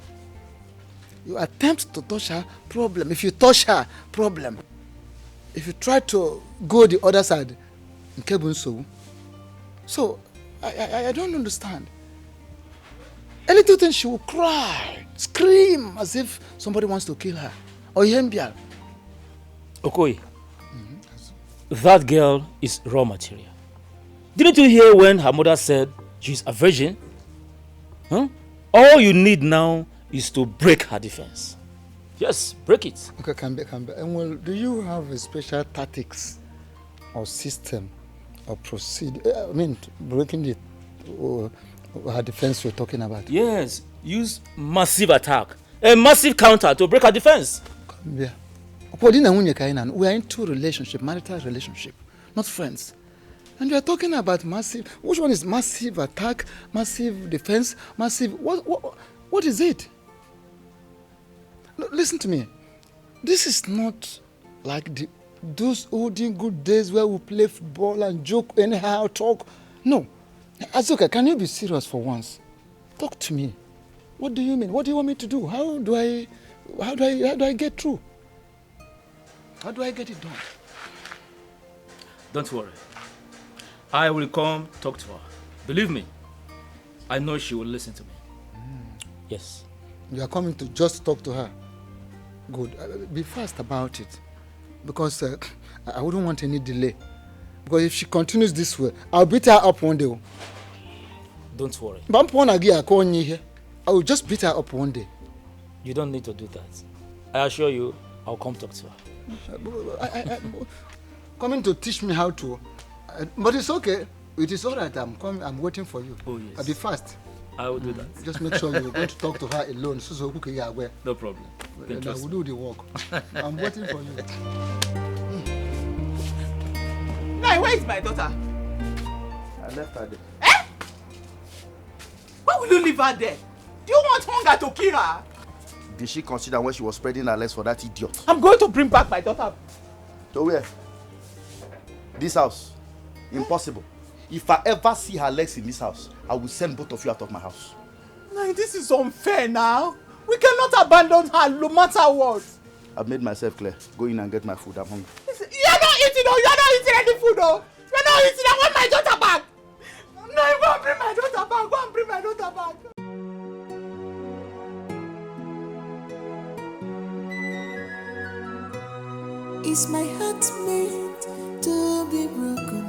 You attempt to touch her, problem. If you touch her, problem. If you try to go the other side, so I don't understand. A little thing she will cry, scream as if somebody wants to kill her. Or Yembial. Okoye, that girl is raw material. Didn't you hear when her mother said she's a virgin? Huh? All you need now is to break her defense. Yes, break it. Okay, come back. And well, do you have a special tactics or system or breaking the her defense you're talking about? Yes, use massive attack, a massive counter to break her defense. Come here. We are into relationship, marital relationship, not friends. And you are talking about massive. Which one is massive attack, massive defense, massive? What is it? No, listen to me. This is not like those olden good days where we play football and joke anyhow, talk. No. Azuka, can you be serious for once? Talk to me. What do you mean? What do you want me to do? How do I get through? How do I get it done? Don't worry. I will come talk to her. Believe me, I know she will listen to me. Yes. You are coming to just talk to her? Good. Be fast about it. Because I wouldn't want any delay. Because if she continues this way, I'll beat her up one day. Don't worry. I will just beat her up one day. You don't need to do that. I assure you, I'll come talk to her. Coming to teach me how to. But it's okay. It is all right. I'm waiting for you. Oh, yes. I'll be fast. I will do that. Just make sure you're going to talk to her alone. No problem. And I will do the work. I'm waiting for you. Now, where is my daughter? I left her there. Eh? Why will you leave her there? Do you want hunger to kill her? Did she consider when she was spreading her legs for that idiot? I'm going to bring back my daughter. To where? This house. Impossible. If I ever see her legs in this house, I will send both of you out of my house. No, this is unfair now. We cannot abandon her no matter what. I've made myself clear. Go in and get my food. I'm hungry. You're not eating, oh. You're not eating any food, oh. You're not eating. I want my daughter back. No, you go and bring my daughter back. Go and bring my daughter back. Is my heart made to be broken?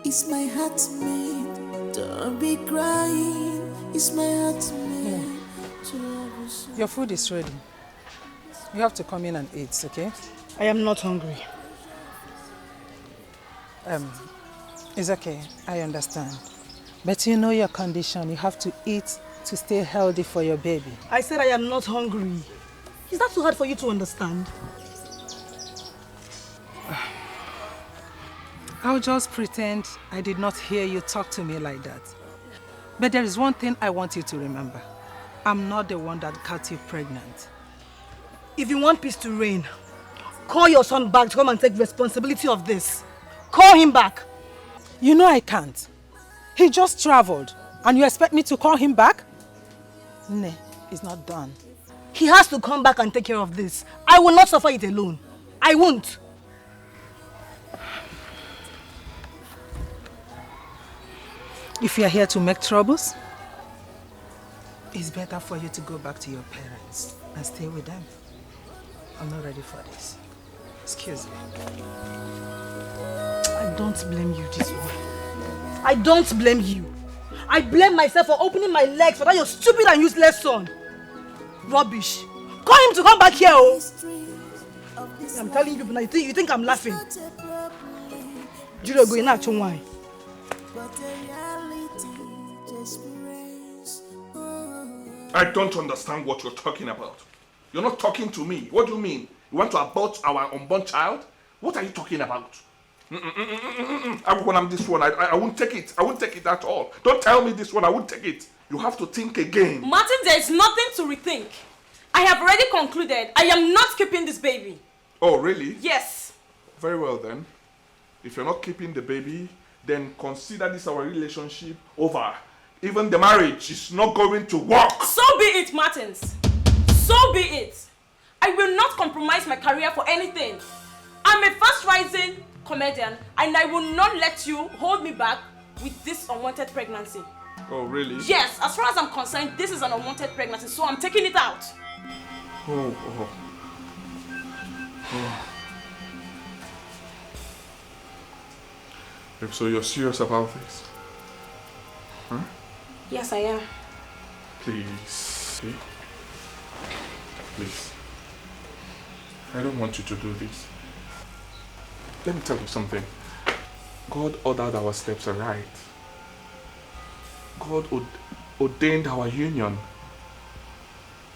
Is my heart made to be crying? Is my heart made to be so... Your food is ready. You have to come in and eat, okay? I am not hungry. It's okay. I understand. But you know your condition. You have to eat to stay healthy for your baby. I said I am not hungry. Is that too hard for you to understand? I'll just pretend I did not hear you talk to me like that. But there is one thing I want you to remember. I'm not the one that got you pregnant. If you want peace to reign, call your son back to come and take responsibility of this. Call him back. You know I can't. He just traveled. And you expect me to call him back? No, it's not done. He has to come back and take care of this. I will not suffer it alone. I won't. If you're here to make troubles, it's better for you to go back to your parents and stay with them. I'm not ready for this. Excuse me. I don't blame you this way. I don't blame you. I blame myself for opening my legs for that your stupid and useless son. Rubbish. Call him to come back here, oh. I'm telling you, now you think I'm laughing. Juro go in action why? I don't understand what you're talking about. You're not talking to me. What do you mean? You want to abort our unborn child? What are you talking about? When I'm this one, I won't take it. I won't take it at all. Don't tell me this one, I won't take it. You have to think again. Martin, there is nothing to rethink. I have already concluded I am not keeping this baby. Oh, really? Yes. Very well then. If you're not keeping the baby, then consider this our relationship over. Even the marriage is not going to work. So be it, Martins. So be it. I will not compromise my career for anything. I'm a first-rising comedian, and I will not let you hold me back with this unwanted pregnancy. Oh, really? Yes, as far as I'm concerned, this is an unwanted pregnancy, so I'm taking it out. Oh. Babe, so you're serious about this? Huh? Yes, I am. Please. Please. I don't want you to do this. Let me tell you something. God ordered our steps aright. God ordained our union.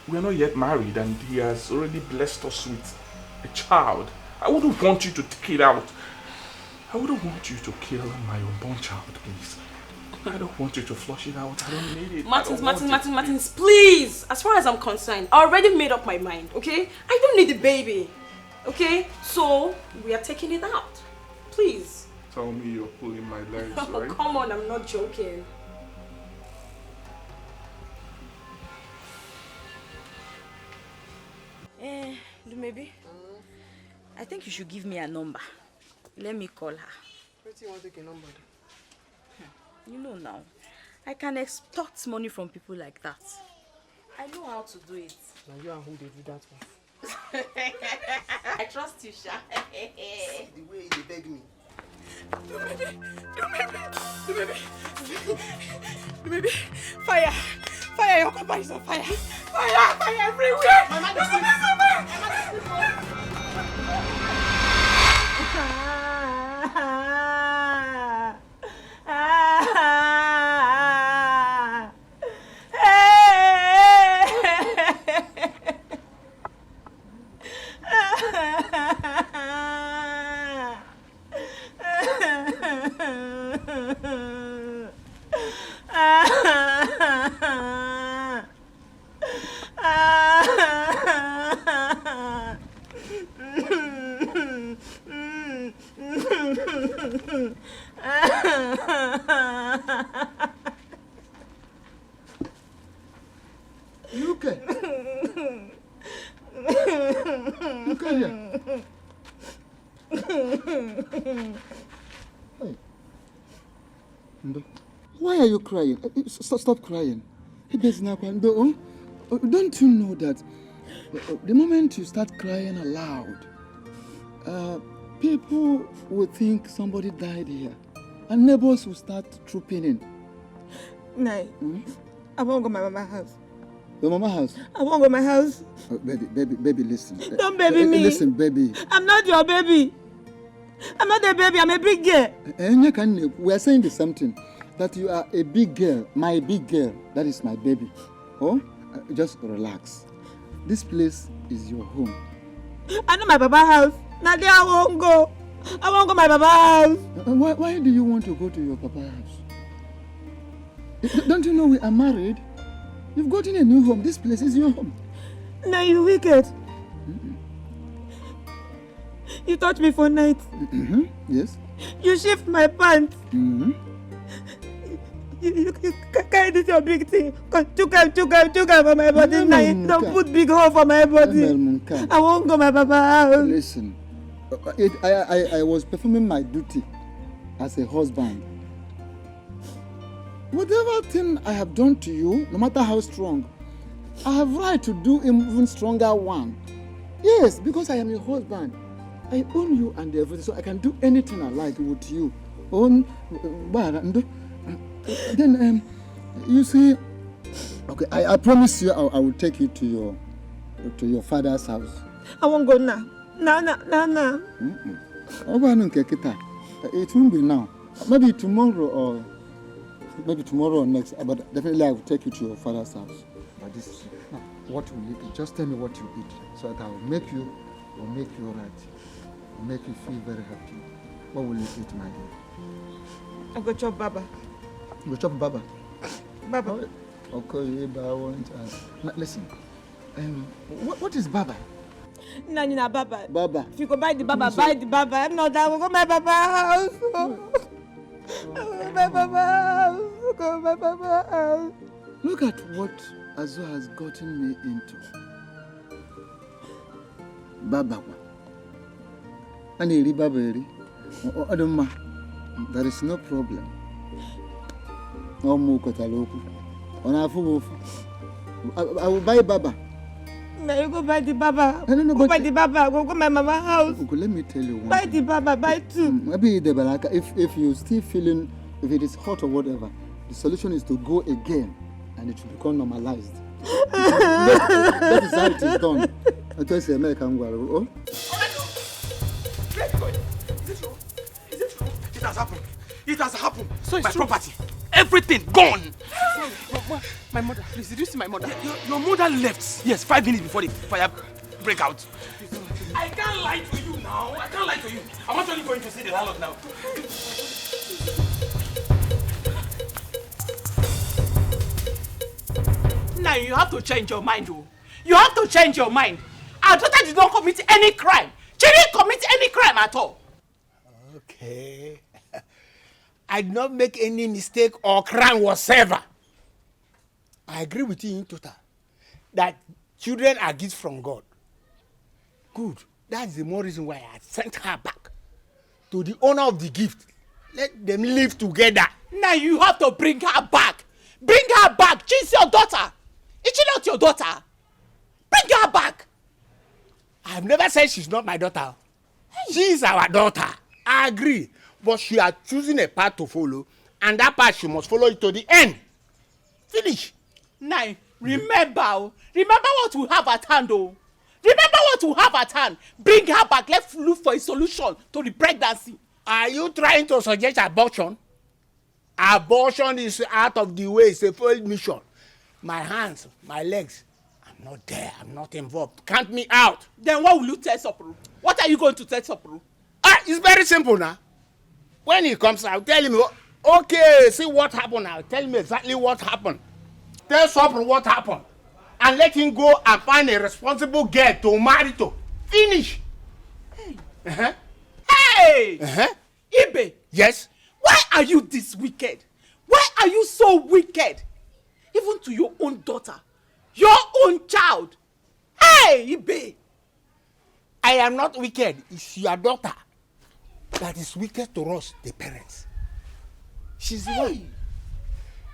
We are not yet married and He has already blessed us with a child. I wouldn't want you to take it out. I wouldn't want you to kill my unborn child, please. I don't want you to flush it out. I don't need it. Martins, please. As far as I'm concerned, I already made up my mind, okay? I don't need the baby, okay? So, we are taking it out. Please. Tell me you're pulling my legs, right? Come on, I'm not joking. Maybe. I think you should give me a number. Let me call her. What do you want to take a number? You know now, I can extort money from people like that. I know how to do it. Now you and who they do that one? I trust you, Sha. The way they beg me. The baby. Fire. Fire, your company is on fire. Fire everywhere. My man is on fire. You okay? You okay here? Hey. Why are you crying? Stop crying. Don't you know that the moment you start crying aloud, people will think somebody died here, and neighbors will start trooping in. Nay, I won't go to my mama's house. Your mama's house? I won't go to my house. Baby, listen. Don't baby me. Listen, baby. I'm not your baby. I'm not a baby, I'm a big girl. We are saying the same thing. That you are a big girl, my big girl. That is my baby. Oh, just relax. This place is your home. I know my papa's house. Now there I won't go. I won't go to my papa's house. Why do you want to go to your papa's house? Don't you know we are married? You've gotten a new home. This place is your home. Now you wicked. You touch me for night. Yes. You shift my pants. You carry this your big thing. Chook for my body. Now don't put big hole for my body. I won't go my papa's house. Listen, I was performing my duty as a husband. Whatever thing I have done to you, no matter how strong, I have right to do even stronger one. Yes, because I am your husband. I own you and everything, so I can do anything I like with you. Then, you see, okay, I promise you I will take you to your father's house. I won't go now. No. It won't be now. Maybe tomorrow or next. But definitely I will take you to your father's house. But this, what will you eat? Just tell me what you eat, so that I will make you right. Make you feel very happy. What will you eat, my dear? I go chop baba. You chop baba? Baba. Okay, but I won't ask. Now, listen, what is baba? Nina baba. Baba. If you go buy the baba, buy the baba. If not, I will go my baba house. My baba house. Go my baba house. Look at what Azu has gotten me into. Baba. Ani Baba. There is no problem. I will buy baba. Now you go buy the baba. No, go buy the baba. Go my mama house. Okay, let me tell you one. Buy the baba. Buy two. Maybe the balaka. If you still feeling, if it is hot or whatever, the solution is to go again, and it will become normalized. That is how it is done. I tell you, American girl. Oh. It has happened. It has happened. So it's my true. property, everything gone. My mother, please, did you see my mother? Your mother left. Yes, 5 minutes before the fire break out. I can't lie to you now. I can't lie to you. I'm actually going to see the landlord now. Now you have to change your mind, oh. You have to change your mind. Our daughter did not commit any crime. She didn't commit any crime at all. Okay. I did not make any mistake or crime whatsoever. I agree with you in total that children are gifts from God. Good. That's the more reason why I sent her back to the owner of the gift. Let them live together. Now you have to bring her back. Bring her back. She's your daughter. Is she not your daughter? Bring her back. I've never said she's not my daughter. She's our daughter. I agree. But she has chosen a path to follow, and that path she must follow it to the end. Finish. Now, remember what we have at hand, oh. Remember what we have at hand. Bring her back. Let's look for a solution to the pregnancy. Are you trying to suggest abortion? Abortion is out of the way. It's a failed mission. My hands, my legs, I'm not there. I'm not involved. Count me out. Then what will you tell Sopro? What are you going to tell Sopro? It's very simple now. When he comes, I'll tell him, okay, see what happened now. Tell me exactly what happened. Tell Sopro what happened. And let him go and find a responsible girl to marry to. Finish. Hey. Uh-huh. Hey! Uh-huh. Ibe. Yes? Why are you this wicked? Why are you so wicked? Even to your own daughter. Your own child. Hey, Ibe. I am not wicked. It's your daughter that is wicked to us, the parents. She's the one.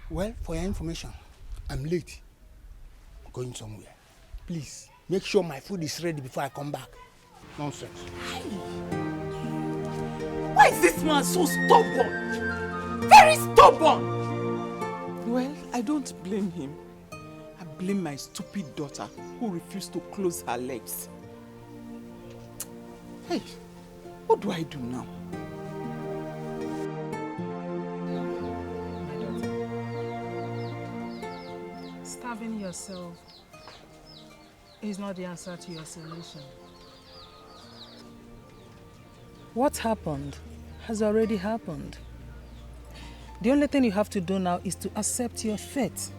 Well, for your information, I'm late. I'm going somewhere. Please, make sure my food is ready before I come back. Nonsense. Why is this man so stubborn? Very stubborn. Well, I don't blame him. I blame my stupid daughter who refused to close her legs. Hey, what do I do now? Starving yourself is not the answer to your solution. What happened has already happened. The only thing you have to do now is to accept your fate.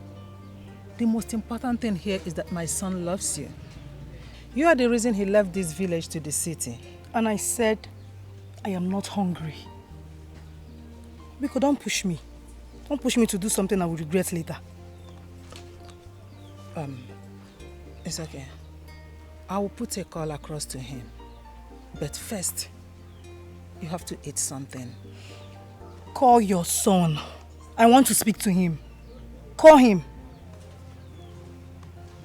The most important thing here is that my son loves you. You are the reason he left this village to the city. And I said, I am not hungry. Biko, don't push me. Don't push me to do something I will regret later. It's okay. I will put a call across to him. But first, you have to eat something. Call your son. I want to speak to him. Call him.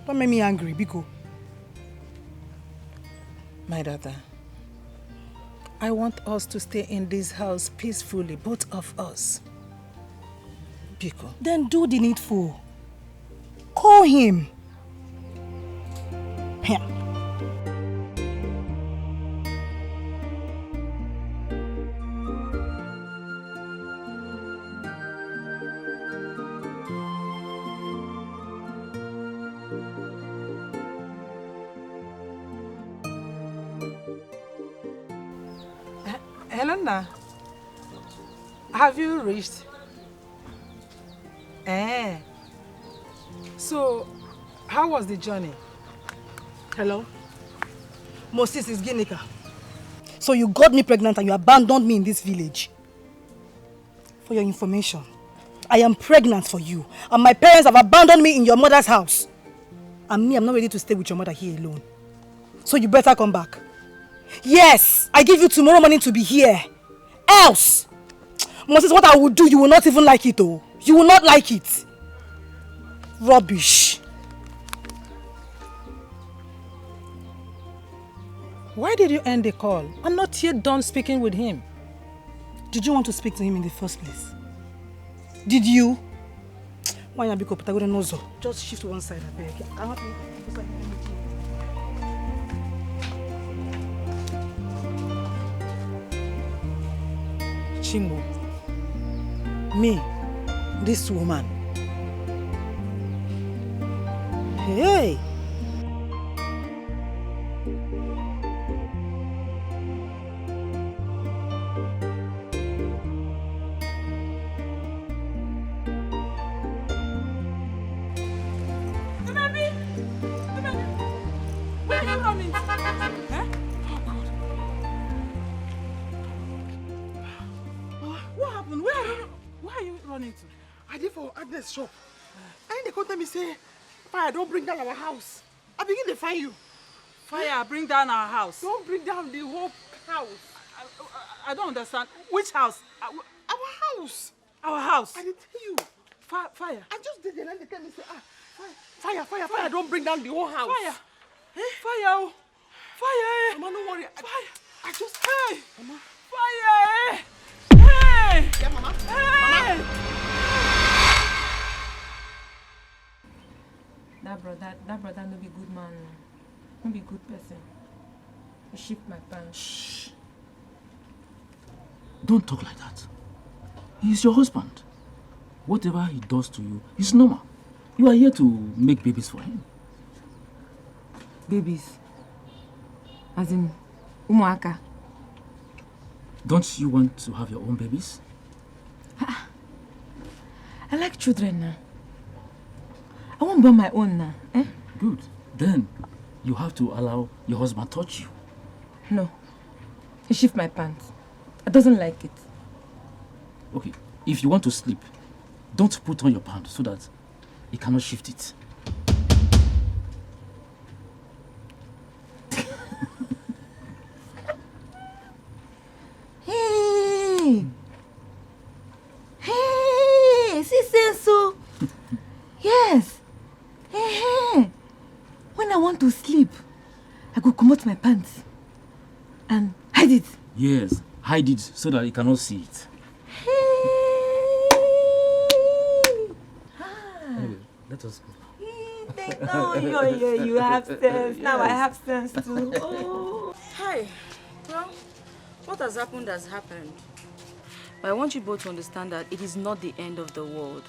Don't make me angry, Biko. My daughter, I want us to stay in this house peacefully, both of us. Biko. Then do the needful. Call him. Here. Helena, have you reached? So, how was the journey? Hello? Moses is Ginika. So you got me pregnant and you abandoned me in this village. For your information, I am pregnant for you. And my parents have abandoned me in your mother's house. And me, I'm not ready to stay with your mother here alone. So you better come back. Yes, I give you tomorrow morning to be here. Else, Moses, what I will do, you will not even like it, oh. You will not like it. Rubbish. Why did you end the call? I'm not yet done speaking with him. Did you want to speak to him in the first place? Did you? Why not because Patagonia just shift to one side, I beg. I want to Chingo, me, this woman. Hey! Where are you running to? Eh? What happened? Where are you running to? I did for Agnes' shop. And they come tell me say, fire, don't bring down our house. I begin to find you. Fire, bring down our house. Don't bring down the whole house. I don't understand. Which house? Our house. Our house? I did tell you. Fire. I just did it and they tell me say, fire, don't bring down the whole house. Fire. Fire. Fire. Mama, don't worry. Fire. I just, Mama. Fire. Hey. Yeah, Mama. Hey. Mama. That brother no be good man. No be good person. He shift my pants. Shh. Don't talk like that. He's your husband. Whatever he does to you is normal. You are here to make babies for him. Babies? As in, umuaka? Don't you want to have your own babies? I like children now. I won't born my own now. Eh? Good. Then you have to allow your husband touch you. No. He shift my pants. I doesn't like it. Okay. If you want to sleep, don't put on your pants so that he cannot shift it. Hey, see senso. Yes. Hey. When I want to sleep, I go come out my pants and hide it. Yes, hide it so that he cannot see it. Anyway, let us go. Oh, you have sense. Now I have sense too. Oh. Hi. Well, what has happened has happened. But I want you both to understand that it is not the end of the world.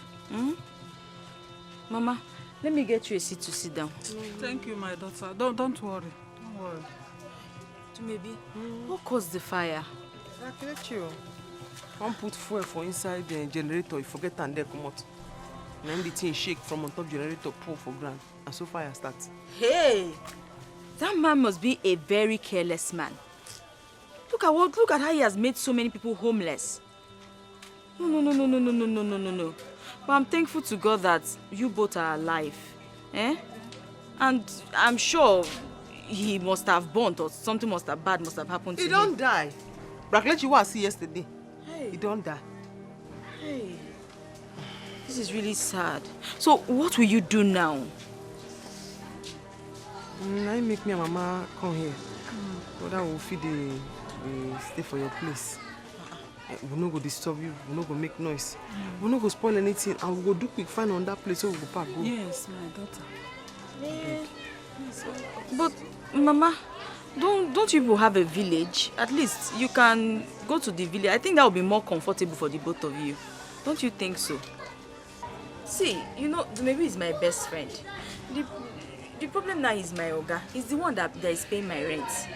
Mama, let me get you a seat to sit down. Thank you, my daughter. Don't worry. Don't worry. Maybe. What caused the fire? I let you. One put fuel for inside the generator, you forget and there come out. And then the thing shake from on top generator, pour for ground. And so fire starts. Hey! That man must be a very careless man. Look at how he has made so many people homeless. No. But I'm thankful to God that you both are alive. And I'm sure he must have burnt or something bad must have happened to him. He don't die. Bracklet you was see yesterday. Hey. He don't die. Hey. This is really sad. So, what will you do now? I make me and Mama come here. Whether we'll feed the stay for your place. We're not going to disturb you. We're not going to make noise. We're not going to spoil anything. And we'll go do quick find on that place so we'll go park. Go. Yes, my daughter. But, Mama, don't you people have a village? At least you can go to the village. I think that would be more comfortable for the both of you. Don't you think so? See, you know, maybe he's my best friend. The problem now is my Oga. He's the one that is paying my rent.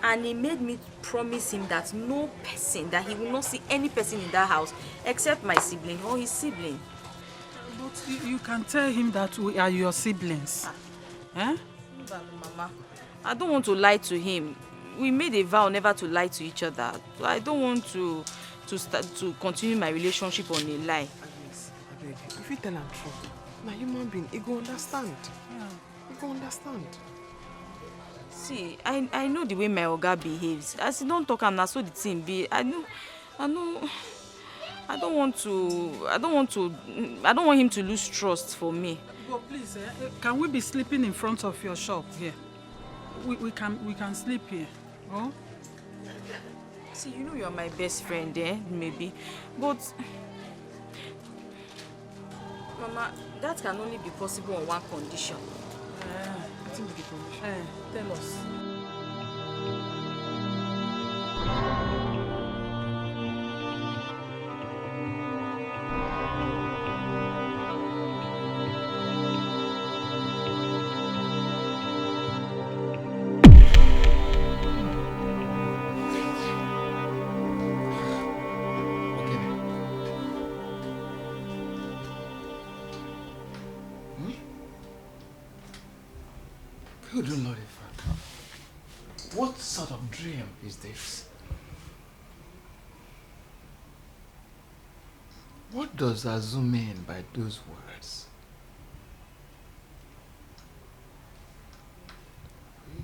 And he made me promise him that no person, that he will not see any person in that house except my sibling or his sibling. But you can tell him that we are your siblings. Eh? Mama, I don't want to lie to him. We made a vow never to lie to each other. I don't want to continue my relationship on a lie. If you tell him truth, now human being, he go understand. Yeah. He go understand. See, I know the way my Oga behaves. As he don't talk, I'm not so the thing be. I don't want him to lose trust for me. But please, can we be sleeping in front of your shop here? We can sleep here. Oh? See, you know you're my best friend, maybe. But Mama, that can only be possible on one condition. I think the condition. Tell us. Good Lord, Evuka. What sort of dream is this? What does Azu mean by those words?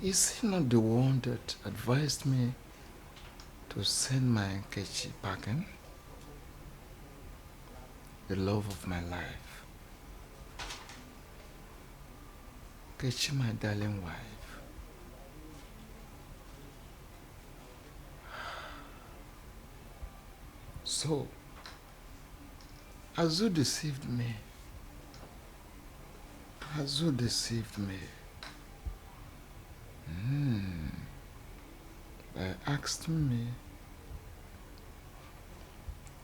Is he not the one that advised me to send my Nkechi packing? The love of my life. Nkechi, my darling wife. So, Azu deceived me. Azu deceived me. By asking me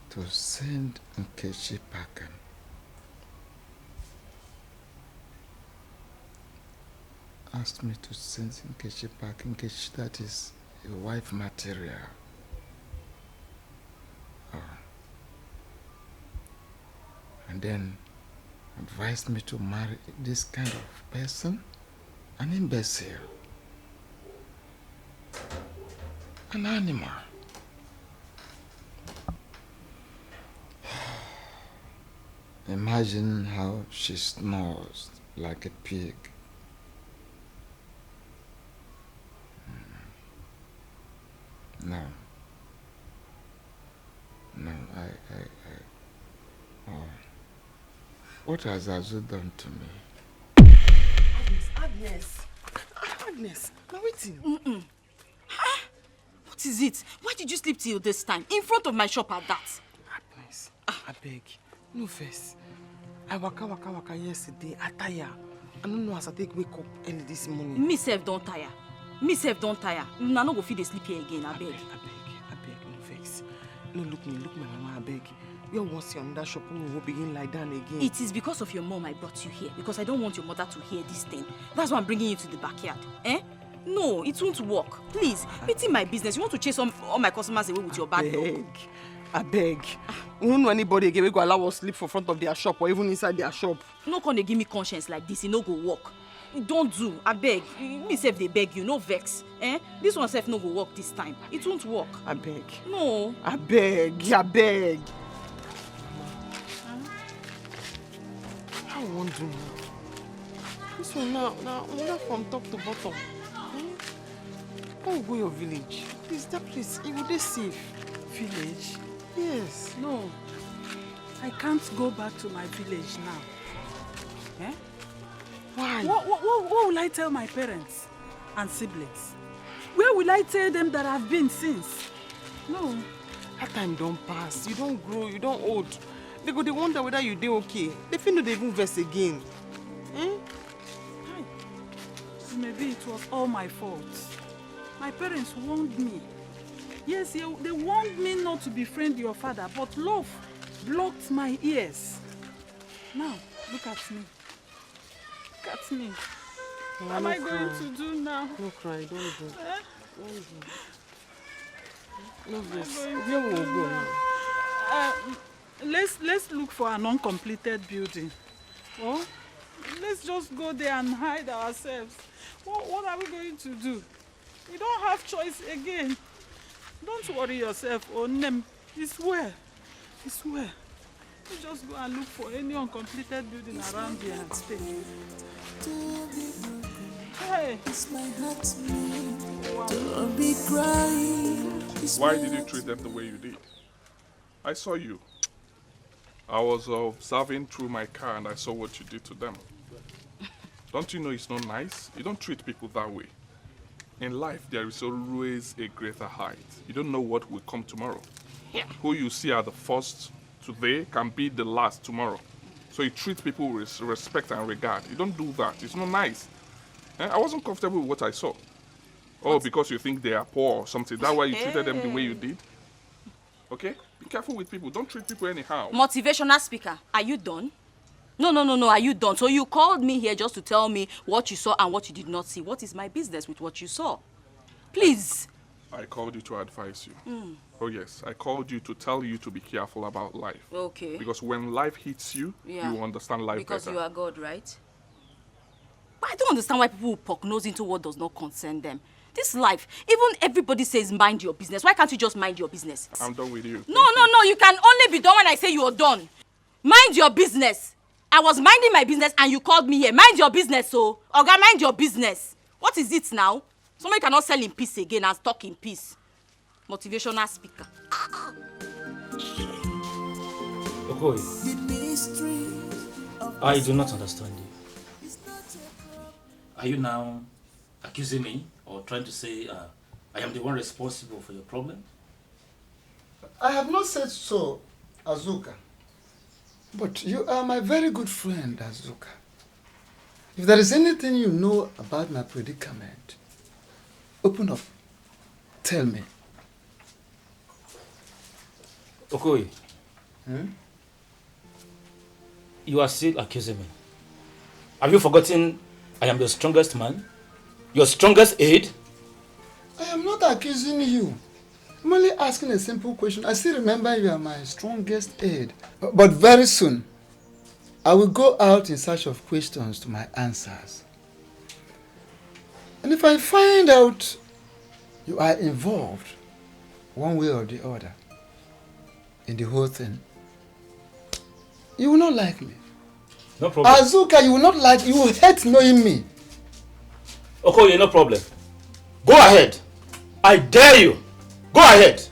to send Nkechi packing. Asked me to send Nkechi packing. Nkechi, that is a wife material. And then advised me to marry this kind of person, an imbecile, an animal. Imagine how she snores like a pig. No. What has Azu done to me? Agnes, now waiting. What is it? Why did you sleep till this time? In front of my shop at that? Agnes, I beg. No first. I waka yesterday. I tire. I don't know as I take wake up early this morning. Me self don't tire. Me self don't tire. I no go fit dey sleep here again, I beg. I beg, no vex. No look me, look my mama, I beg. You won't see on that shop we will begin like that again. It is because of your mom I brought you here. Because I don't want your mother to hear this thing. That's why I'm bringing you to the backyard. No, it won't work. Please, it's in my business. You want to chase all my customers away with your bad dog? I beg. We don't know anybody again. We go allow us sleep for front of their shop or even inside their shop. No can they give me conscience like this. It no go work. Don't do. I beg. Me self they beg you. No vex. This one self no go work this time. It won't work. I beg. No. I beg. I beg. How I want to do now? This one now from top to bottom. How go your village? Please, that place, it will be safe. Village? Yes. No. I can't go back to my village now. Eh? Why? What will I tell my parents and siblings? Where will I tell them that I've been since? No. That time don't pass. You don't grow, you don't old. They wonder whether you dey okay. They feel they even verse again. Eh? So maybe it was all my fault. My parents warned me. Yes, they warned me not to befriend your father, but love blocked my ears. Now, look at me. Look at me. What am I going to do now? Don't cry, don't do. Eh? Don't do. No, let's look for an uncompleted building. Oh, let's just go there and hide ourselves. What are we going to do? We don't have choice again. Don't worry yourself, Onem. It's where? It's where? You just go and look for any uncompleted building around here and stay. Hey. It's my heart, me. Don't be crying. Why did you treat them the way you did? I saw you. I was observing through my car and I saw what you did to them. Don't you know it's not nice? You don't treat people that way. In life, there is always a greater height. You don't know what will come tomorrow. Yeah. Who you see are the first today can be the last tomorrow. So you treat people with respect and regard. You don't do that. It's not nice. I wasn't comfortable with what I saw. Oh, because you think they are poor or something. That's why you treated them the way you did. Okay? Be careful with people. Don't treat people anyhow. Motivational speaker, are you done? No, are you done? So you called me here just to tell me what you saw and what you did not see. What is my business with what you saw? Please. I called you to advise you. Oh yes, I called you to tell you to be careful about life. Okay. Because when life hits you, you understand life because better. You are God, right? But I don't understand why people poke nose into what does not concern them. This life, even everybody says mind your business. Why can't you just mind your business? I'm done with you. No, you can only be done when I say you are done. Mind your business. I was minding my business and you called me here. Mind your business, so. Oga, mind your business. What is it now? Somebody cannot sell in peace again and talk in peace. Motivational speaker. Okoye, I do not understand you. Are you now accusing me or trying to say I am the one responsible for your problem? I have not said so, Azuka. But you are my very good friend, Azuka. If there is anything you know about my predicament, open up. Tell me. Okoye, you are still accusing me. Have you forgotten I am your strongest man? Your strongest aid? I am not accusing you. I'm only asking a simple question. I still remember you are my strongest aid. But very soon, I will go out in search of questions to my answers. And if I find out you are involved, one way or the other, in the whole thing, you will not like me. No problem. Azuka, you will not like, you will hate knowing me. Okay, no problem. Go ahead. I dare you. Go ahead.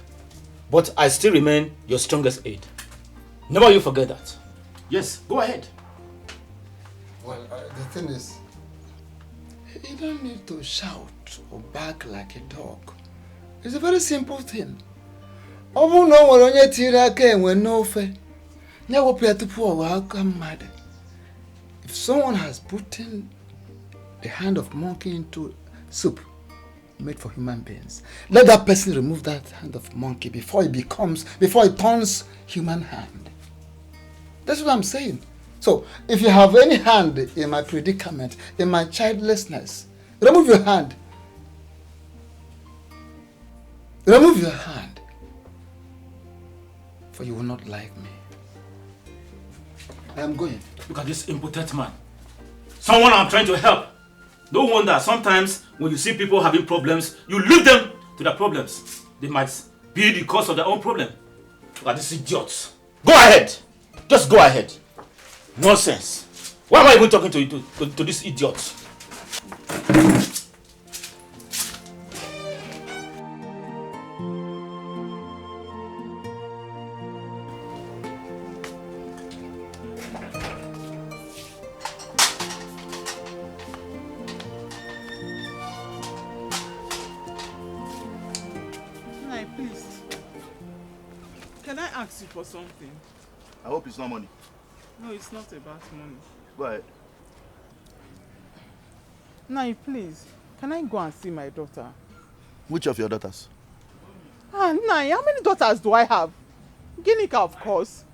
But I still remain your strongest aid. Never you forget that. Yes, go ahead. Well, the thing is, you don't need to shout or bark like a dog. It's a very simple thing. If someone has put in the hand of monkey into soup made for human beings, let that person remove that hand of monkey before it turns human hand. That's what I'm saying. So, if you have any hand in my predicament, in my childlessness, remove your hand. Remove your hand. For you will not like me. I am going. Look at this impotent man. Someone I'm trying to help. No wonder sometimes when you see people having problems, you leave them to their problems. They might be the cause of their own problem. Look at these idiots. Go ahead. Just go ahead. Nonsense. Why am I even talking to these idiots? ask you for something? I hope it's not money. No, it's not about money. Go ahead. Nai, please, can I go and see my daughter? Which of your daughters? Nai, how many daughters do I have? Ginika, of course.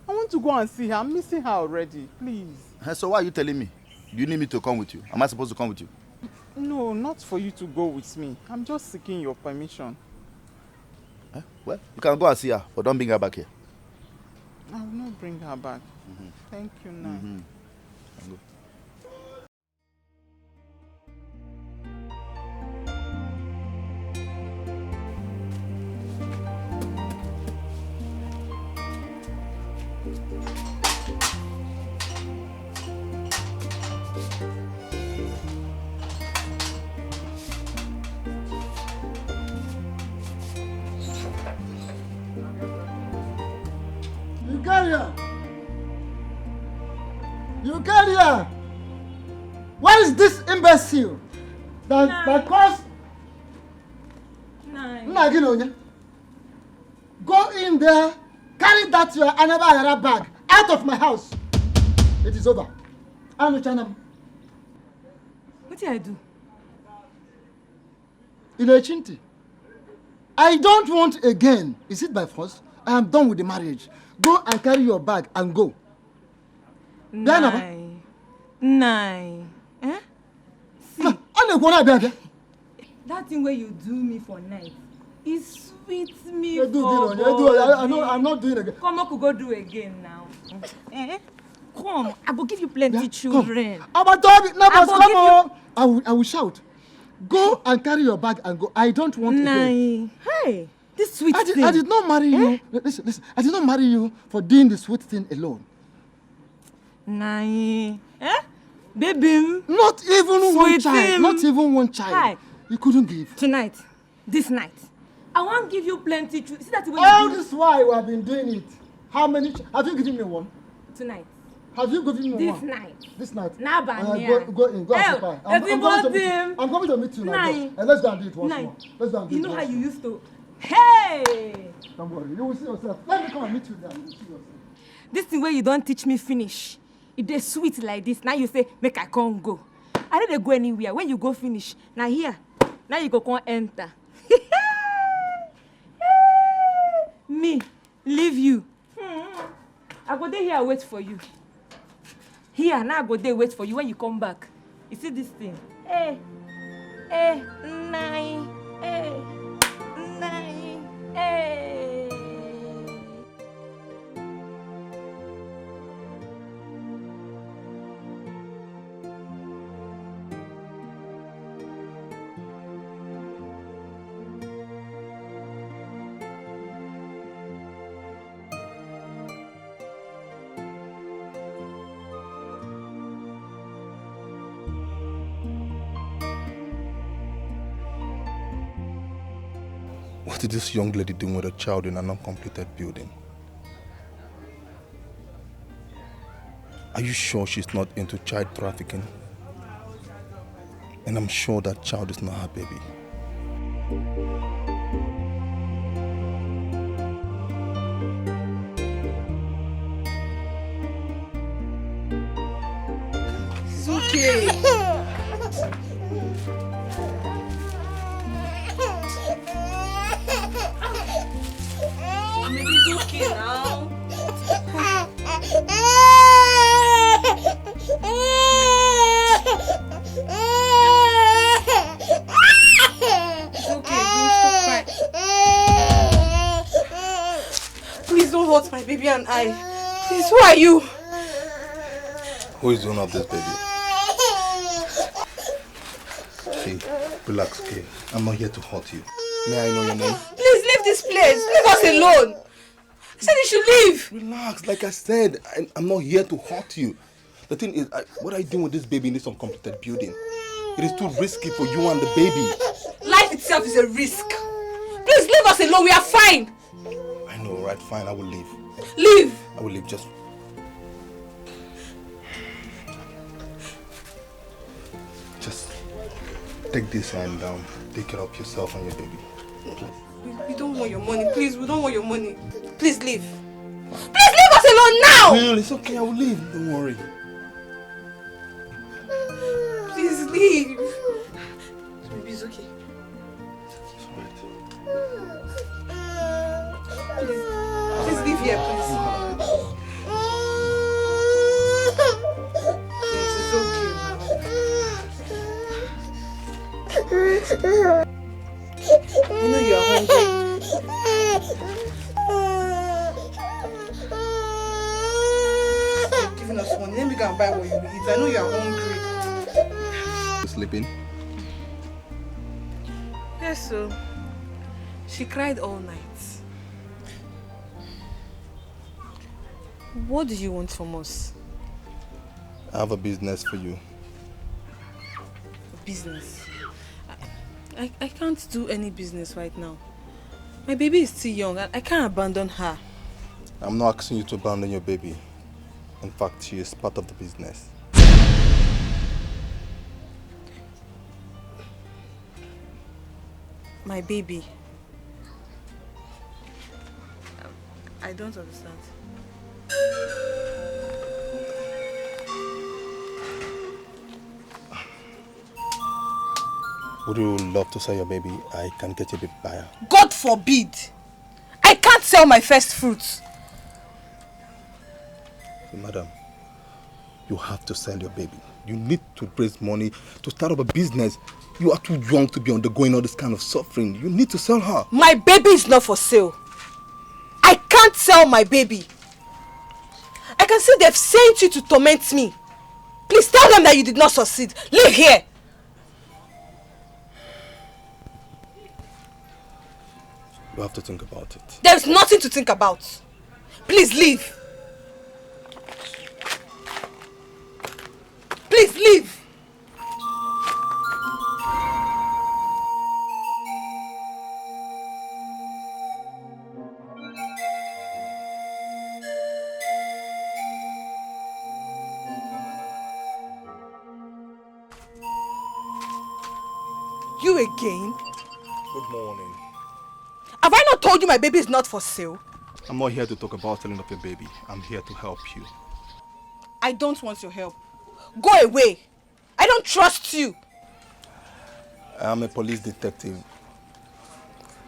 I want to go and see her. I'm missing her already. Please. So why are you telling me? Do you need me to come with you? Am I supposed to come with you? No, not for you to go with me. I'm just seeking your permission. Well, you can go and see her, but don't bring her back here. I will not bring her back. Thank you, Nai. Go. Uganda! Where is this imbecile that caused... Nine. Go in there, carry that your Anaba bag out of my house. It is over. What did I do? Inechinti, I don't want again. Is it by force? I am done with the marriage. Go and carry your bag and go. Nine. Eh? See, that thing where you do me for night is sweet me for I'm not doing it again. Come on, could go do again now. Come, I will give you plenty children. I will shout. Go and carry your bag and go. I don't want again. Hey, this sweet thing. I did not marry you. Listen. I did not marry you for doing the sweet thing alone. Baby. Not even one child. Not even one child. Hi. You couldn't give. Tonight. This night. I want to give you plenty. See that way all this while we have been doing it. How many? Have you given me one? Tonight. Have you given me this one? Night. This night. Now, go in. Go and supply. I'm coming to meet you now. And let's go and do it once more. Let's go and do it. You know how you used to. Hey! Don't worry. You will see yourself. Let me come and meet you there. You will see yourself. This thing where you don't teach me finish. If they sweet like this, now you say, make I can't go. I don't go anywhere. When you go finish, now here, now you go can't enter. Me, leave you. I go there here, wait for you. Here, now I go there, wait for you when you come back. You see this thing? Hey, nine, hey. What is this young lady doing with a child in an uncompleted building? Are you sure she's not into child trafficking? And I'm sure that child is not her baby. It's okay. It's okay now. It's okay, don't stop crying. Please don't hurt my baby and I. Please, who are you? Who is the owner of this baby? See, relax, okay? I'm not here to hurt you. May I know your name? Please leave this place. Leave us alone. I said you should leave. Relax, like I said, I'm not here to hurt you. The thing is, what are you doing with this baby in this uncompleted building? It is too risky for you and the baby. Life itself is a risk. Please leave us alone. We are fine. I know, right? Fine, I will leave. Leave. I will leave. Just take this and take care of yourself and your baby. Please. We don't want your money. Please, we don't want your money. Please leave. Please leave us alone now! Well, it's okay, I will leave. Don't worry. Please leave. Baby, it's okay. Please leave here, please. It's okay. I know you are hungry. Stop giving us money. Then we can buy what you eat. I know you are hungry. You sleeping? Yes, so she cried all night. What do you want from us? I have a business for you. Business? I can't do any business right now. My baby is still young and I can't abandon her. I'm not asking you to abandon your baby. In fact, she is part of the business. My baby? I don't understand. Would you love to sell your baby? I can get you a big buyer. God forbid! I can't sell my first fruits. Madam, you have to sell your baby. You need to raise money to start up a business. You are too young to be undergoing all this kind of suffering. You need to sell her. My baby is not for sale. I can't sell my baby. I can see they've sent you to torment me. Please tell them that you did not succeed. Leave here. You have to think about it. There's nothing to think about. Please leave. Please leave. You again? Good morning. Have I not told you my baby is not for sale? I'm not here to talk about selling up your baby. I'm here to help you. I don't want your help. Go away. I don't trust you. I'm a police detective.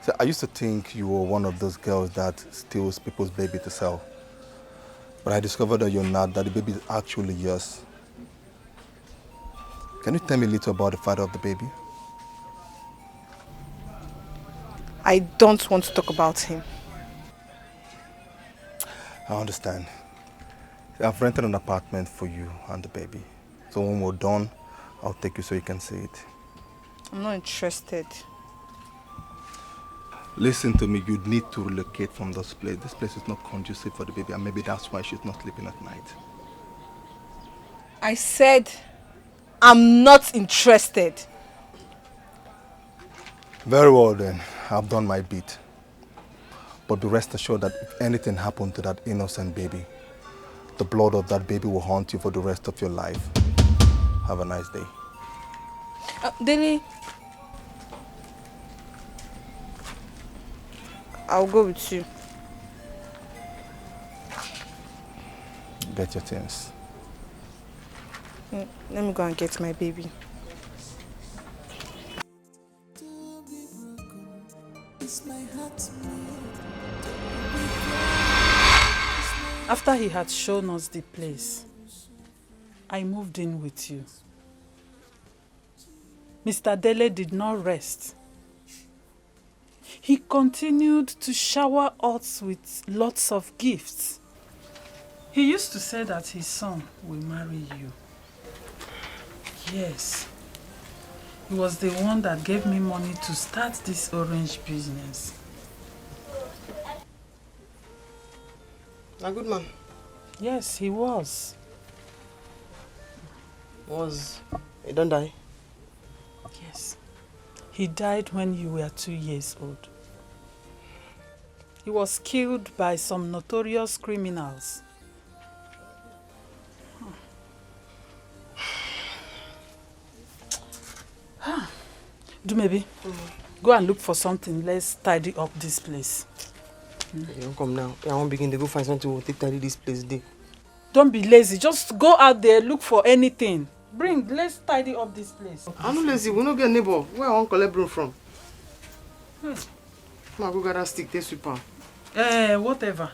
So I used to think you were one of those girls that steals people's baby to sell. But I discovered that you're not, that the baby is actually yours. Can you tell me a little about the father of the baby? I don't want to talk about him. I understand. I've rented an apartment for you and the baby. So when we're done, I'll take you so you can see it. I'm not interested. Listen to me, you need to relocate from this place. This place is not conducive for the baby, and maybe that's why she's not sleeping at night. I said I'm not interested. Very well then, I've done my bit. But be rest assured that if anything happened to that innocent baby, the blood of that baby will haunt you for the rest of your life. Have a nice day. Dele, I'll go with you. Get your things. Let me go and get my baby. After he had shown us the place, I moved in with you. Mr. Dele did not rest. He continued to shower us with lots of gifts. He used to say that his son will marry you. Yes. He was the one that gave me money to start this orange business. A good man? Yes, he was. He don't die? Yes. He died when you were 2 years old. He was killed by some notorious criminals. Dumebi, go and look for something. Let's tidy up this place. You don't come now. I won't begin to go find something to take tidy this place. Day. Don't be lazy. Just go out there, look for anything. Let's tidy up this place. I'm not lazy. We don't get a neighbor. Where I want to collect broom from? I'm go gather stick, take sweep am. Whatever.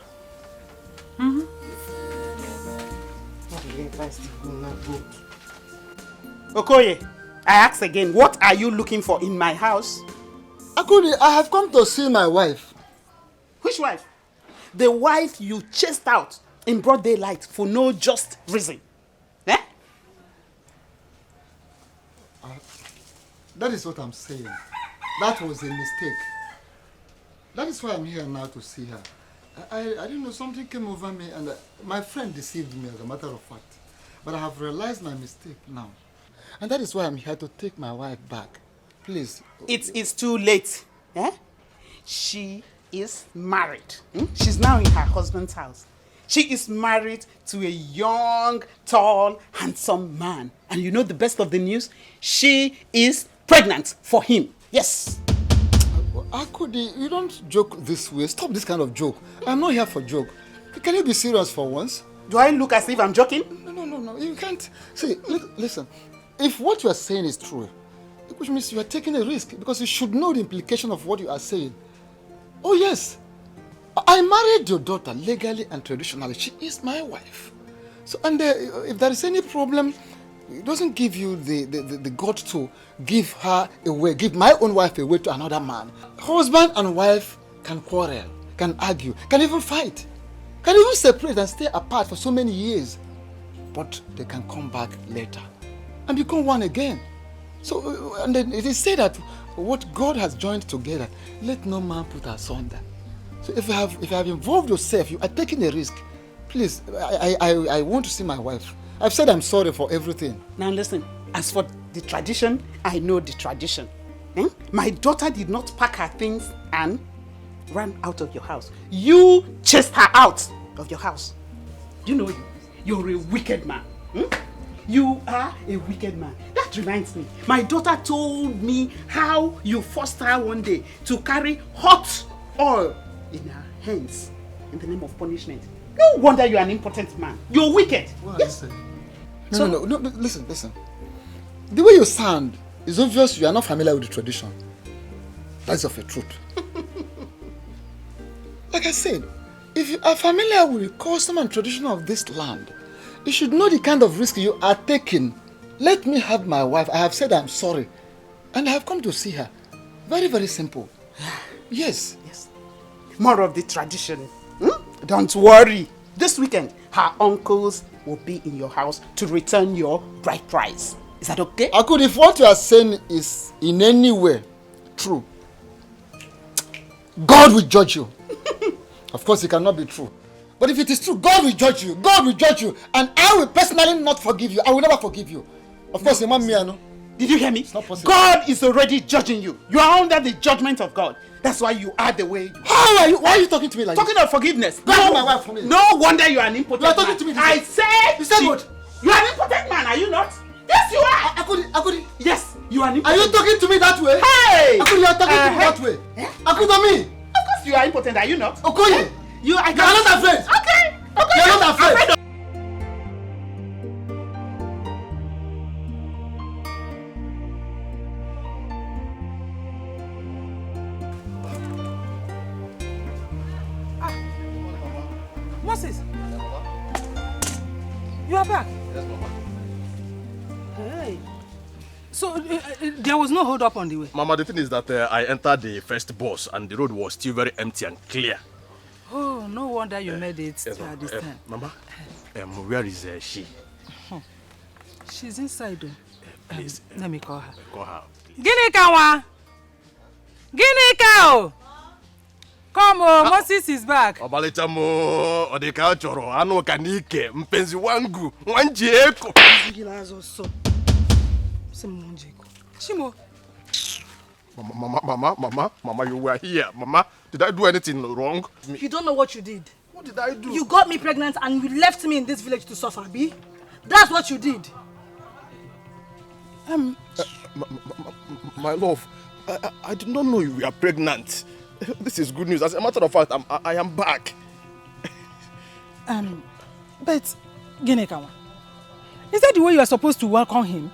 Okoye, I ask again, what are you looking for in my house? Akudi, I have come to see my wife. Which wife? The wife you chased out in broad daylight for no just reason. Eh? That is what I'm saying. That was a mistake. That is why I'm here now to see her. I didn't know, something came over me and my friend deceived me, as a matter of fact. But I have realized my mistake now. And that is why I'm here to take my wife back. Please. It is too late. Eh? She is married. She's now in her husband's house. She is married to a young, tall, handsome man. And you know the best of the news? She is pregnant for him. Yes. Akudi, you don't joke this way. Stop this kind of joke. I'm not here for joke. Can you be serious for once? Do I look as if I'm joking? No. You can't. See, listen. If what you are saying is true, which means you are taking a risk, because you should know the implication of what you are saying. Oh yes, I married your daughter legally and traditionally. She is my wife. So, and if there is any problem, it doesn't give you the guts to give her away, give my own wife away to another man. Husband and wife can quarrel, can argue, can even fight, can even separate and stay apart for so many years. But they can come back later and become one again. So, and then it is said that what God has joined together, let no man put asunder. So if you have involved yourself, you are taking a risk. Please, I want to see my wife. I've said I'm sorry for everything. Now listen, as for the tradition, I know the tradition. My daughter did not pack her things and ran out of your house. You chased her out of your house. You know you're a wicked man. You are a wicked man. That reminds me, my daughter told me how you forced her one day to carry hot oil in her hands in the name of punishment. No wonder you're an impotent man. You're wicked. Well, yes. No, listen. The way you sound, it's obvious you are not familiar with the tradition. That's of a truth. Like I said, if you are familiar with the custom and tradition of this land, you should know the kind of risk you are taking. Let me have my wife. I have said I'm sorry. And I have come to see her. Very, very simple. Yes. More of the tradition. Don't worry. This weekend, her uncles will be in your house to return your bride price. Is that okay? Akudi, if what you are saying is in any way true, God will judge you. Of course, it cannot be true. But if it is true, God will judge you. God will judge you. And I will personally not forgive you. I will never forgive you. Of course, Imam Miano. Did you hear me? It's not possible. God is already judging you. You are under the judgment of God. That's why you are the way you are. How are you? Why are you talking to me like this? Talking of forgiveness. Go my wife for me. No wonder you are an impotent man. You are talking to me. I said. You said what? You are an impotent man, are you not? Yes, you are. Akudi. Yes, you are an Are impotent. you talking to me that way? Hey! Akudi, you are talking to me that way. Akudi, me. Of course you are impotent, are you not? Okoye. You are not afraid. Okay. You are not afraid. Moses, you are back. Yes, Mama. Hey. So there was no hold up on the way. Mama, the thing is that I entered the first bus and the road was still very empty and clear. Oh, no wonder you made it Yes, at this time. Mama, where is she? She's inside though. Please. Let me call her. Call her. Ginika! Ginika! Come on, Moses is back. Obalichamo, odeka choro, ano kanike, mpenzi wangu, wanjieko. Chimo. Mama, you were here. Mama, did I do anything wrong? You don't know what you did. What did I do? You got me pregnant and you left me in this village to suffer, B. That's what you did. My love, I did not know you were pregnant. This is good news. As a matter of fact, I am back. But, Ginekawa, is that the way you are supposed to welcome him?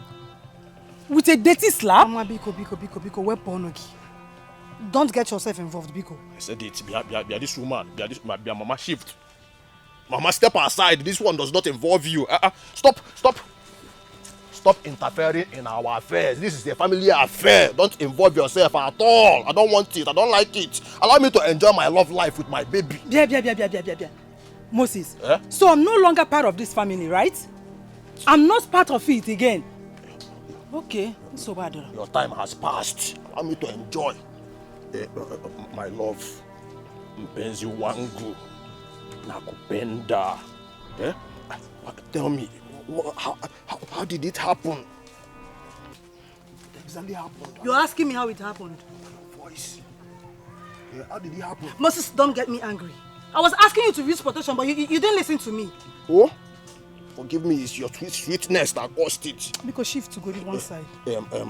With a dirty slap? Mama, Biko, where Ponogi? Don't get yourself involved, Biko. I said it. Be this woman. Be Mama shift. Mama, step aside. This one does not involve you. Stop. Stop interfering in our affairs. This is a family affair. Don't involve yourself at all. I don't want it. I don't like it. Allow me to enjoy my love life with my baby. Yeah. Moses, so I'm no longer part of this family, right? I'm not part of it again. Okay, so bad. Your time has passed. Allow me to enjoy my love. Mpenzi wangu nakupenda. Tell me, how did it happen? Exactly happened. You're asking me how it happened? Voice. How did it happen? Moses, don't get me angry. I was asking you to use protection, but you didn't listen to me. Oh? Forgive me, it's your sweetness that caused it. Because shift to go to one side.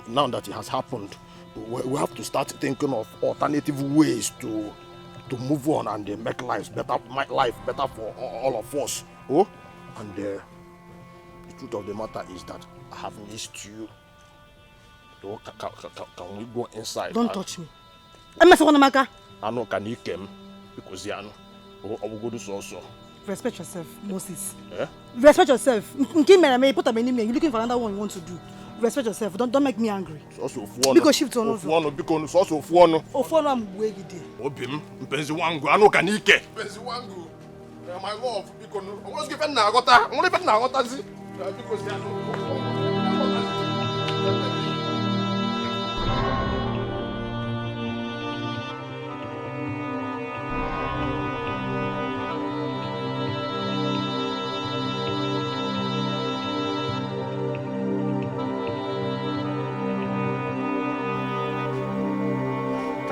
Now that it has happened, we have to start thinking of alternative ways to move on and make life better for all of us. Oh? And the truth of the matter is that I have missed you. So, can we go inside? Don't touch me. I'm not going to I know can you come because I will go do so. Respect yourself, Moses. Eh? Respect yourself. You're looking for another one you want to do. Respect yourself. Don't make me angry. Because shift on over. I'm way there. Obim, mpenzi wangu, ano kanike. Mpenzi wangu. My love, because I was given Nagota. I'm only given Nagota because they are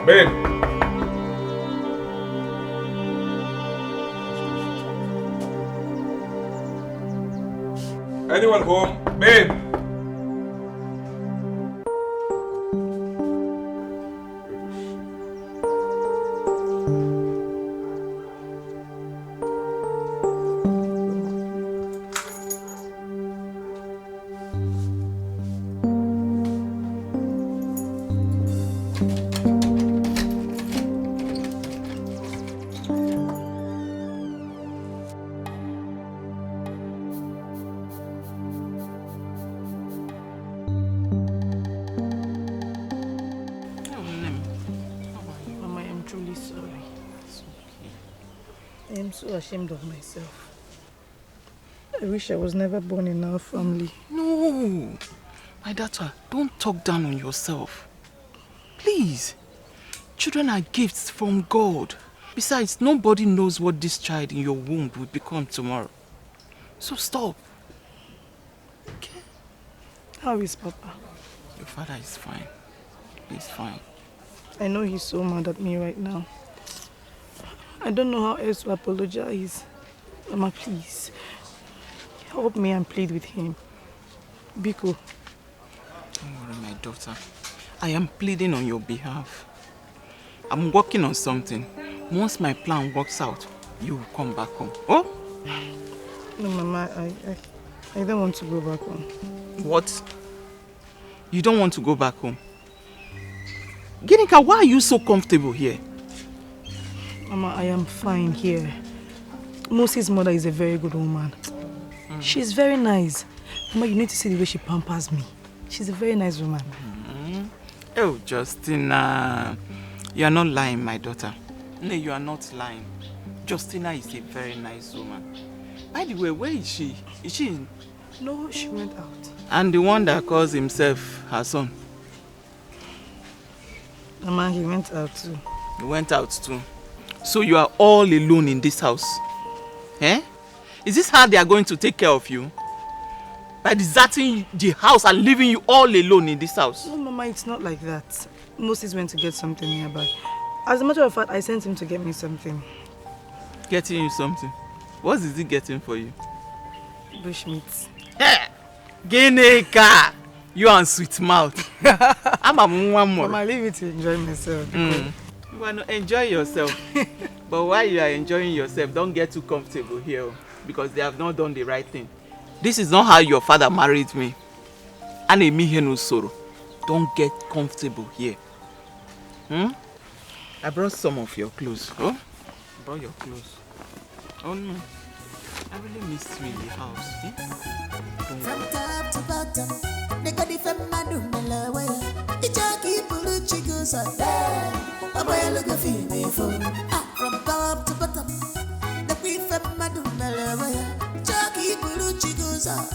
Babe. Anyone home? Babe. So ashamed of myself. I wish I was never born in our family. No, my daughter, don't talk down on yourself. Please, children are gifts from God. Besides, nobody knows what this child in your womb will become tomorrow. So stop. Okay? How is Papa? Your father is fine. He's fine. I know he's so mad at me right now. I don't know how else to apologize. Mama, please. Help me and plead with him. Biko. Don't worry, my daughter. I am pleading on your behalf. I'm working on something. Once my plan works out, you will come back home. Oh? No, Mama, I don't want to go back home. What? You don't want to go back home? Ginika, why are you so comfortable here? Mama, I am fine here. Moses' mother is a very good woman. She's very nice. Mama, you need to see the way she pampers me. She's a very nice woman. Oh, Justina. You are not lying, my daughter. No, you are not lying. Justina is a very nice woman. By the way, where is she? Is she in? No, she went out. And the one that calls himself her son? Mama, he went out too. He went out too. So you are all alone in this house? Eh? Is this how they are going to take care of you? By deserting the house and leaving you all alone in this house? No, Mama, it's not like that. Moses went to get something nearby. As a matter of fact, I sent him to get me something. Getting you something? What is he getting for you? Bushmeat. Hey! Gineka! You and sweet mouth. I'm a one more. Mama, leave me to enjoy myself. You want to enjoy yourself. But while you are enjoying yourself, don't get too comfortable here because they have not done the right thing. This is not how your father married me. And a no sorrow. Don't get comfortable here. I brought some of your clothes. Oh? I brought your clothes. Oh no. I really missed you in the house. From top to bottom, they got the femadu melaway. The jockey pulu chicos are there. A boy look a female phone. From top to bottom, the queen femadu melaway. Jockey pulu chicos are.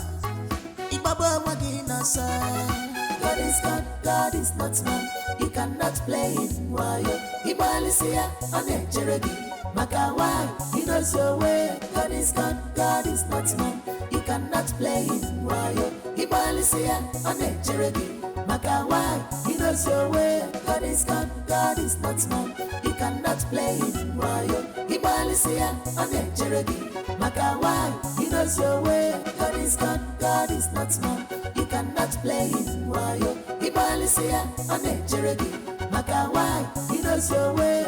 Ibaba wagina side. God is God, God is not man. You cannot play him while you Ibalisia on a Cherokee. Maka why? He knows your way. God is God, God is not man. You cannot play him while you Ibalisia on a Cherokee. Maka why? He knows your way. God is God, God is not man. You cannot play him while you Ibalisia on a Cherokee. Maka why? He knows your way. God is God, God is not man. You cannot play him while you Ibalisia on a Cherokee. Maka why? He knows your way.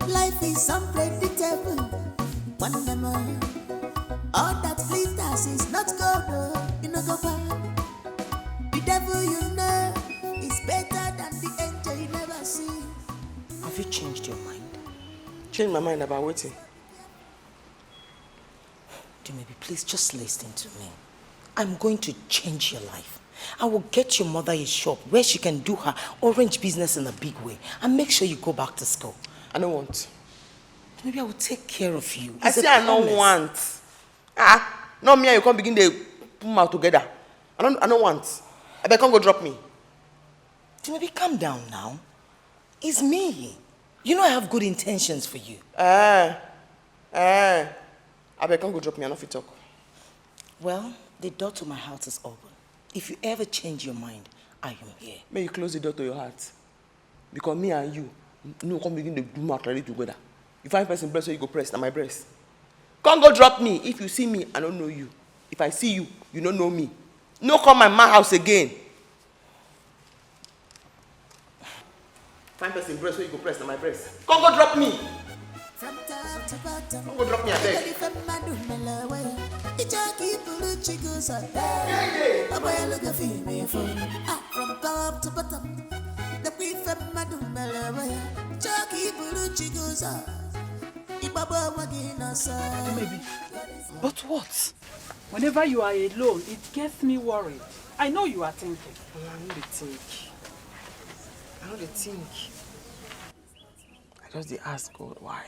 Life is unpredictable. One lemon. All that glitters is not gold. You know go back. The devil you know is better than the angel you never see. Have you changed your mind? Change my mind about waiting. Maybe please just listen to me. I'm going to change your life. I will get your mother a shop where she can do her orange business in a big way and make sure you go back to school. I don't want. Maybe I will take care of you. I say I don't want. Not me and you can't begin to put them out together. I don't want. I can't go drop me. Maybe calm down now. It's me. You know I have good intentions for you. I can't go drop me. I don't fit talk. Well, the door to my heart is open. If you ever change your mind, I am here. May you close the door to your heart. Because me and you, no come begin to do my ready together. If I press in breast, so you go press on my breast. Can't go drop me. If you see me, I don't know you. If I see you, you don't know me. No come my house again. Find person breast, so you go press on my breast. Can't go drop me. Can't go drop me, I beg. From top to bottom, the queen femadu melaway. Jockey pulu chicos are. Ibaba wagina side. Maybe. But what? Whenever you are alone, it gets me worried. I know you are thinking. I know they think. I just dey ask God why.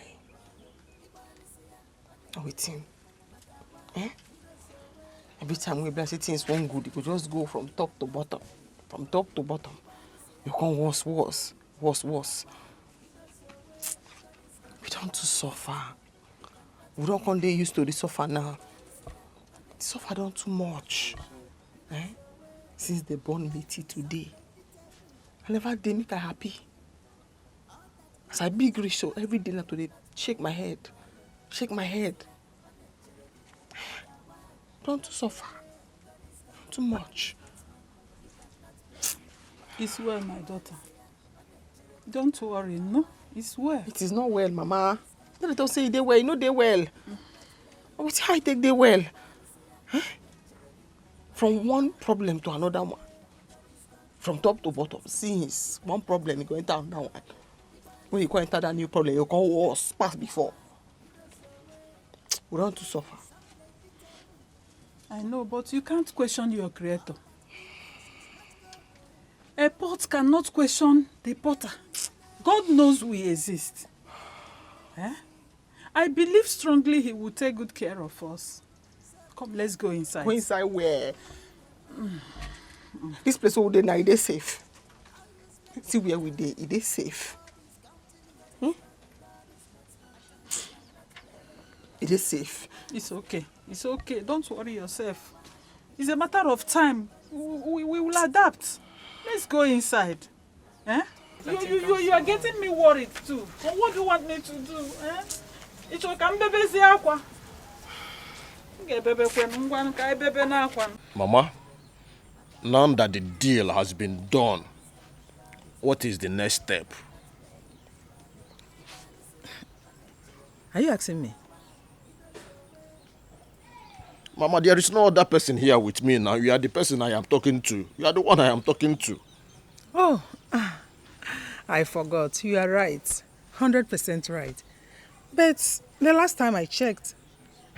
I'm waiting. Every time we bless things one good, it could just go from top to bottom. From top to bottom. You come worse. We don't to suffer. We don't come dey used to the suffer now. The suffer don't too much. Since they born me till today. I never did make her happy. As I big rich, so every day now today, shake my head. Don't to suffer. Too much. It's well, my daughter. Don't worry, no? It's well. It is not well, Mama. Don't say they well. You know they well. But how I take they well? From one problem to another one. From top to bottom. Since one problem, you go enter another one. When you go enter that new problem, you go worse, past before. We don't to suffer. I know, but you can't question your creator. A pot cannot question the potter. God knows we exist. I believe strongly he will take good care of us. Come, let's go inside. Go inside where? This place over there now, it is safe. See where we dey, it is safe. It is safe. It's okay. It's okay. Don't worry yourself. It's a matter of time. We will adapt. Let's go inside. You are getting me worried too. So what do you want me to do? It's Mama, now that the deal has been done, what is the next step? Are you asking me? Mama, there is no other person here with me now. You are the person I am talking to. You are the one I am talking to. Oh, I forgot. You are right. 100% right. But the last time I checked,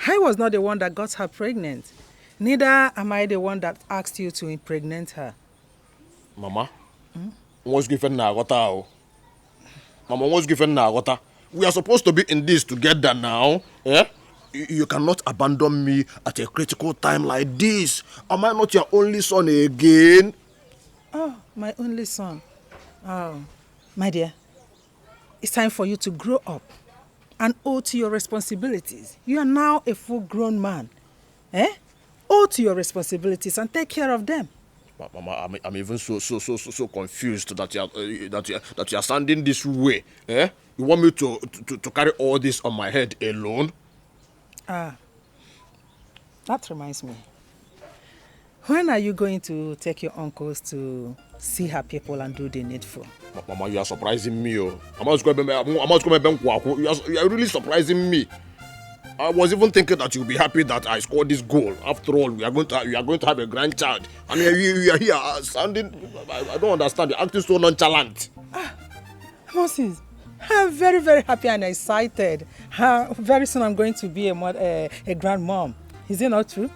I was not the one that got her pregnant. Neither am I the one that asked you to impregnate her. Mama, what's given now? Mama, what's given now? We are supposed to be in this together now. Eh? You cannot abandon me at a critical time like this. Am I not your only son again? Oh, my only son. Oh, my dear, it's time for you to grow up and owe to your responsibilities. You are now a full-grown man. Eh? Owe to your responsibilities and take care of them. Mama, I'm even so confused that you are standing this way. Eh? You want me to carry all this on my head alone? That reminds me. When are you going to take your uncles to see her people and do the needful? Mama, you are surprising me. You are really surprising me. I was even thinking that you'll be happy that I scored this goal. After all, we are going to have a grandchild. I mean, you are here sounding. I don't understand. You're acting so nonchalant. Moses, I'm very, very happy and excited. Very soon I'm going to be a grandmom. Is it not true?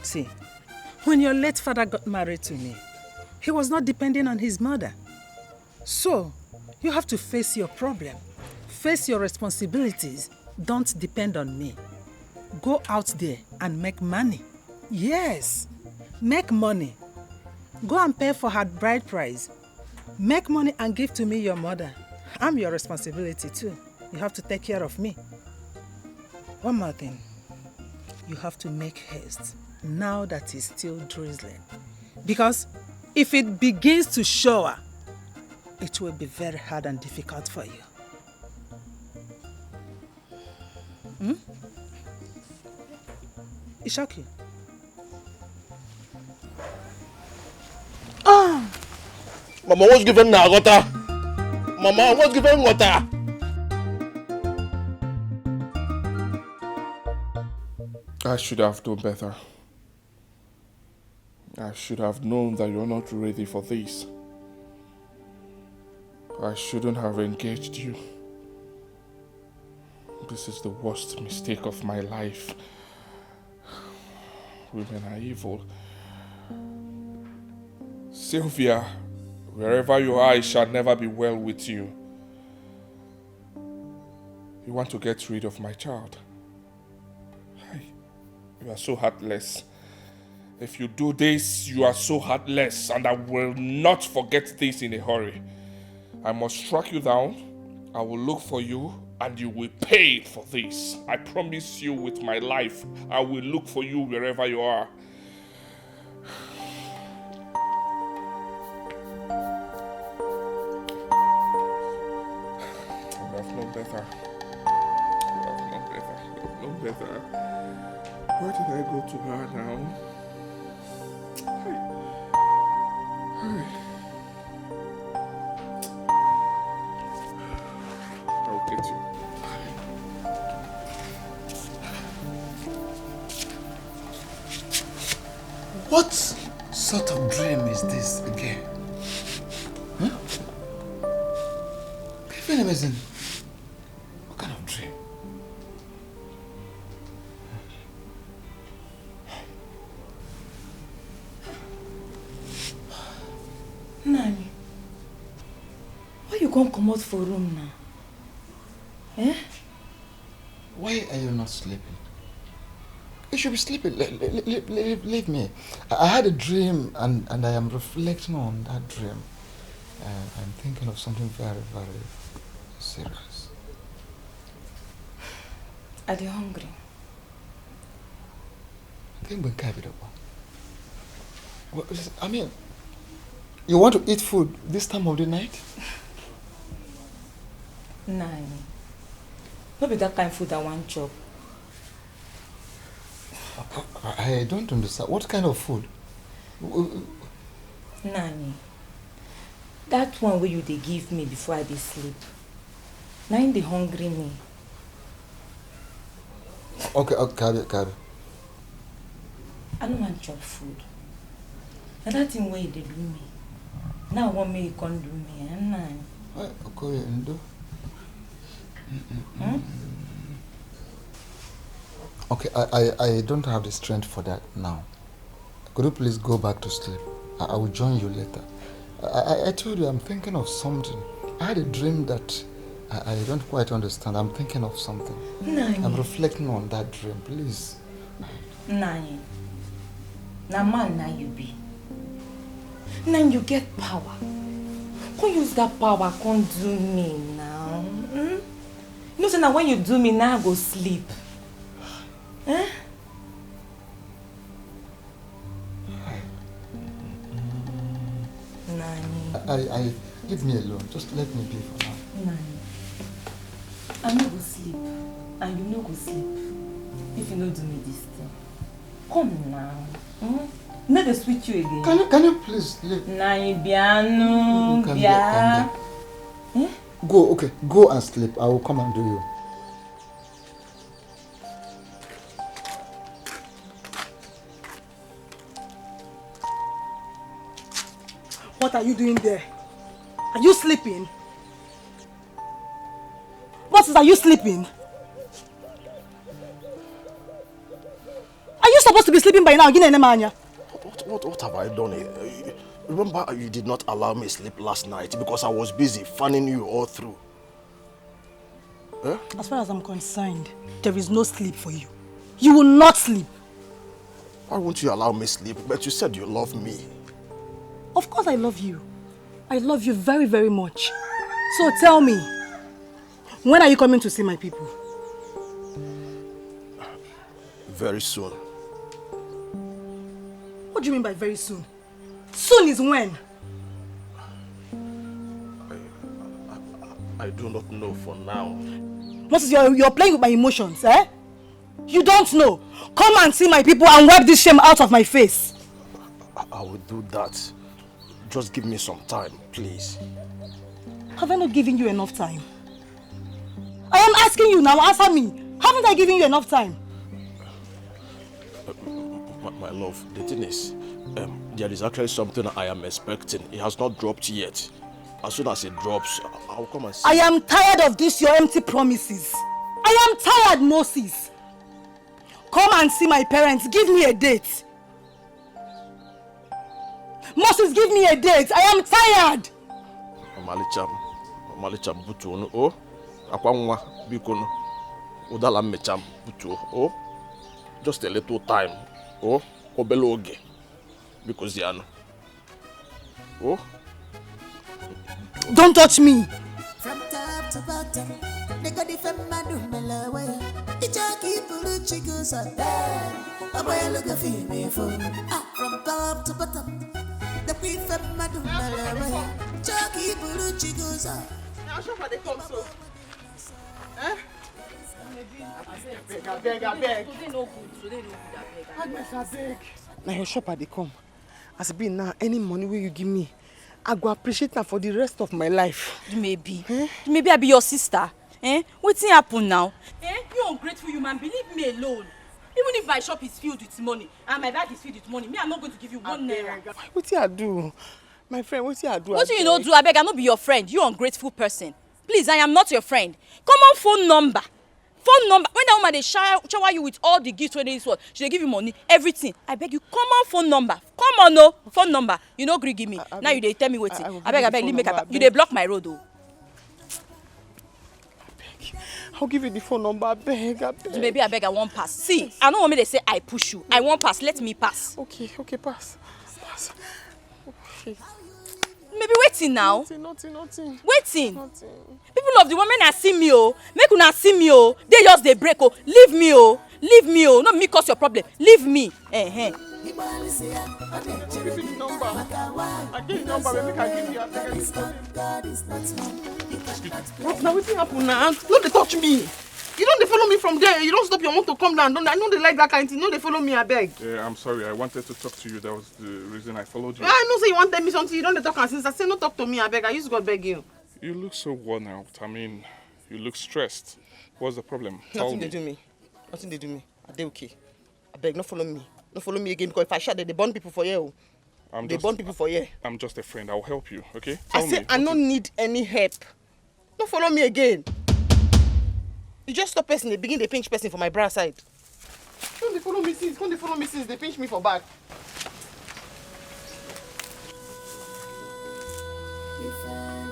See, when your late father got married to me, he was not depending on his mother. So, you have to face your problem. Face your responsibilities. Don't depend on me. Go out there and make money. Yes, make money. Go and pay for her bride price. Make money and give to me your mother. I'm your responsibility too. You have to take care of me. One more thing. You have to make haste now that it's still drizzling. Because if it begins to shower, it will be very hard and difficult for you. It shock you? Mama, what's given now, water? Mama, what's given water? I should have done better. I should have known that you're not ready for this. I shouldn't have engaged you. This is the worst mistake of my life. Women are evil. Sylvia, wherever you are, it shall never be well with you. You want to get rid of my child. You are so heartless. If you do this, you are so heartless, and I will not forget this in a hurry. I must track you down. I will look for you, and you will pay for this. I promise you with my life, I will look for you wherever you are. I have known better. Where did I go to her now? I'll get you. What sort of dream is this again? Huh? Even amazing. What kind of dream? Nani, why you can't come out for room now? Eh? Why are you not sleeping? You should be sleeping. Leave me. I had a dream and I am reflecting on that dream. I'm thinking of something very, very serious. Are you hungry? I mean, you want to eat food this time of the night? Nani, no be that kind of food I want chop. I don't understand. What kind of food? Nani, that one where you they give me before I dey sleep. Now they hungry me. Okay, Carry. I don't want chop food. And that thing where they do me. Now one me can do me, and nine. Okay, Ndo. Okay, I don't have the strength for that now. Could you please go back to sleep? I will join you later. I told you I'm thinking of something. I had a dream that I don't quite understand. I'm thinking of something. Nine. I'm reflecting on that dream, please. Nine. Now man, now you be. Now you get power. Can't use that power, can't do me now. You know, so now when you do me, now I go sleep. Eh? I leave me alone. Just let me be for now. Nani, I no go sleep, and you no go sleep if you no do me this thing. Come now. No dey sweet you again. Can you please leave? Nani biano, bia. Go and sleep. I will come and do you. What are you doing there? Are you sleeping? Are you sleeping? Are you supposed to be sleeping by now? What have I done here? Remember, you did not allow me sleep last night because I was busy fanning you all through. Huh? As far as I'm concerned, there is no sleep for you. You will not sleep. Why won't you allow me sleep? But you said you love me. Of course I love you. I love you very, very much. So tell me, when are you coming to see my people? Very soon. What do you mean by very soon? Soon is when? I do not know for now. Moses, you're playing with my emotions, eh? You don't know. Come and see my people and wipe this shame out of my face. I will do that. Just give me some time, please. Have I not given you enough time? I am asking you now, answer me. Haven't I given you enough time? My love, the thing is, there is actually something I am expecting. It has not dropped yet. As soon as it drops, I'll come and see. I am tired of this, your empty promises. I am tired, Moses. Come and see my parents. Give me a date. Moses, give me a date. I am tired. Malicham butu o akwanwa bikono udala mecham butu o just a little time o obele oge because yano o don't touch me. From top to bottom, they got the femme do malawa. The jockey pull chicos up there. A boy look a female phone. From top to bottom, the queen femme do malawa. Jockey pull chicos up. Now show for the come so. Eh? I beg. Today no good, I beg. Now your shop at the come. As it be now, any money will you give me, I go appreciate that for the rest of my life. Maybe I be your sister. Wetin happen now? You ungrateful human, leave me alone. Even if my shop is filled with money and my bag is filled with money, I'm not going to give you 1 naira. Wetin I do? My friend, wetin I do? What do you not do? I beg, I not be your friend. You ungrateful person. Please, I am not your friend. Come on, phone number. When that woman they shower you with all the gifts when they this one, she dey give you money, everything. I beg you, come on, phone number. Come on, no phone number. You no gree give me. Now you dey tell me wetin. I beg, leave me. You dey block my road, though. I'll give you the phone number. I beg. Maybe I beg, I won't pass. See, I don't want me to say I push you. I won't pass. Let me pass. Okay, pass. Okay. Maybe waiting now. Nothing. Waiting. People of the women are see me, oh. Make una see me, oh. They just they break, oh. Leave me, oh. Not me cause your problem. Leave me. Give me the number. I give you the number. Maybe I give you. What now? What's happen now? Don't they touch me? You don't follow me from there. You don't stop your motor to come down. I know they like that kind of thing. No, they follow me, I beg. Yeah, I'm sorry. I wanted to talk to you. That was the reason I followed you. I know say you wanted me something. You don't talk and since I say no talk to me, I beg. I used to go beg you. You look so worn out. I mean, you look stressed. What's the problem? Nothing to do me. Nothing they do me. Are they okay? I beg, not follow me. Not follow me again because if I shout, they burn people for you. They burn people for you. I'm just a friend. I'll help you, okay? I say I don't need any help. Don't follow me again. You just stop person, they begin the pinch person for my bra side. Don't they follow me since? Don't they follow me since? They pinch me for back.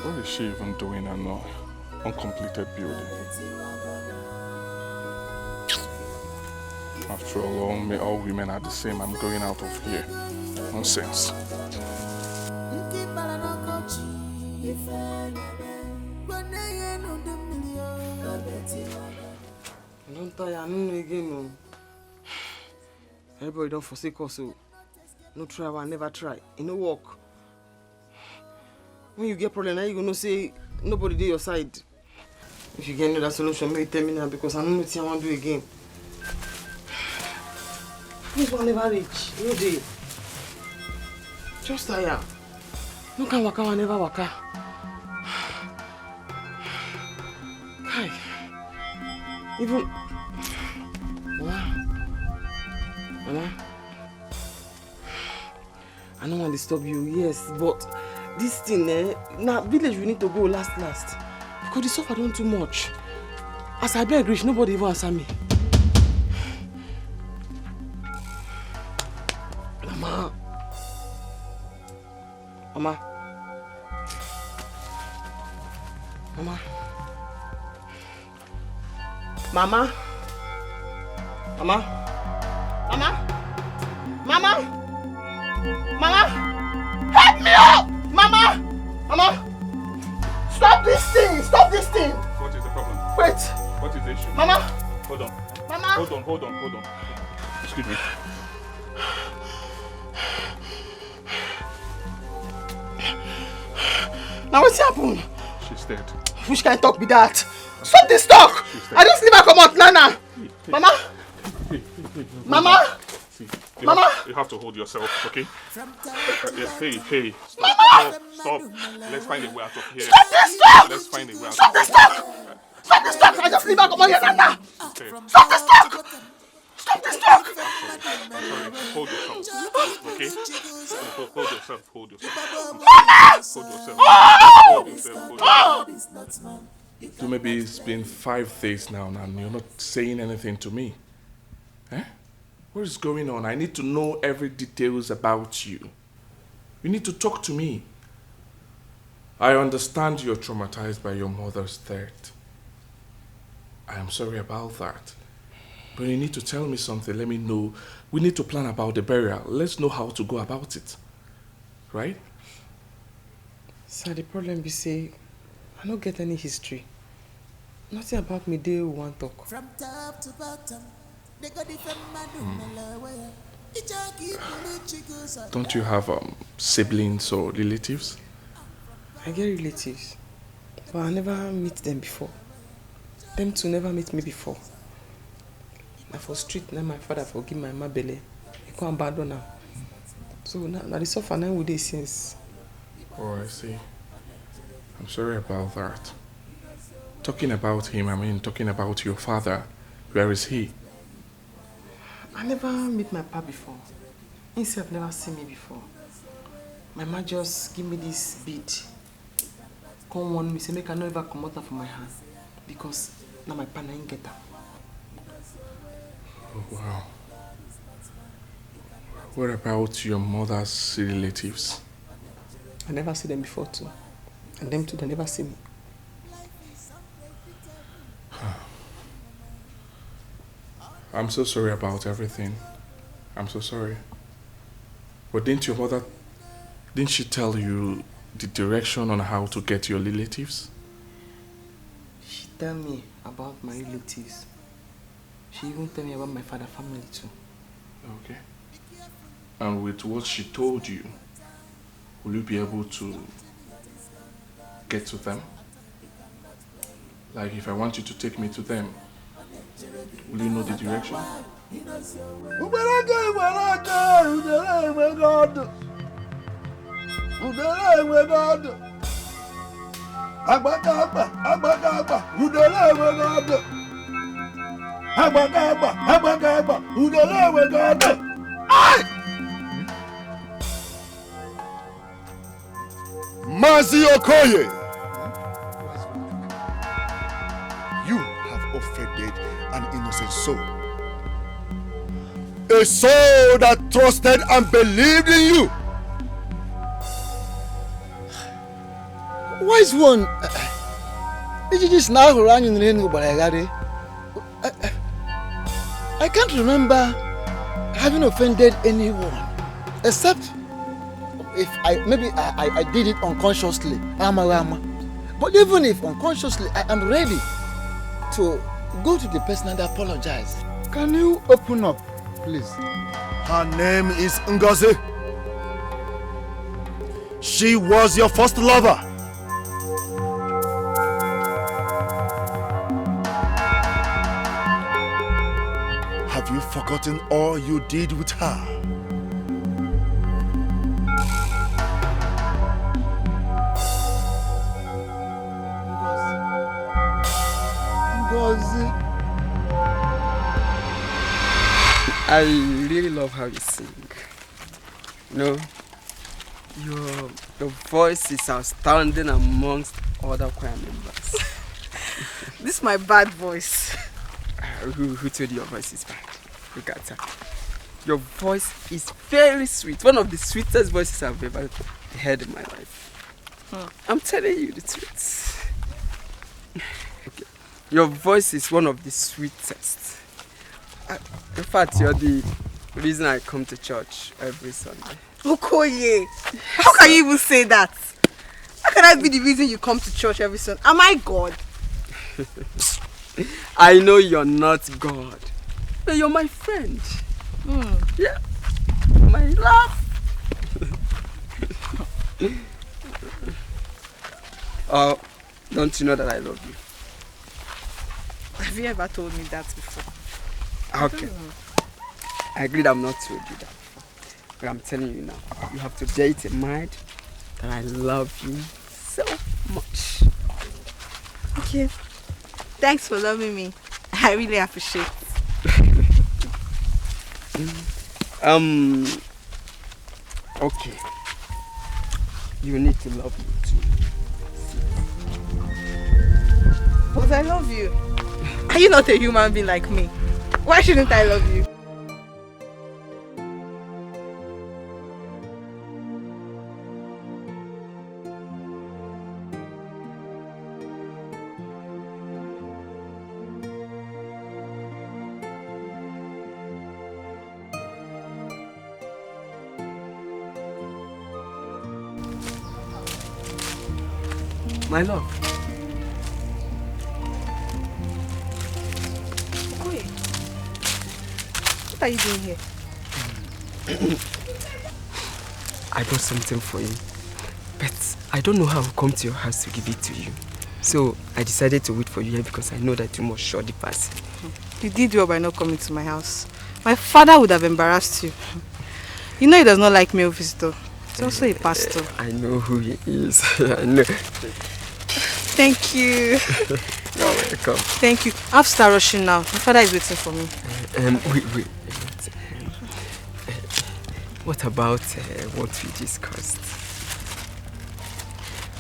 What is she even doing in an uncompleted building? After all women are the same. I'm going out of here. Nonsense. Don't tire, I don't know again. No. Everybody don't forsake us, so no try, I never try. It no work. When you get problem, now you gonna say nobody do your side. If you get another solution, maybe tell me now because I don't know what I want to do again. This one never reach. No day. Just tire. No can waka, I never waka. Hi. Even Mama, I don't want to disturb you, yes, but this thing, now village we need to go last. Because the suffer don't too much. As I beg reach, nobody even answer me. Mama. Mama. Mama. Mama. Mama. Mama. Mama. Mama. Help me up! Mama. Mama. Stop this thing! Stop this thing! What is the problem? Wait. What is the issue? Mama. Hold on. Mama. Hold on. Excuse me. Now what's happened? She's dead. Which kind of talk be that? Stop this talk! I don't sleep, I come out, Nana! Mama! Mama! See, Mama! You have to hold yourself, okay? Hey. Mama! Stop. Let's find a way out of here. Stop this talk! Let's find a way out Stop of this talk! Stop this talk! I just sleep, I come out here, Nana! Okay. Stop this talk! Stop this talk! I'm sorry. Hold yourself, okay? Hold yourself. Mama! Hold yourself. So maybe it's been 5 days now and you're not saying anything to me. What is going on? I need to know every details about you. You need to talk to me. I understand you're traumatized by your mother's death. I am sorry about that. But you need to tell me something. Let me know. We need to plan about the burial. Let's know how to go about it. Right? Sir, the problem be say, I don't get any history. Nothing about me they want talk. From top to bottom, they got it from Don't you have siblings or relatives? I get relatives, but I never meet them before. Them two never meet me before. Now for street, now my father forgive my mama belly. He can't abandon her. So now the suffer now with this since. Oh, I see. I'm sorry about that. Talking about him, I mean talking about your father. Where is he? I never met my papa before. He himself never seen me before. My mama just give me this bead. Come warn me, say make I not ever come out from my hand. Because now my partner ain't get her. Oh, wow. What about your mother's relatives? I never see them before too. And them too, they never see me. I'm so sorry about everything. I'm so sorry. But didn't she tell you the direction on how to get your relatives? She tell me about my relatives. She even tell me about my father's family too. Okay. And with what she told you, will you be able to get to them? Like if I want you to take me to them, will you know the direction? Mazi Okoye, you have offended an innocent soul. A soul that trusted and believed in you. Wise one. I can't remember having offended anyone, except if I did it unconsciously. But even if unconsciously, I am ready to go to the person and apologize. Can you open up, please? Her name is Ngozi. She was your first lover. Have you forgotten all you did with her? Ngozi. I really love how you sing. You know, your voice is outstanding amongst other choir members. This is my bad voice. Who told you your voice is bad? Look at her. Your voice is very sweet. One of the sweetest voices I've ever heard in my life. I'm telling you the truth. Okay. Your voice is one of the sweetest. In fact, you're the reason I come to church every Sunday. Okoye, how can you even say that? How can I be the reason you come to church every Sunday? Am I God? I know you're not God, but you're my friend. Yeah, my love. Oh, don't you know that I love you? Have you ever told me that before? Okay. I agree that I'm not told you that. But I'm telling you now, you have to date a mind that I love you so much. Okay. Thanks for loving me. I really appreciate it. Okay. You need to love me too. But I love you. Are you not a human being like me? Why shouldn't I love you? My love. Wait. What are you doing here? I brought something for you, but I don't know how I'll come to your house to give it to you. So I decided to wait for you here because I know that you must show the person. You did well by not coming to my house. My father would have embarrassed you. You know he does not like male visitor. He's also a pastor. I know who he is. I know. Thank you. You're welcome. Thank you. I have to start rushing now. My father is waiting for me. Wait. What about what we discussed?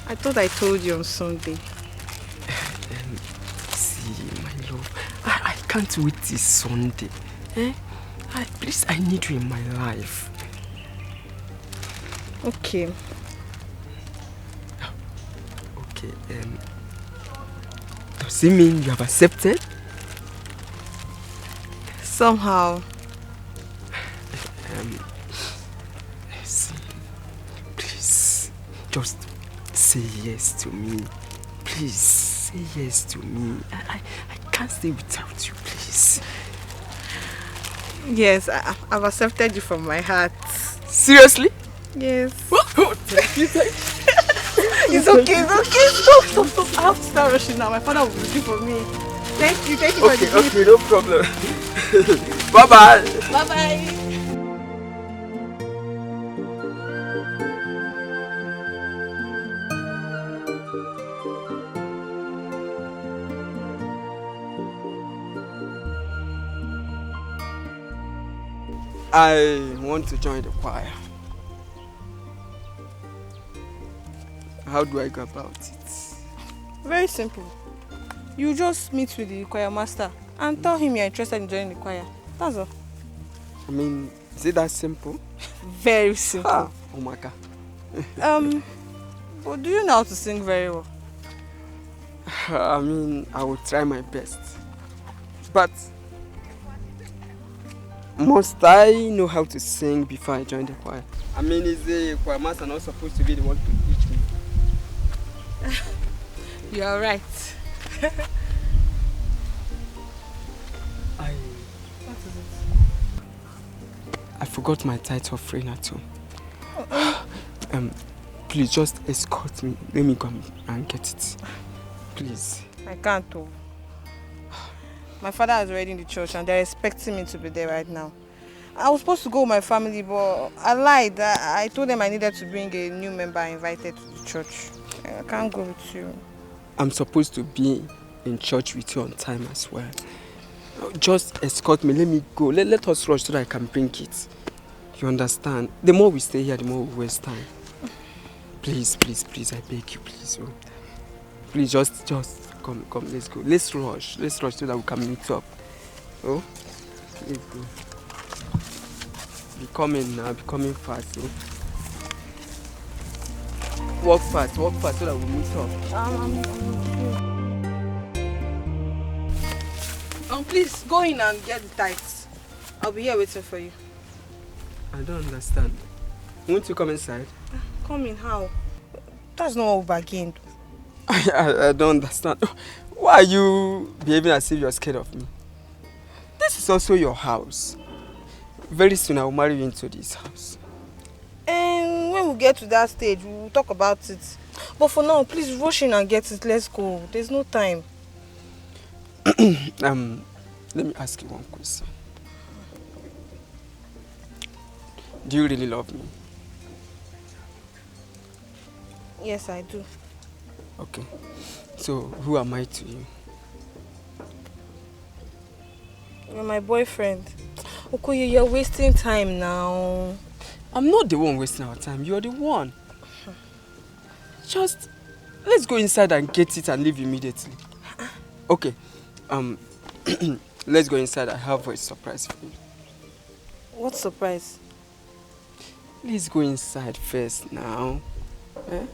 I thought I told you on Sunday. See, my love, I can't wait till Sunday. Please, I need you in my life. Okay. Okay, does it mean you have accepted? Somehow. See, please, just say yes to me. Please, say yes to me. I can't stay without you, please. Yes, I've accepted you from my heart. Seriously? Yes. Thank you. It's okay. Stop. I have to start rushing now. My father will be looking for me. Thank you for the gift. Okay, no problem. Bye-bye. Bye-bye. I want to join the choir. How do I go about it? Very simple. You just meet with the choir master and tell him you're interested in joining the choir. That's all. I mean, is it that simple? Very simple. Ah, oh my God. But do you know how to sing very well? I mean, I will try my best. But must I know how to sing before I join the choir? I mean, is the choir master not supposed to be the one to teach me? You are right. What is it? I forgot my tithe offering at home. Please just escort me. Let me come and get it. Please. I can't though. My father is already in the church and they're expecting me to be there right now. I was supposed to go with my family, but I lied. I told them I needed to bring a new member I invited to the church. I can't go with you. I'm supposed to be in church with you on time as well. Just escort me. Let me go. Let us rush so that I can bring it. You understand? The more we stay here, the more we waste time. Please, please, please, I beg you, please. Oh. Please, just come, let's go. Let's rush so that we can meet up. Oh, let's go. Be coming now, be coming fast. Oh. Walk fast so that we meet up. Please, go in and get the tithes. I'll be here waiting for you. I don't understand. Won't you come inside? Come in, how? That's not what we bargained. I don't understand. Why are you behaving as if you're scared of me? This is also your house. Very soon I will marry you into this house. And when we get to that stage, we'll talk about it. But for now, please rush in and get it. Let's go. There's no time. Let me ask you one question. Do you really love me? Yes, I do. Okay. So, who am I to you? You're my boyfriend. Okoye, you're wasting time now. I'm not the one wasting our time. You're the one. Just, let's go inside and get it and leave immediately. Okay. Let's go inside. I have a surprise for you. What surprise? Let's go inside first now. Eh?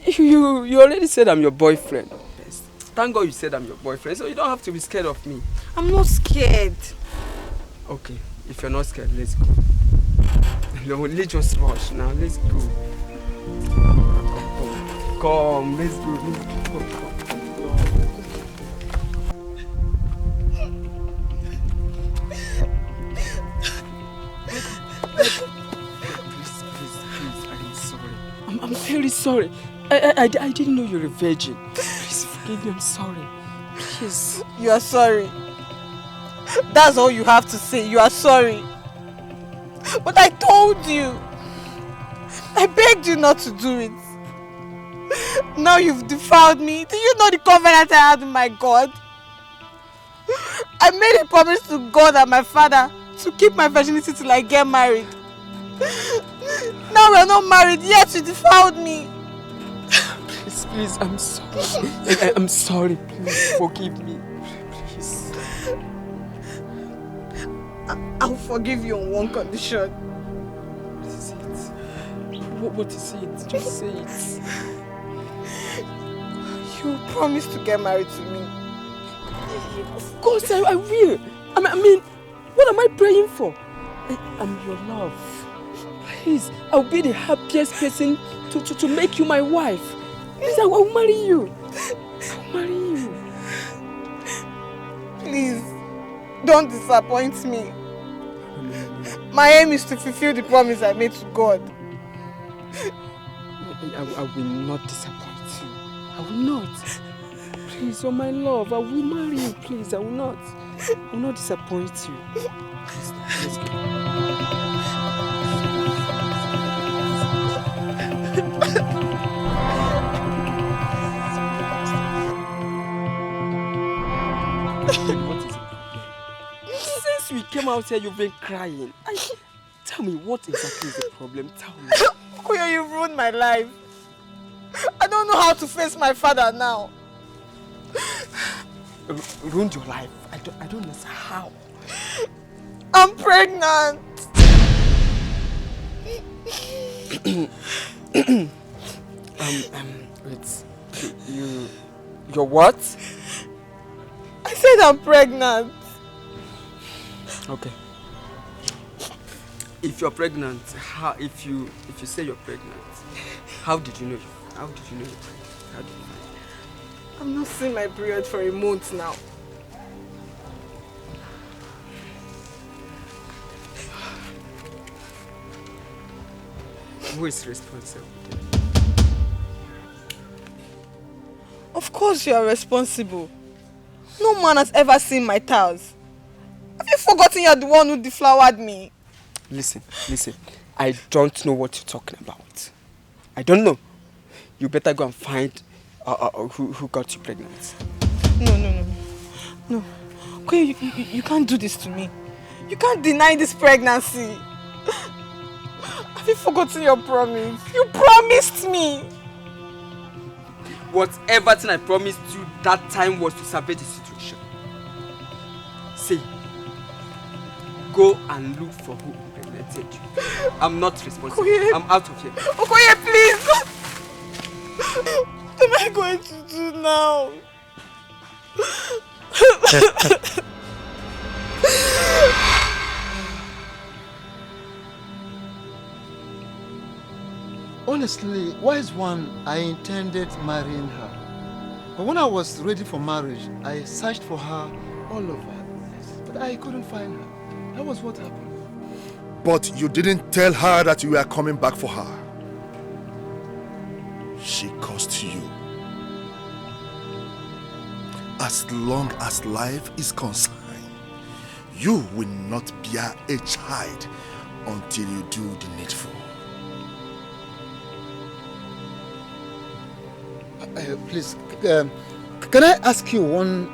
You already said I'm your boyfriend. Yes. Thank God you said I'm your boyfriend, so you don't have to be scared of me. I'm not scared. Okay, if you're not scared, let's go. No, let's just rush now. Let's go. Come, let's go. Come. I'm very sorry. I didn't know you're a virgin. Please forgive me, I'm sorry. Please. You are sorry. That's all you have to say. You are sorry. But I told you. I begged you not to do it. Now you've defiled me. Do you know the covenant I had with my God? I made a promise to God and my father to keep my virginity till I get married. Now we're not married, yet you defiled me. Please, I'm sorry. I'm sorry, please forgive me. Please. I'll forgive you on one condition. What is it? What is it? Just say it. You promised to get married to me. Of course I will. I mean, what am I praying for? I'm your love. Please, I'll be the happiest person to make you my wife. Please, I will marry you. I'll marry you. Please, don't disappoint me. My aim is to fulfill the promise I made to God. I will not disappoint you. I will not. Please, you're my love. I will marry you. Please, I will not. I will not disappoint you. Please, let's go. What is it? Since we came out here, you've been crying. Tell me, what exactly is the problem? Tell me. Okoye, you ruined my life. I don't know how to face my father now. Ruined your life? I don't understand how. I'm pregnant. You're what? I said I'm pregnant. Okay. If you're pregnant, if you say you're pregnant, how did you know? How did you know you're pregnant? How did you know? I'm not seeing my period for a month now. Who is responsible? Of course you are responsible. No man has ever seen my tiles. Have you forgotten you're the one who deflowered me? Listen. I don't know what you're talking about. I don't know. You better go and find who got you pregnant. No. Okay, you can't do this to me. You can't deny this pregnancy. Have you forgotten your promise? You promised me. Whatever thing I promised you that time was to salvage the situation. See, go and look for who impregnated you. I'm not responsible. Okoye. I'm out of here. Okoye, please! What am I going to do now? Honestly, wise one, I intended marrying her. But when I was ready for marriage, I searched for her all over. But I couldn't find her. That was what happened. But you didn't tell her that you were coming back for her. She cursed you. As long as life is concerned, you will not bear a child until you do the needful. Please, can I ask you one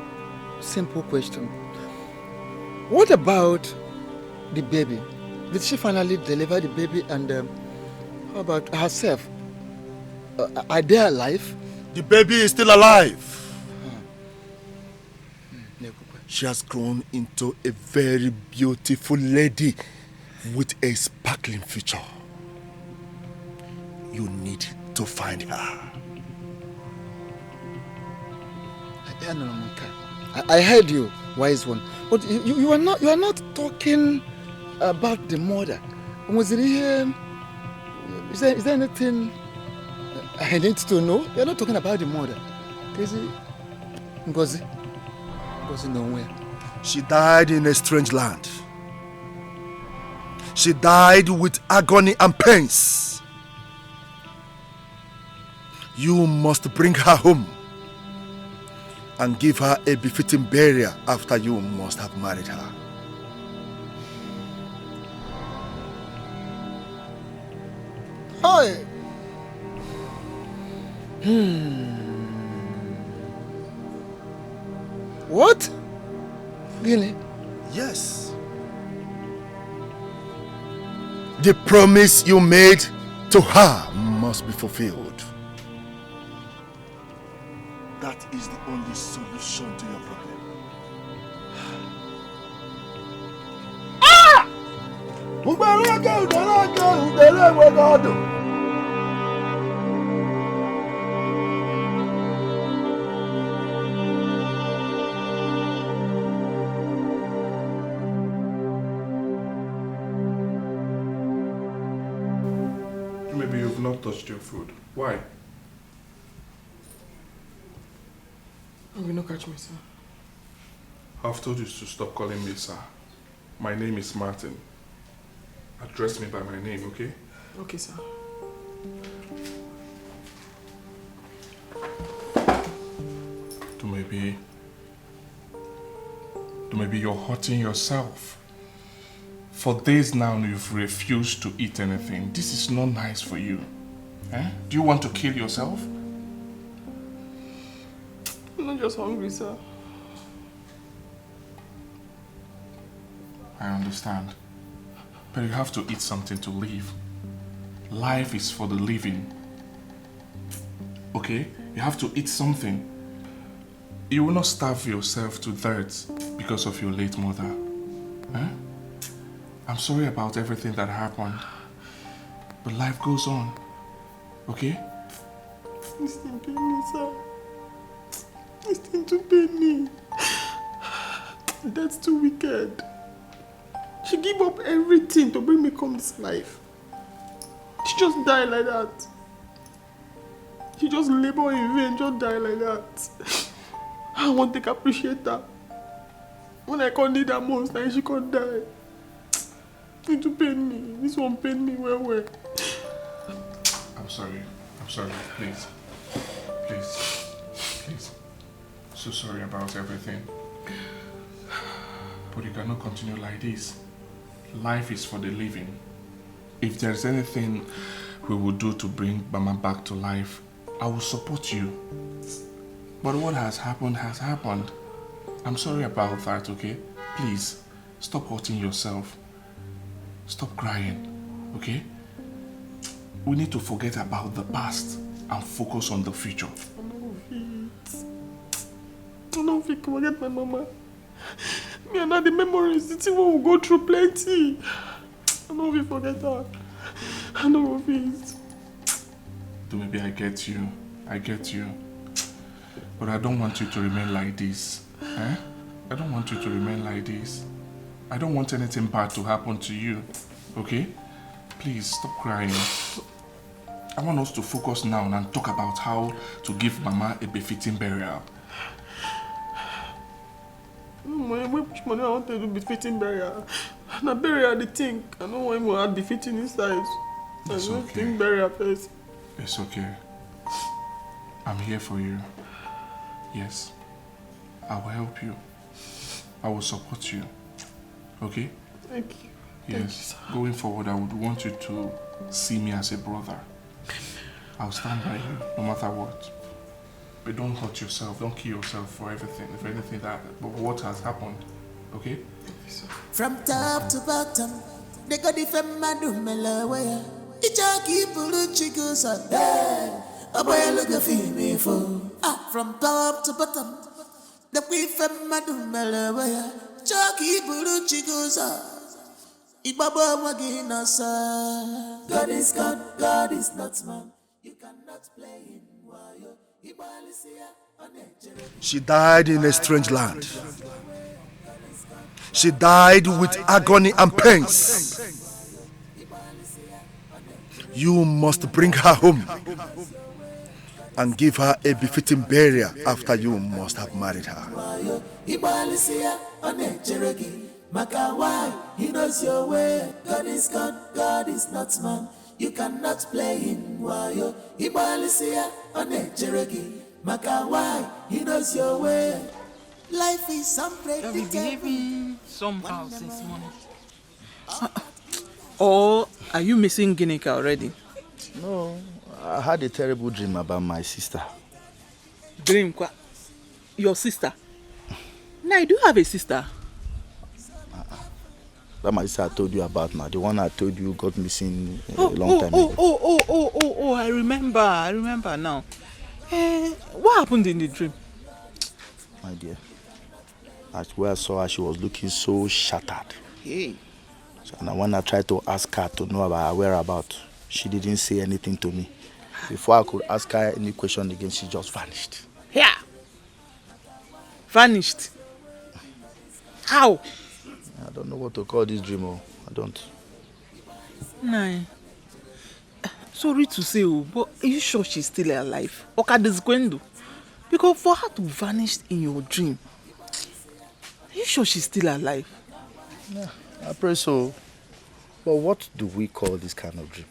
simple question? What about the baby? Did she finally deliver the baby? And how about herself? Are they alive? The baby is still alive. She has grown into a very beautiful lady with a sparkling future. You need to find her. I heard you, wise one. But you are not talking about the mother. Was it here? Is there anything I need to know? You're not talking about the mother. Ngozi nowhere. She died in a strange land. She died with agony and pains. You must bring her home and give her a befitting burial after you must have married her. Hi. What? Really? Yes. The promise you made to her must be fulfilled. That is the only solution to your problem. Maybe you've not touched your food. Why? I will not catch myself. I've told you to stop calling me sir. My name is Martin. Address me by my name, okay? Okay, sir. Maybe you're hurting yourself. For days now, you've refused to eat anything. This is not nice for you. Eh? Do you want to kill yourself? I'm not just hungry, sir. I understand. But you have to eat something to live. Life is for the living. Okay? You have to eat something. You will not starve yourself to death because of your late mother. Huh? I'm sorry about everything that happened. But life goes on. Okay? Listen to me, sir. Listen to me. That's too wicked. She gave up everything to bring me come this life. She just died like that. She just labor in vain, just die like that. I want to appreciate her. When I can't need her most, now she can't die. It to pain me. This one pain me well. I'm sorry. Please. So sorry about everything. But you cannot continue like this. Life is for the living. If there's anything we will do to bring Mama back to life, I will support you. But what has happened has happened. I'm sorry about that, okay? Please, stop hurting yourself. Stop crying, okay? We need to forget about the past and focus on the future. I don't forget my mama. Me and her, the memories, the thing we will go through plenty. I don't forget her. I don't fit. Maybe I get you. But I don't want you to remain like this. Eh? I don't want you to remain like this. I don't want anything bad to happen to you. Okay? Please, stop crying. I want us to focus now and talk about how to give Mama a befitting burial. Which money I want to do befitting burial? Now burial the thing. I don't want to add befitting inside. It's okay. Think burial first. It's okay. I'm here for you. Yes. I will help you. I will support you. Okay? Thank you. Yes. Going forward, I would want you to see me as a brother. I'll stand by you no matter what. But don't hurt yourself. Don't kill yourself for everything. For anything that, but what has happened. Okay? From top to bottom, they got the female way. Ichaki pulu chicos are there. A boy look a female for. From top to bottom, the queen female way. Chaki pulu chicos are. Ibaba wagina sa. God is God, God is not man. You cannot play him. She died in a strange land. She died with agony and pains. You must bring her home and give her a befitting burial after you must have married her. He knows your way. God is God, God is not man. You cannot play him. Wayo, Ibalisia, Cherokee. Maka, why? He knows your way. Life is unpredictable. You're behaving somehow since morning. Or are you missing Ginika already? No, I had a terrible dream about my sister. Dream? Your sister? Now, do you have a sister? That my sister I told you about now. The one I told you got missing a long time ago. Oh, I remember now. What happened in the dream? My dear, as where I saw her, she was looking so shattered. Hey. So now when I tried to ask her to know about her whereabouts, she didn't say anything to me. Before I could ask her any question again, she just vanished. Yeah. Vanished? How? I don't know what to call this dream. I don't. Nah. Sorry to say, but are you sure she's still alive? Because for her to vanish in your dream, are you sure she's still alive? Yeah, I pray so. But what do we call this kind of dream?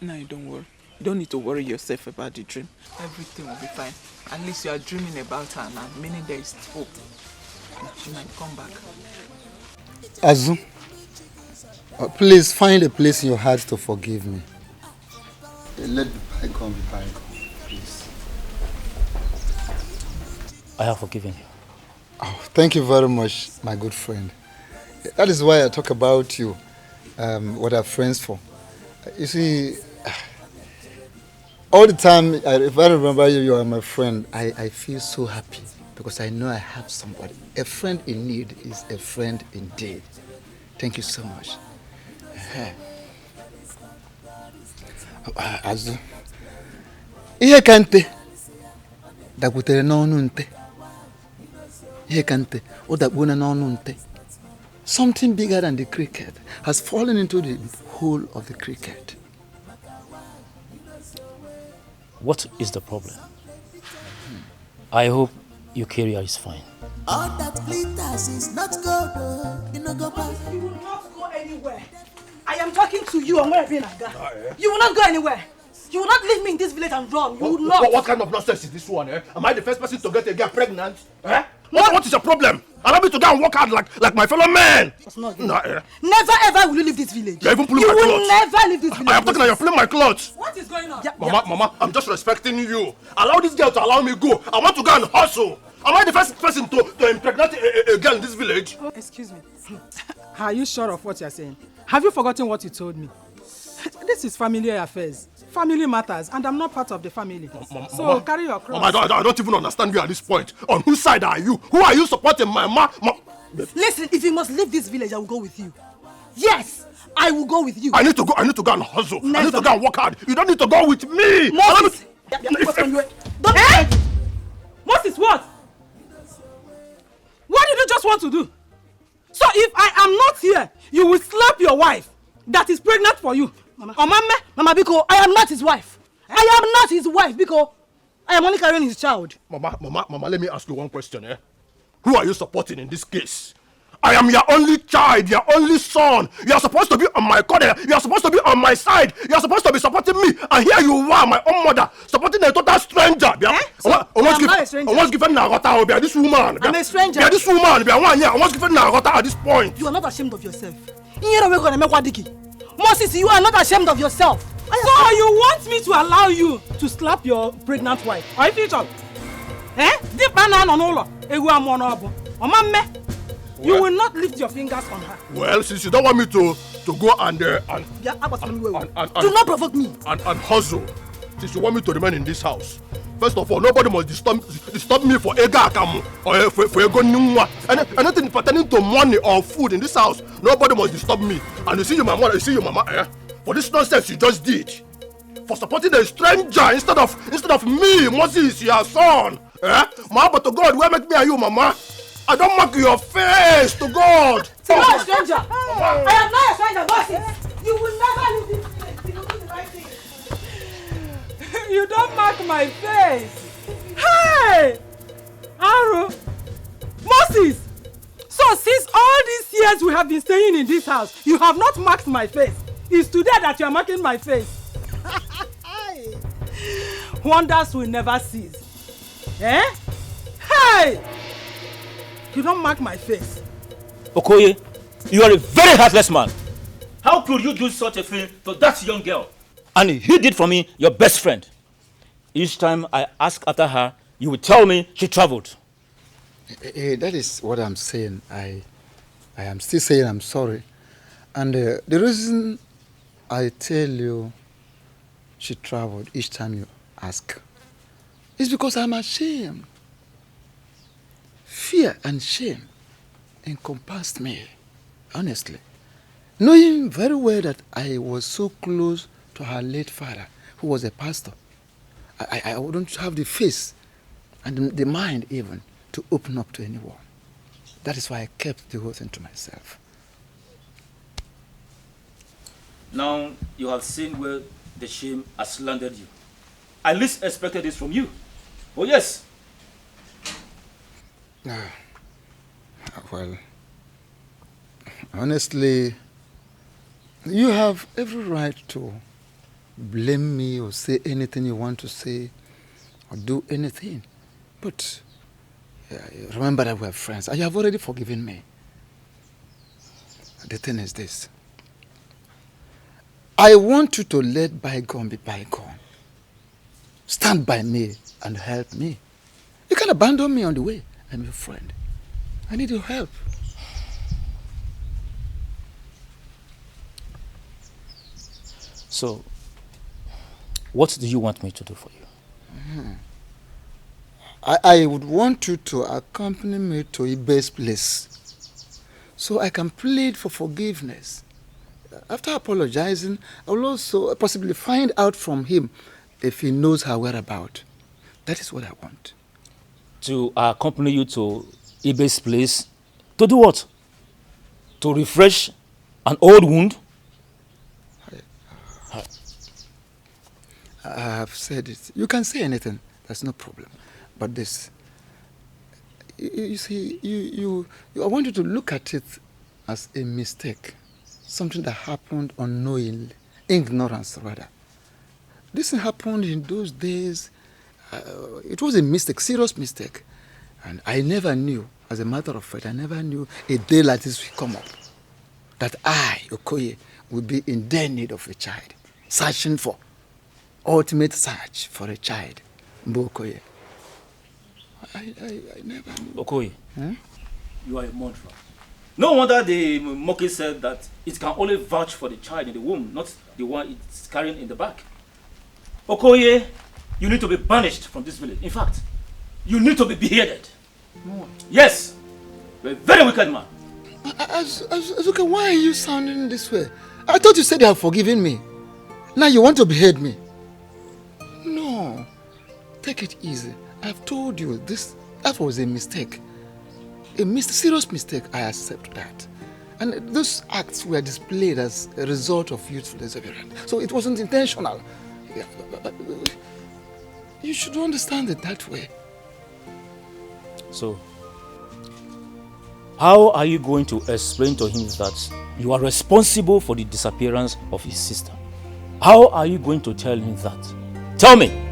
No, don't worry. You don't need to worry yourself about the dream. Everything will be fine. At least you are dreaming about her now, meaning there is hope. She might come back. Azu, please find a place in your heart to forgive me. Let the bygone be bygone, please. I have forgiven you. Oh, thank you very much, my good friend. That is why I talk about you, what are friends for. You see, all the time, if I remember you, you are my friend, I feel so happy because I know I have somebody. A friend in need is a friend indeed. Thank you so much. Azụ, ihe ka nte dakwutere n'ọnụ nte. Ihe ka nte ọ dakpuona n'ọnụ nte. Something bigger than the cricket has fallen into the hole of the cricket. What is the problem? I hope your career is fine. All that glitters is not gold. You know, go back. You will not go anywhere. I am talking to you and where Naga. You will not go anywhere. You will not leave me in this village and run. You will not. What kind of nonsense is this one? Am I the first person to get a girl pregnant? What is your problem? Allow me to go and work hard like my fellow men. Never ever will you leave this village. You're even pulling you my clothes. You will never leave this village. I am talking and you're pulling my clothes. What is going on? Mama, I'm just respecting you. Allow this girl to allow me go. I want to go and hustle. Am I the first person to impregnate a girl in this village? Oh, excuse me. Are you sure of what you're saying? Have you forgotten what you told me? This is family affairs. Family matters, and I'm not part of the family. So carry your cross. Mama, I don't even understand you at this point. On whose side are you? Who are you supporting, my ma? Listen, if you must leave this village, I will go with you. Yes, I will go with you. I need to go and hustle. Never. I need to go and work hard. You don't need to go with me. Moses! Don't Moses, what? What did you just want to do? So if I am not here, you will slap your wife that is pregnant for you. Mama, Biko, I am not his wife. I am not his wife, Biko. I am only carrying his child. Mama, let me ask you one question, Who are you supporting in this case? I am your only child, your only son. You are supposed to be on my corner. You are supposed to be on my side. You are supposed to be supporting me. And here you are, my own mother, supporting a total stranger. So, I'm not a stranger. I was given Nagota. Be this woman. I'm a stranger. Be this woman. Be one year. I was given Nagota at this point. You are not ashamed of yourself. Moses, you are not ashamed of yourself. So you want me to allow you to slap your pregnant wife? Are you featured? Deep banana on all. You will not lift your fingers on her. Well, since you don't want me to go and do not provoke me. And hustle, since you want me to remain in this house, first of all, nobody must disturb me for ega akamu or for ego nyumwa. Anything pertaining to money or food in this house, nobody must disturb me. And you see your mama, for this nonsense you just did, for supporting a stranger instead of me, Moses, your son. Ma, but to God, where make me and you, mama? I don't mark your face to God. You're not a stranger. I am not a stranger, Moses. You will never leave this place. You will do the right thing. You don't mark my face. Hey! Aro! Moses! So since all these years we have been staying in this house, you have not marked my face. It's today that you are marking my face. Wonders will never cease. Hey! You don't mark my face. Okoye, you are a very heartless man. How could you do such a thing to that young girl? And he did for me, your best friend. Each time I ask after her, you will tell me she traveled. That is what I'm saying. I am still saying I'm sorry. And the reason I tell you she traveled each time you ask is because I'm ashamed. Fear and shame encompassed me, honestly. Knowing very well that I was so close to her late father, who was a pastor, I wouldn't have the face and the mind even to open up to anyone. That is why I kept the whole thing to myself. Now you have seen where the shame has landed you. I least expected this from you. Oh yes. Well, honestly, you have every right to blame me or say anything you want to say or do anything. But remember that we're friends. You have already forgiven me. The thing is this. I want you to let bygone be bygone. Stand by me and help me. You can't abandon me on the way. I'm your friend. I need your help. So, what do you want me to do for you? I would want you to accompany me to Ibe's place so I can plead for forgiveness. After apologizing, I will also possibly find out from him if he knows her whereabouts. That is what I want. To accompany you to Ibe's place? To do what? To refresh an old wound? I have said it. You can say anything. That's no problem. But this, you see, I want you to look at it as a mistake. Something that happened unknowingly. Ignorance, rather. This happened in those days. It was a mistake, serious mistake. And I never knew, as a matter of fact, I never knew a day like this would come up. That I, Okoye, would be in dire need of a child. Searching for, ultimate search for a child. Mbo Okoye. I never knew. Okoye, you are a murderer. No wonder the monkey said that it can only vouch for the child in the womb, not the one it's carrying in the back. Okoye, you need to be banished from this village. In fact, you need to be beheaded. No. Yes, you're a very wicked man. Azuka, why are you sounding this way? I thought you said you have forgiven me. Now you want to behead me. No, take it easy. I've told you that was a mistake. Serious mistake, I accept that. And those acts were displayed as a result of youthful exuberance. So it wasn't intentional. Yeah, but you should understand it that way. So, how are you going to explain to him that you are responsible for the disappearance of his sister? How are you going to tell him that? Tell me!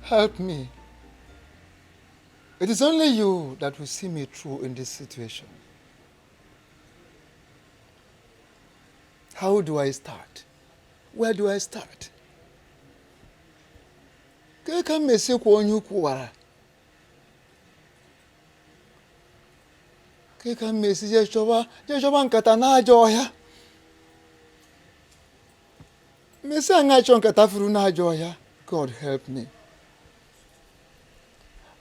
Help me. It is only you that will see me through in this situation. How do I start? Where do I start? Keka mesi kwa onye kwara. Keka mesi je choba nkata na ajo ya. Mesi anga cho nkata furu na ajo ya. God help me.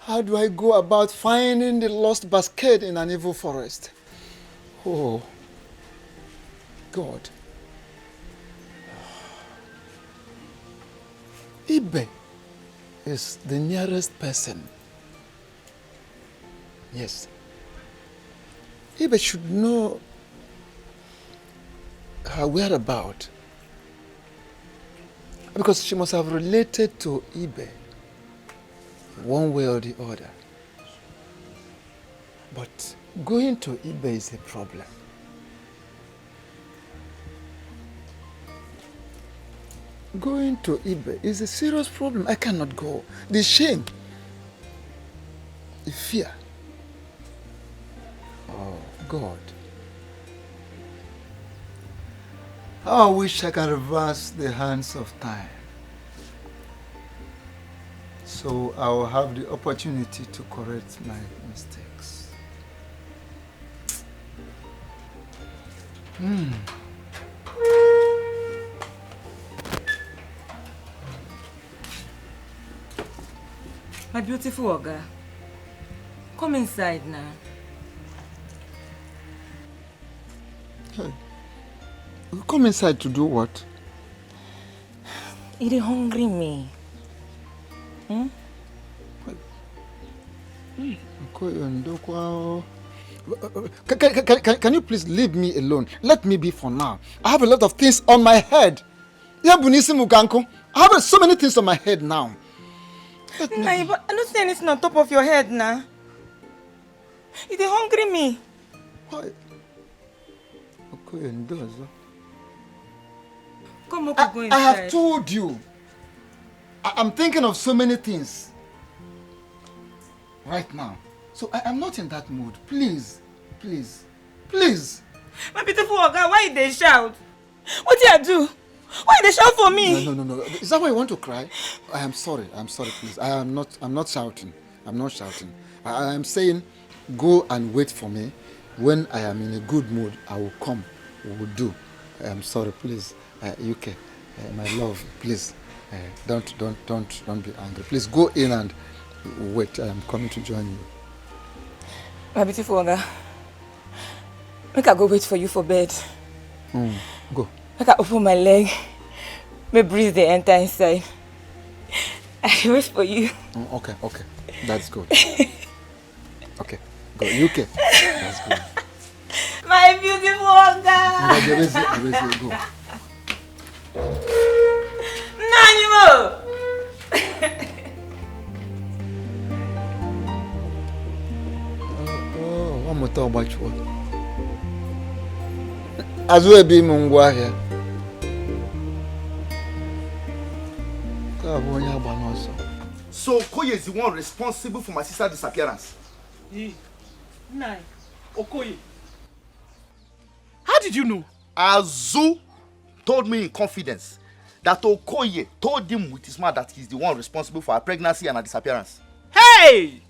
How do I go about finding the lost basket in an evil forest? Oh, God. Ibe is the nearest person. Yes. Ibe should know her whereabouts. Because she must have related to Ibe one way or the other. But going to Ibe is a problem. Going to Ibe is a serious problem. I cannot go. The shame, the fear. Oh, God. How I wish I could reverse the hands of time. So I will have the opportunity to correct my mistakes. My beautiful Oga, come inside now. Hey, you come inside to do what? It hungry me. Can you please leave me alone? Let me be for now. I have a lot of things on my head. I have so many things on my head now. Nah, but I don't see anything on top of your head now. It hungry me. Why? Come up, go inside. I have told you. I'm thinking of so many things. right now. So I am not in that mood. Please, please, please. My beautiful Oga, why they shout? What did I do? Why they shout for me? No. Is that why you want to cry? I am sorry, please. I'm not shouting. I'm not shouting. I am saying go and wait for me. When I am in a good mood, I will come. We will do. I am sorry, please. UK, my love, please. Don't be angry. Please go in and wait. I am coming to join you. My beautiful Oga, make I go wait for you for bed. Go. Make I open my leg. May breeze they enter inside. I wait for you. Okay. That's good. Okay. Go. UK. That's good. My beautiful Oga. Go. Nanimo. One more time about you. As well be Mungwa here. So Okoye is the one responsible for my sister's disappearance. Okoye. How did you know? Azu told me in confidence that Okoye told him with his mouth that he's the one responsible for her pregnancy and her disappearance. Hey!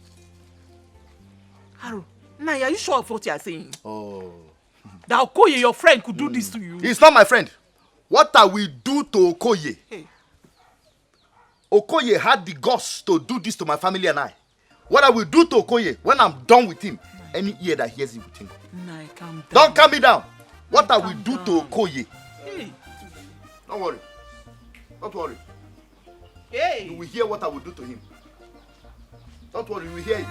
Haru, Nai, are you sure of what you are saying? Oh. That Okoye, your friend, could do this to you? He's not my friend. What I will do to Okoye? Hey. Okoye had the guts to do this to my family and I. What I will do to Okoye when I'm done with him, any ear that hears it with him. Nai, calm down. Don't calm me down. What I will do to Okoye. Hey. Don't worry. Don't worry. Hey. You will hear what I will do to him. Don't worry, you will hear it.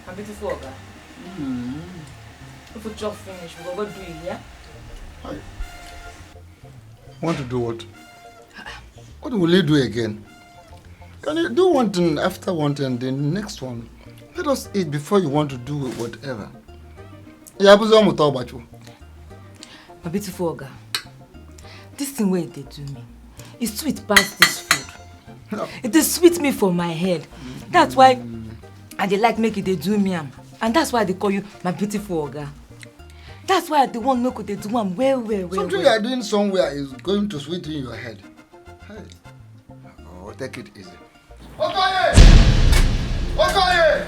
My beautiful Oga. If we just finish, we'll go do it, yeah? Want to do what? What will you do again? Can you do one thing after one thing, the next one? Let us eat before you want to do whatever. Yeah, but I'm talk about you. My beautiful Oga, this thing where they do me, it's sweet past this food. It is sweet me for my head. That's why I dey like make it they do me, and that's why they call you my beautiful Oga. That's why the one make they do am well. Something you are doing somewhere is going to sweet in your head. Hey. Oh, take it easy. Okoye! Okoye!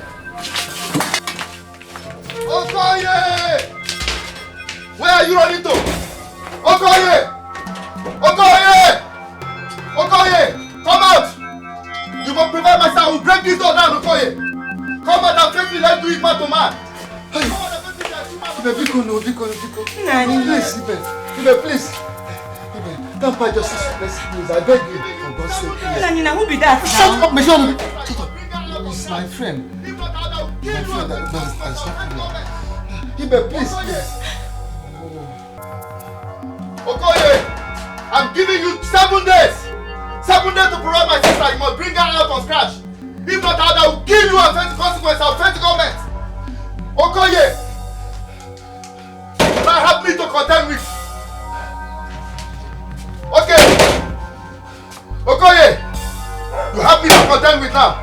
Okoye! Where are you running to? Okoye! Okoye! Okoye! Come out! You must prevent myself. I will break this door down, Okoye! Come out and face me. Let's do it man to man. Hey! Biko, no. Please, Ibe, please. Ibe, don't buy justice, please. I beg you. For God's sake, please. Nina, who be that? Shut up, Michelle. Shut up. He's my friend. My friend that I stopped him. Ibe, please. Okoye, I'm giving you 7 days. 7 days to provide my sister. You must bring her out from scratch. If not, I will kill you and face the consequence. I will face the government. Okoye, now help me to contend with. Okay. Okoye, you help me to contend with now.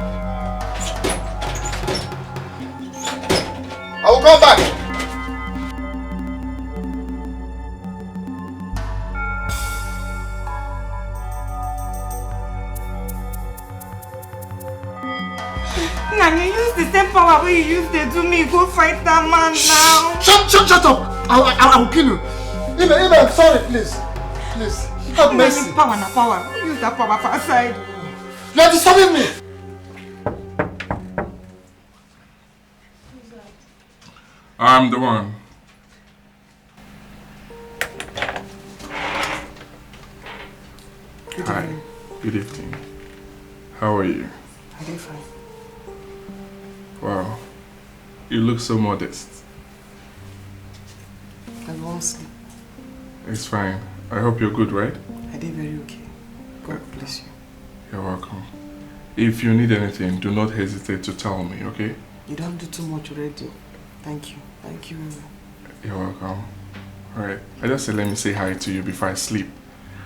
I will come back. Nani, use the same power where you used to do me. Go fight that man now. Shut up! I will kill you. Ibe, I'm sorry, please. Please, have mercy. Power na power. Use that power for outside. You are disturbing me. I'm the one. Hi. Good evening. How are you? I'm doing fine. Wow. You look so modest. I won't sleep. It's fine. I hope you're good, right? I did very okay. God bless you. You're welcome. If you need anything, do not hesitate to tell me, okay? You don't do too much already. Thank you. Thank you. You're welcome. Alright. I just said let me say hi to you before I sleep.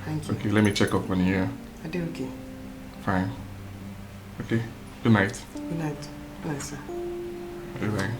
Thank you. Okay, let me check up on you. I did okay. Fine. Okay. Good night. Good night. Good night, sir. Good night.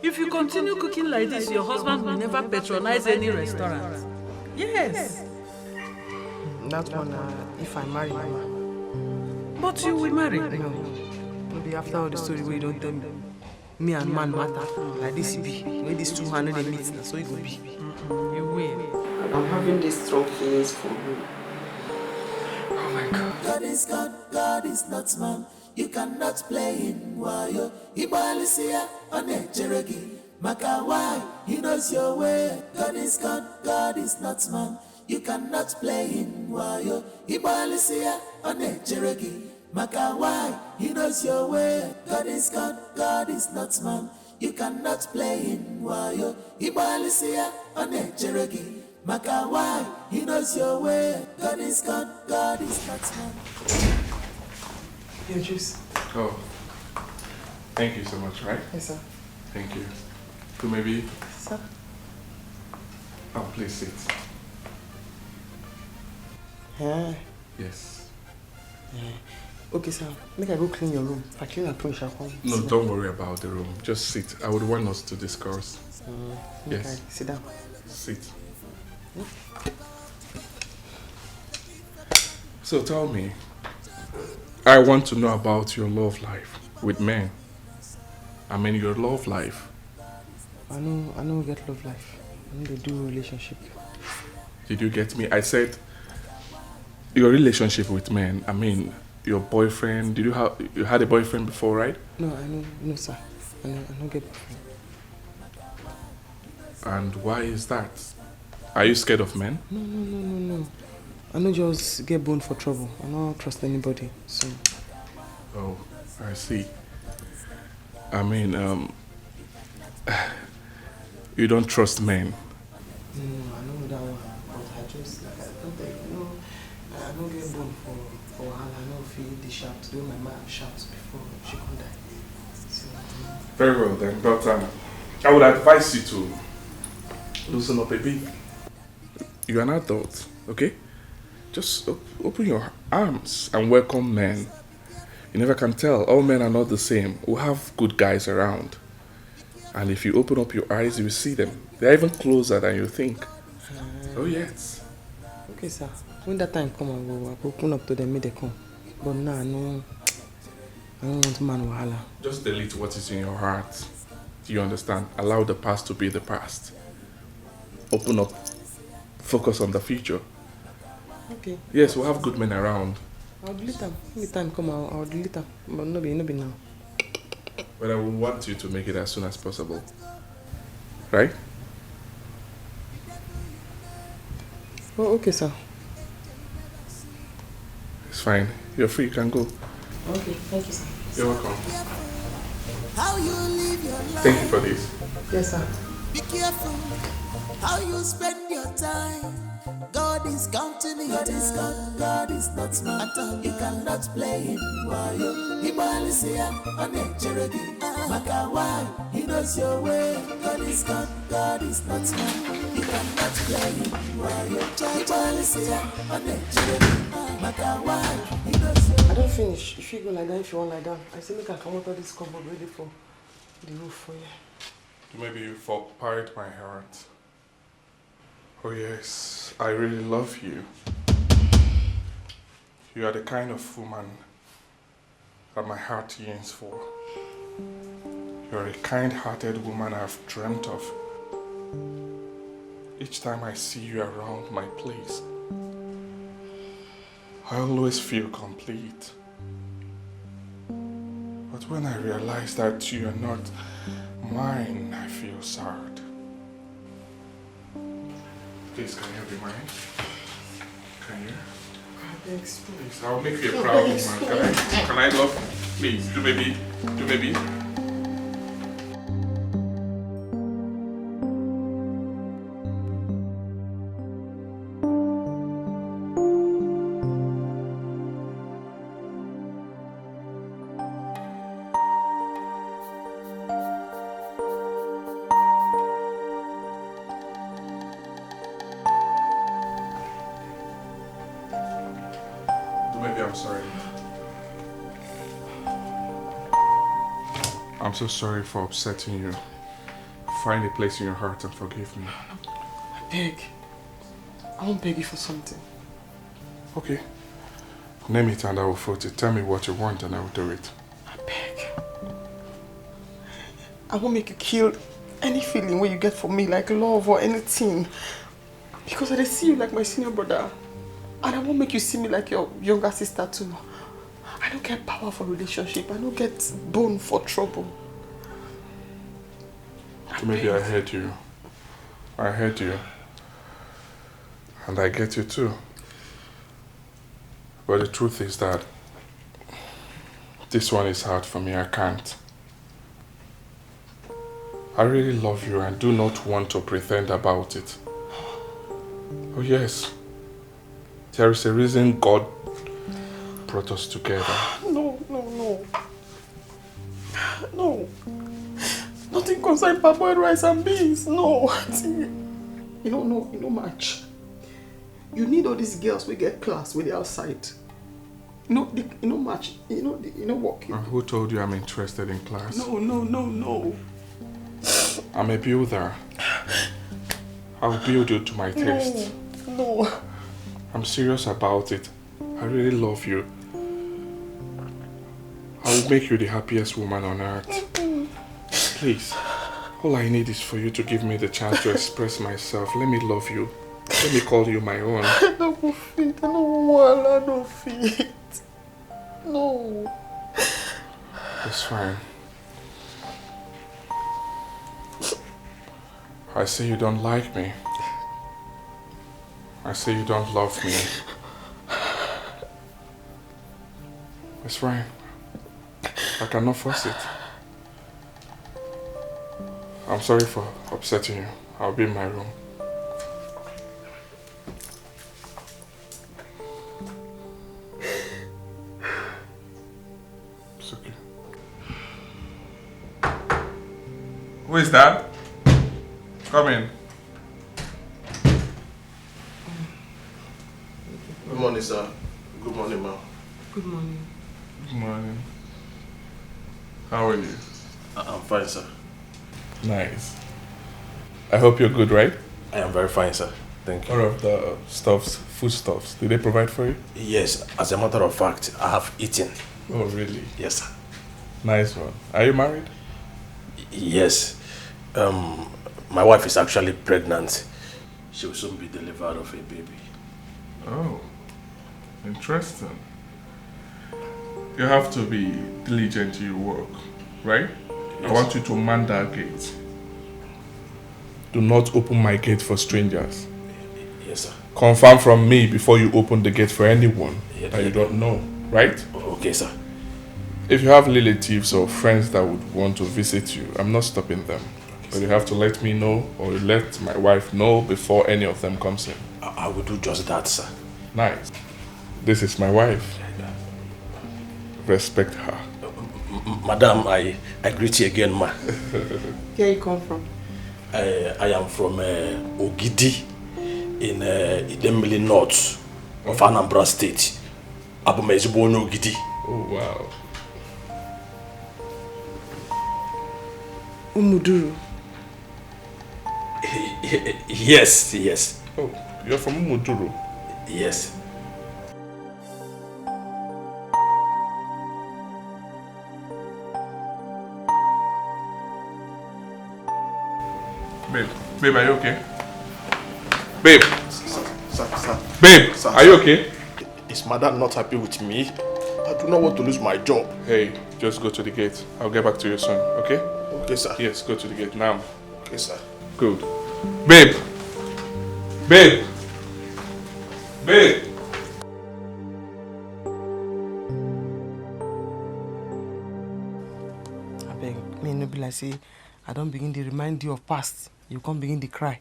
If you continue cooking like this, your husband will never patronize any restaurant. Yes. That one, if I marry Mama. But you will marry? No. Maybe after all the story we don't tell me. Me and man matter. Like this be. When these two hands they meet, so it will be. You will. I'm having this strong feelings for you. Oh my God. God is God, God is not man. You cannot play him while you're Ibalisia on a Cherokee. Maka why? He knows your way. God is God, God is not man. You cannot play him while you're Ibalisia on a Cherokee. Maka why? He knows your way. God is God, God is not man. You cannot play him while you're Ibalisia on a Cherokee. Maka why? He knows your way. God is God, God is not man. Your juice. Oh. Thank you so much, right? Yes, sir. Thank you. So maybe... Sir. Oh, please sit. Yeah. Yes. Yeah. Okay, sir. Make I go clean your room. I clean and clean come. No, don't worry about the room. Just sit. I would want us to discuss. Yes. Okay, sit down. Sit. So tell me, I want to know about your love life with men. I mean your love life. I know get love life. I know they do relationship. Did you get me? I said your relationship with men. I mean your boyfriend. You had a boyfriend before, right? No, no sir. I don't get boyfriend. And why is that? Are you scared of men? No. I don't just get born for trouble. I don't trust anybody. So. Oh, I see. I mean, you don't trust men. No, I know that one. But I just I don't think, I don't get born for Wahala. I know if you the shout, do my mom shouts before she could die. So, Very well then, but I would advise you to loosen up a bit. You're an adult, okay? Just open your arms and welcome men. You never can tell. All men are not the same. We have good guys around. And if you open up your eyes, you will see them. They're even closer than you think. Oh, yes. Okay, sir. When that time come, I'll open up to them, make they come. But now, I don't want man Wahala. Just delete what is in your heart. Do you understand? Allow the past to be the past. Open up. Focus on the future. Okay. Yes, we'll have good men around. I'll delete them. When the time come, I'll delete them. But no be now. But I will want you to make it as soon as possible. Right? Oh, okay, sir. It's fine. You're free. You can go. Okay, thank you, sir. You're welcome. How you live your life. Thank you for this. Yes, sir. Be careful how you spend your time. God is counting it. God is God. God is not smart. You cannot play him while you Ibalisia on a Cherokee. Maka why? He knows your way. God is God. God is not smart. You cannot play him while you Ibalisia on a Cherokee. Maka why? He knows your way. I don't finish. If you go like that, if you want like that, I say make I come out of this cupboard ready for the roof for you. Maybe you fired my heart. Oh yes, I really love you. You are the kind of woman that my heart yearns for. You are a kind-hearted woman I've dreamt of. Each time I see you around my place, I always feel complete. But when I realize that you are not mine, I feel sad. Please, can you be mine? Can you? Thanks. Please, I'll make you a proud woman. Can I love? Please, do baby. I'm sorry. I'm so sorry for upsetting you. Find a place in your heart and forgive me. I beg. I won't beg you for something. Okay. Name it and I will foot it. Tell me what you want and I will do it. I beg. I won't make you kill any feeling where you get for me, like love or anything. Because I see you like my senior brother. And I won't make you see me like your younger sister too. I don't get power for relationship. I don't get bone for trouble. Maybe I heard you. I heard you. And I get you too. But the truth is that this one is hard for me. I can't. I really love you and do not want to pretend about it. Oh yes. There is a reason God brought us together. No. Nothing concerns parboiled rice and beans. No. You don't know much. You need all these girls we get class with the outside. You know much. You know work. Who told you I'm interested in class? No. I'm a builder. I'll build you to my taste. No. I'm serious about it. I really love you. I will make you the happiest woman on earth. Please, all I need is for you to give me the chance to express myself. Let me love you. Let me call you my own. I don't fit. I don't fit. No. It's fine. I say you don't like me. I say you don't love me. It's fine. I cannot force it. I'm sorry for upsetting you. I'll be in my room. It's okay. Who is that? Come in. Good morning, sir. Good morning, ma'am. Good morning. Good morning. How are you? I'm fine, sir. Nice. I hope you're good, right? I am very fine, sir. Thank you. All of the foodstuffs, did they provide for you? Yes, as a matter of fact, I have eaten. Oh, really? Yes, sir. Nice one. Are you married? Yes. My wife is actually pregnant. She will soon be delivered of a baby. Oh, interesting. You have to be diligent in your work, right? Yes. I want you to man that gate. Do not open my gate for strangers. Yes, sir. Confirm from me before you open the gate for anyone that you don't know, right? Okay, sir. If you have relatives or friends that would want to visit you, I'm not stopping them. Okay, but you have to let me know or let my wife know before any of them comes in. I will do just that, sir. Nice. This is my wife. Respect her. Madam, I greet you again, ma. Where you come from? I am from Ogidi in Idemili North of Anambra State. Abumezibon Ogidi. Oh, wow. Umuduru. Yes. Oh, you're from Umuduru? Yes. Babe, are you okay? Babe! Sir. Babe, Sir, are you okay? Is madam not happy with me? I do not want to lose my job. Hey, just go to the gate. I'll get back to you soon, okay? Okay, sir. Yes, go to the gate now. Okay, sir. Good. Babe! Babe! Babe! I beg, me no be like say I don't begin to remind you of past. You can't begin to cry.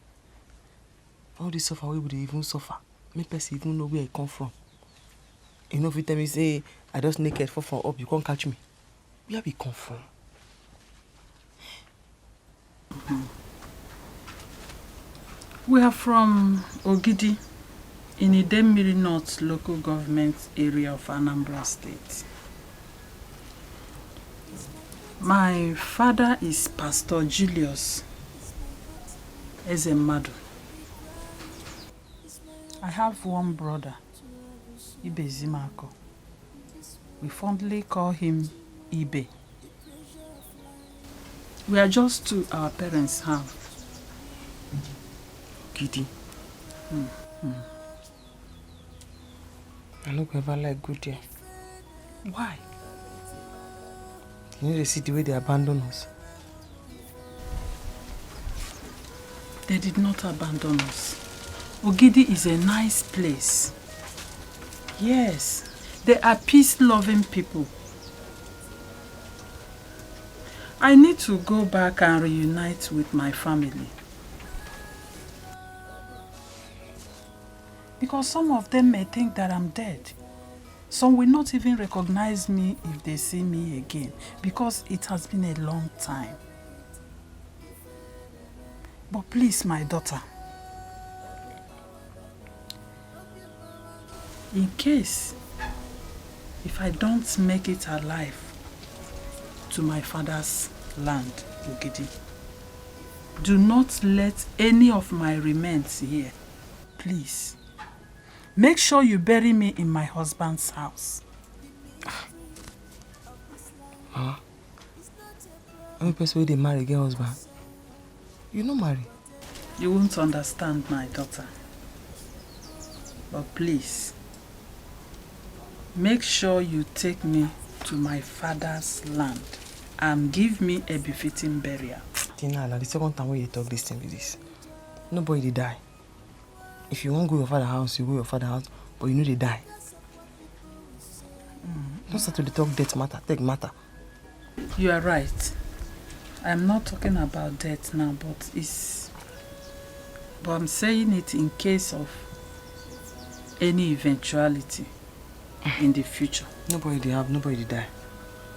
All this suffer, we would even suffer. Make person even know where I come from. You know, if you tell me say I just naked fall from up, you can't catch me. Where we come from? We are from Ogidi in Idemili North local government area of Anambra State. My father is Pastor Julius Ezemadu. I have one brother, Ibe Zimako. We fondly call him Ibe. We are just two our parents have. Kitty. I no go ever like good there. Why? You know the city where they abandon us. They did not abandon us. Ogidi is a nice place. Yes, they are peace-loving people. I need to go back and reunite with my family. Because some of them may think that I'm dead. Some will not even recognize me if they see me again, because it has been a long time. But please, my daughter, in case if I don't make it alive to my father's land, Ogidi, do not let any of my remains here, please. Make sure you bury me in my husband's house. Mama, I'm a person where they marry again husband. You no marry. You won't understand, my daughter. But please, make sure you take me to my father's land and give me a befitting burial. Tina, now the second time when you talk this thing with this, nobody dey die. If you want to go to your father's house, you go to your father's house, but you know they die. Don't start to talk death matter, take matter. You are right. I'm not talking about death now, but I'm saying it in case of any eventuality in the future. Nobody die.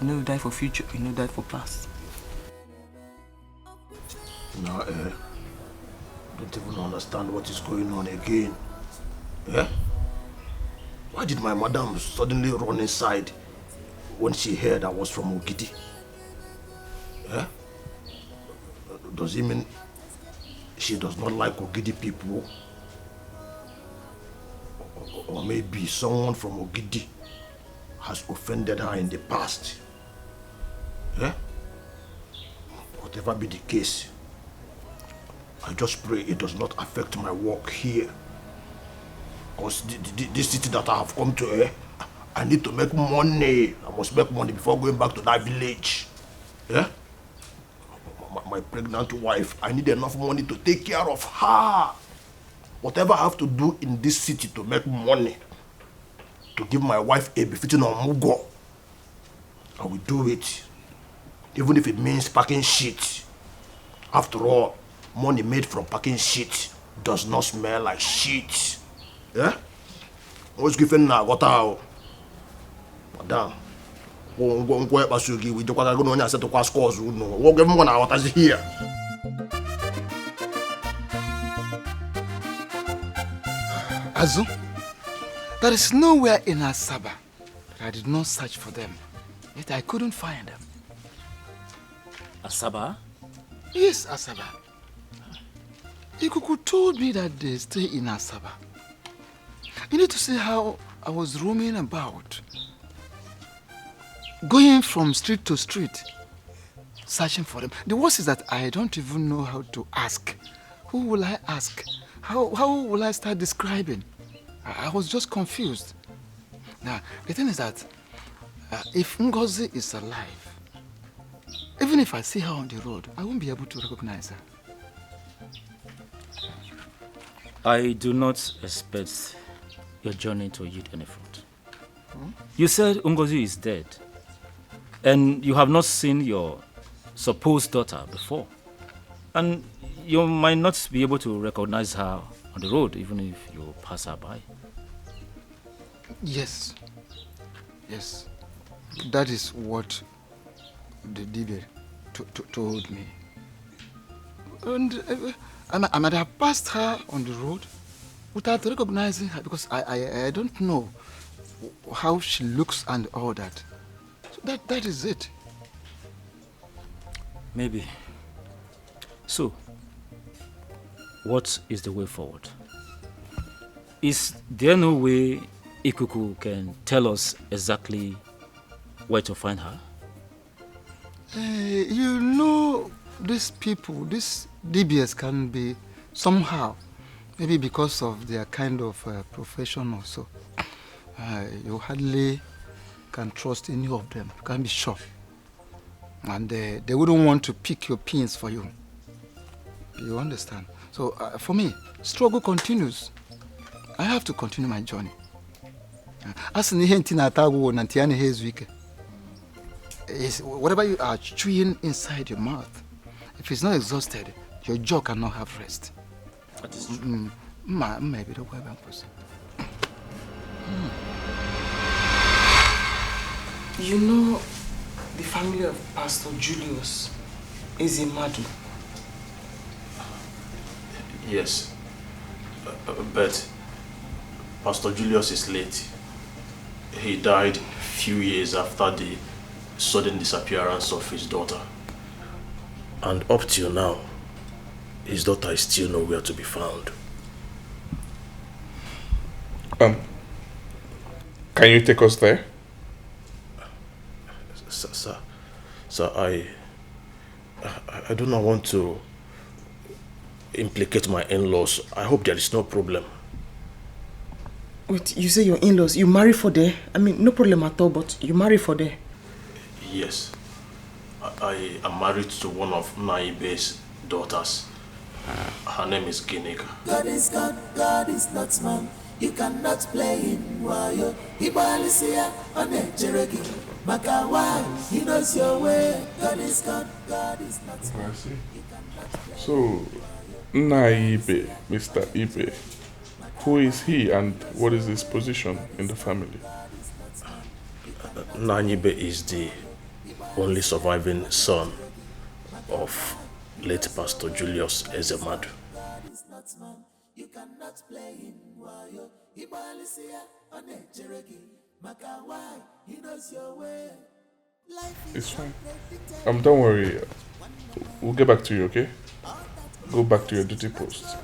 You know you die for future, you know die for past. No, don't even understand what is going on again. Eh? Why did my madam suddenly run inside when she heard I was from Ogidi? Eh? Does it mean she does not like Ogidi people? Or maybe someone from Ogidi has offended her in the past? Eh? Whatever be the case, I just pray it does not affect my work here. Because this city that I have come to, I need to make money. I must make money before going back to that village. Yeah? My pregnant wife, I need enough money to take care of her. Whatever I have to do in this city to make money, to give my wife a befitting omugo, I will do it. Even if it means packing shit. After all, money made from packing shit does not smell like shit. Yeah? What's given now? What out? Madam. Go help us. We don't want to go to class scores. We'll give him 1 hour as here. Azu, there is nowhere in Asaba that I did not search for them, yet I couldn't find them. Asaba? Yes, Asaba. Ikuku told me that they stay in Asaba. You need to see how I was roaming about, going from street to street, searching for them. The worst is that I don't even know how to ask. Who will I ask? How will I start describing? I was just confused. Now, the thing is that if Ngozi is alive, even if I see her on the road, I won't be able to recognize her. I do not expect your journey to yield any fruit. You said Ngozi is dead, and you have not seen your supposed daughter before. And you might not be able to recognize her on the road, even if you pass her by. Yes. Yes. That is what the Dibir told me. And I might have passed her on the road without recognizing her because I don't know how she looks and all that. So that is it. Maybe. So, what is the way forward? Is there no way Ikuku can tell us exactly where to find her? You know, these people, these DBS can be somehow, maybe because of their kind of profession or so. You hardly can trust any of them. You can't be sure. And they wouldn't want to pick your pins for you. You understand? So for me, struggle continues. I have to continue my journey. Whatever you are chewing inside your mouth, if it's not exhausted, your jaw cannot have rest. That is true. Maybe the way You know, the family of Pastor Julius is in Madu. Yes, but Pastor Julius is late. He died a few years after the sudden disappearance of his daughter. And up till now, his daughter is still nowhere to be found. Can you take us there? Sir, I do not want to implicate my in-laws. I hope there is no problem. Wait, you say your in-laws, you marry for there? I mean, no problem at all, but you marry for there? Yes. I am married to one of Naibe's daughters. Her name is Ginika. God is God, God is not man. You cannot play him while you're Ibalisia on a Cherokee. Maka, why? He knows your way. God is God, God is not man. I see. So, Naibe, Mr. Ibe, who is he and what is his position in the family? Naibe is the only surviving son of late Pastor Julius Ezemadu. You cannot play him while you're Ibalisia on a Cherokee. Maka, why? He knows your way. It's fine. Don't worry. We'll get back to you, okay? Go back to your duty post.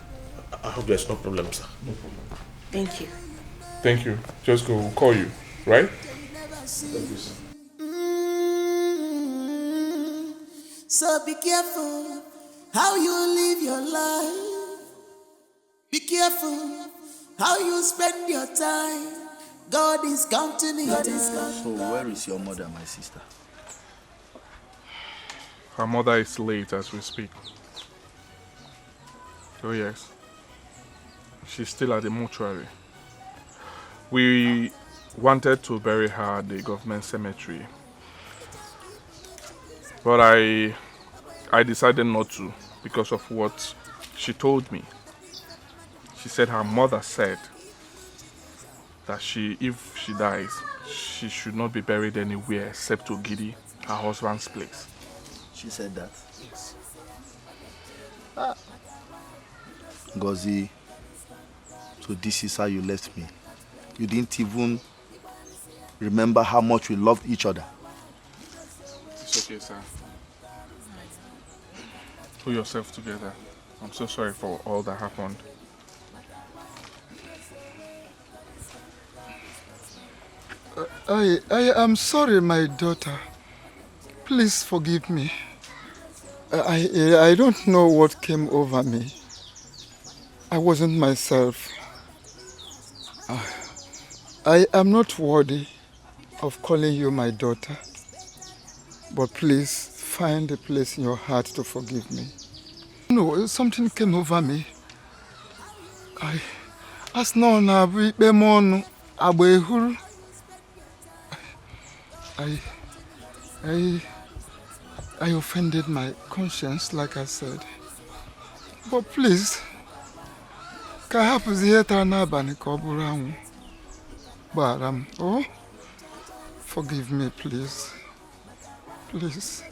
I hope there's no problem, sir. No problem. Thank you. Thank you. Just go. We'll call you, right? Thank you, sir. So be careful how you live your life. Be careful how you spend your time. God is counting it. So where is your mother, my sister? Her mother is late as we speak. Oh yes. She's still at the mortuary. We wanted to bury her at the government cemetery. But I decided not to because of what she told me. She said her mother said that if she dies, she should not be buried anywhere except to Gidi, her husband's place. She said that? Yes. Ngozi, so this is how you left me. You didn't even remember how much we loved each other. It's okay, sir. Pull yourself together. I'm so sorry for all that happened. I am sorry, my daughter. Please forgive me. I don't know what came over me. I wasn't myself. I am not worthy of calling you my daughter, but please find a place in your heart to forgive me. No, something came over me. As no na be mon abehuru. I offended my conscience, like I said. But please, oh, forgive me, please. Please.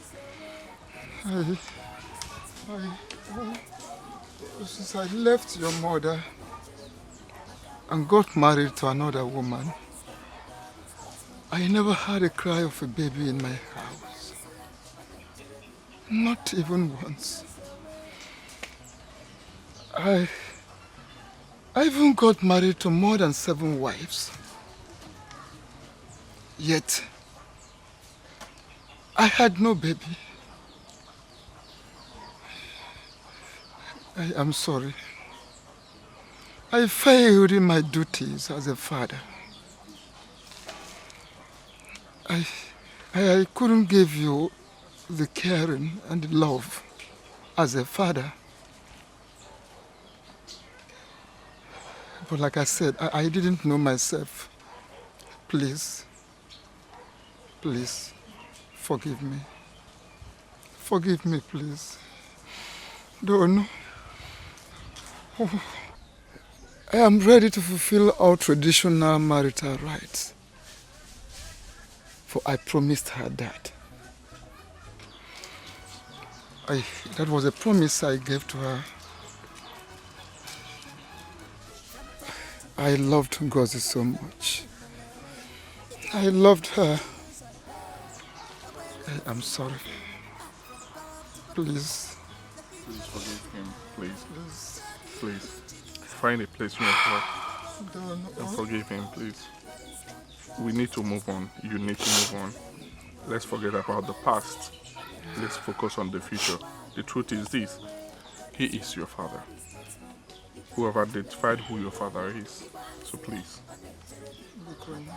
Since I left your mother and got married to another woman, I never had a cry of a baby in my house. Not even once. I even got married to more than 7 wives. Yet, I had no baby. I am sorry. I failed in my duties as a father. I couldn't give you the caring and the love as a father. But like I said, I didn't know myself. Please, forgive me. Forgive me, please. Don't. Oh, I am ready to fulfill our traditional marital rights. For I promised her that. That was a promise I gave to her. I loved Ngozi so much. I loved her. I am sorry. Please. Please forgive him, please. Please. Find a place in your heart and forgive him, please. We need to move on. You need to move on. Let's forget about the past. Let's focus on the future. The truth is this. He is your father. Whoever identified who your father is. So please.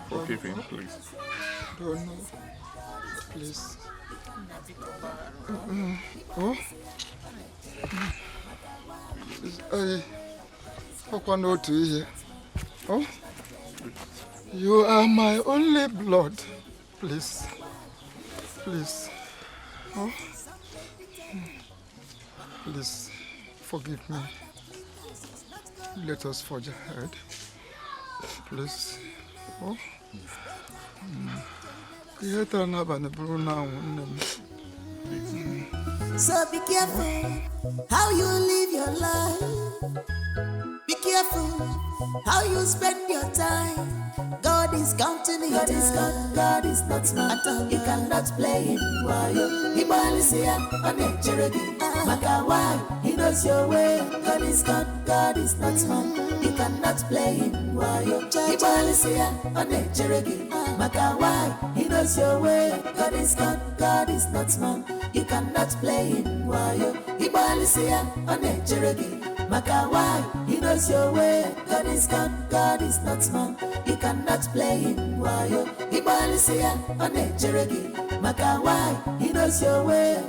Forgive him, please. Don't know. Please. Oh? I know to hear. Oh? You are my only blood. Please. Please. Oh? Please, forgive me. Let us forge ahead. Please. Oh? So be careful how you live your life. Be careful how you spend your time. God is counting it. God is God. God is not smart. You cannot play him. Why you? He is here on a Cherokee. Maka why? He knows your way. God is God. God is not smart. You cannot play him. Why you? He is here on a Cherokee. Maka why? He knows your way. God is God. God is not smart. You cannot play him. Why you? He is here on a Cherokee. Maka why? He knows your way. God is God. God is not smart. You cannot play him. Why you? He is here on a Cherokee. Maka why? He knows your way.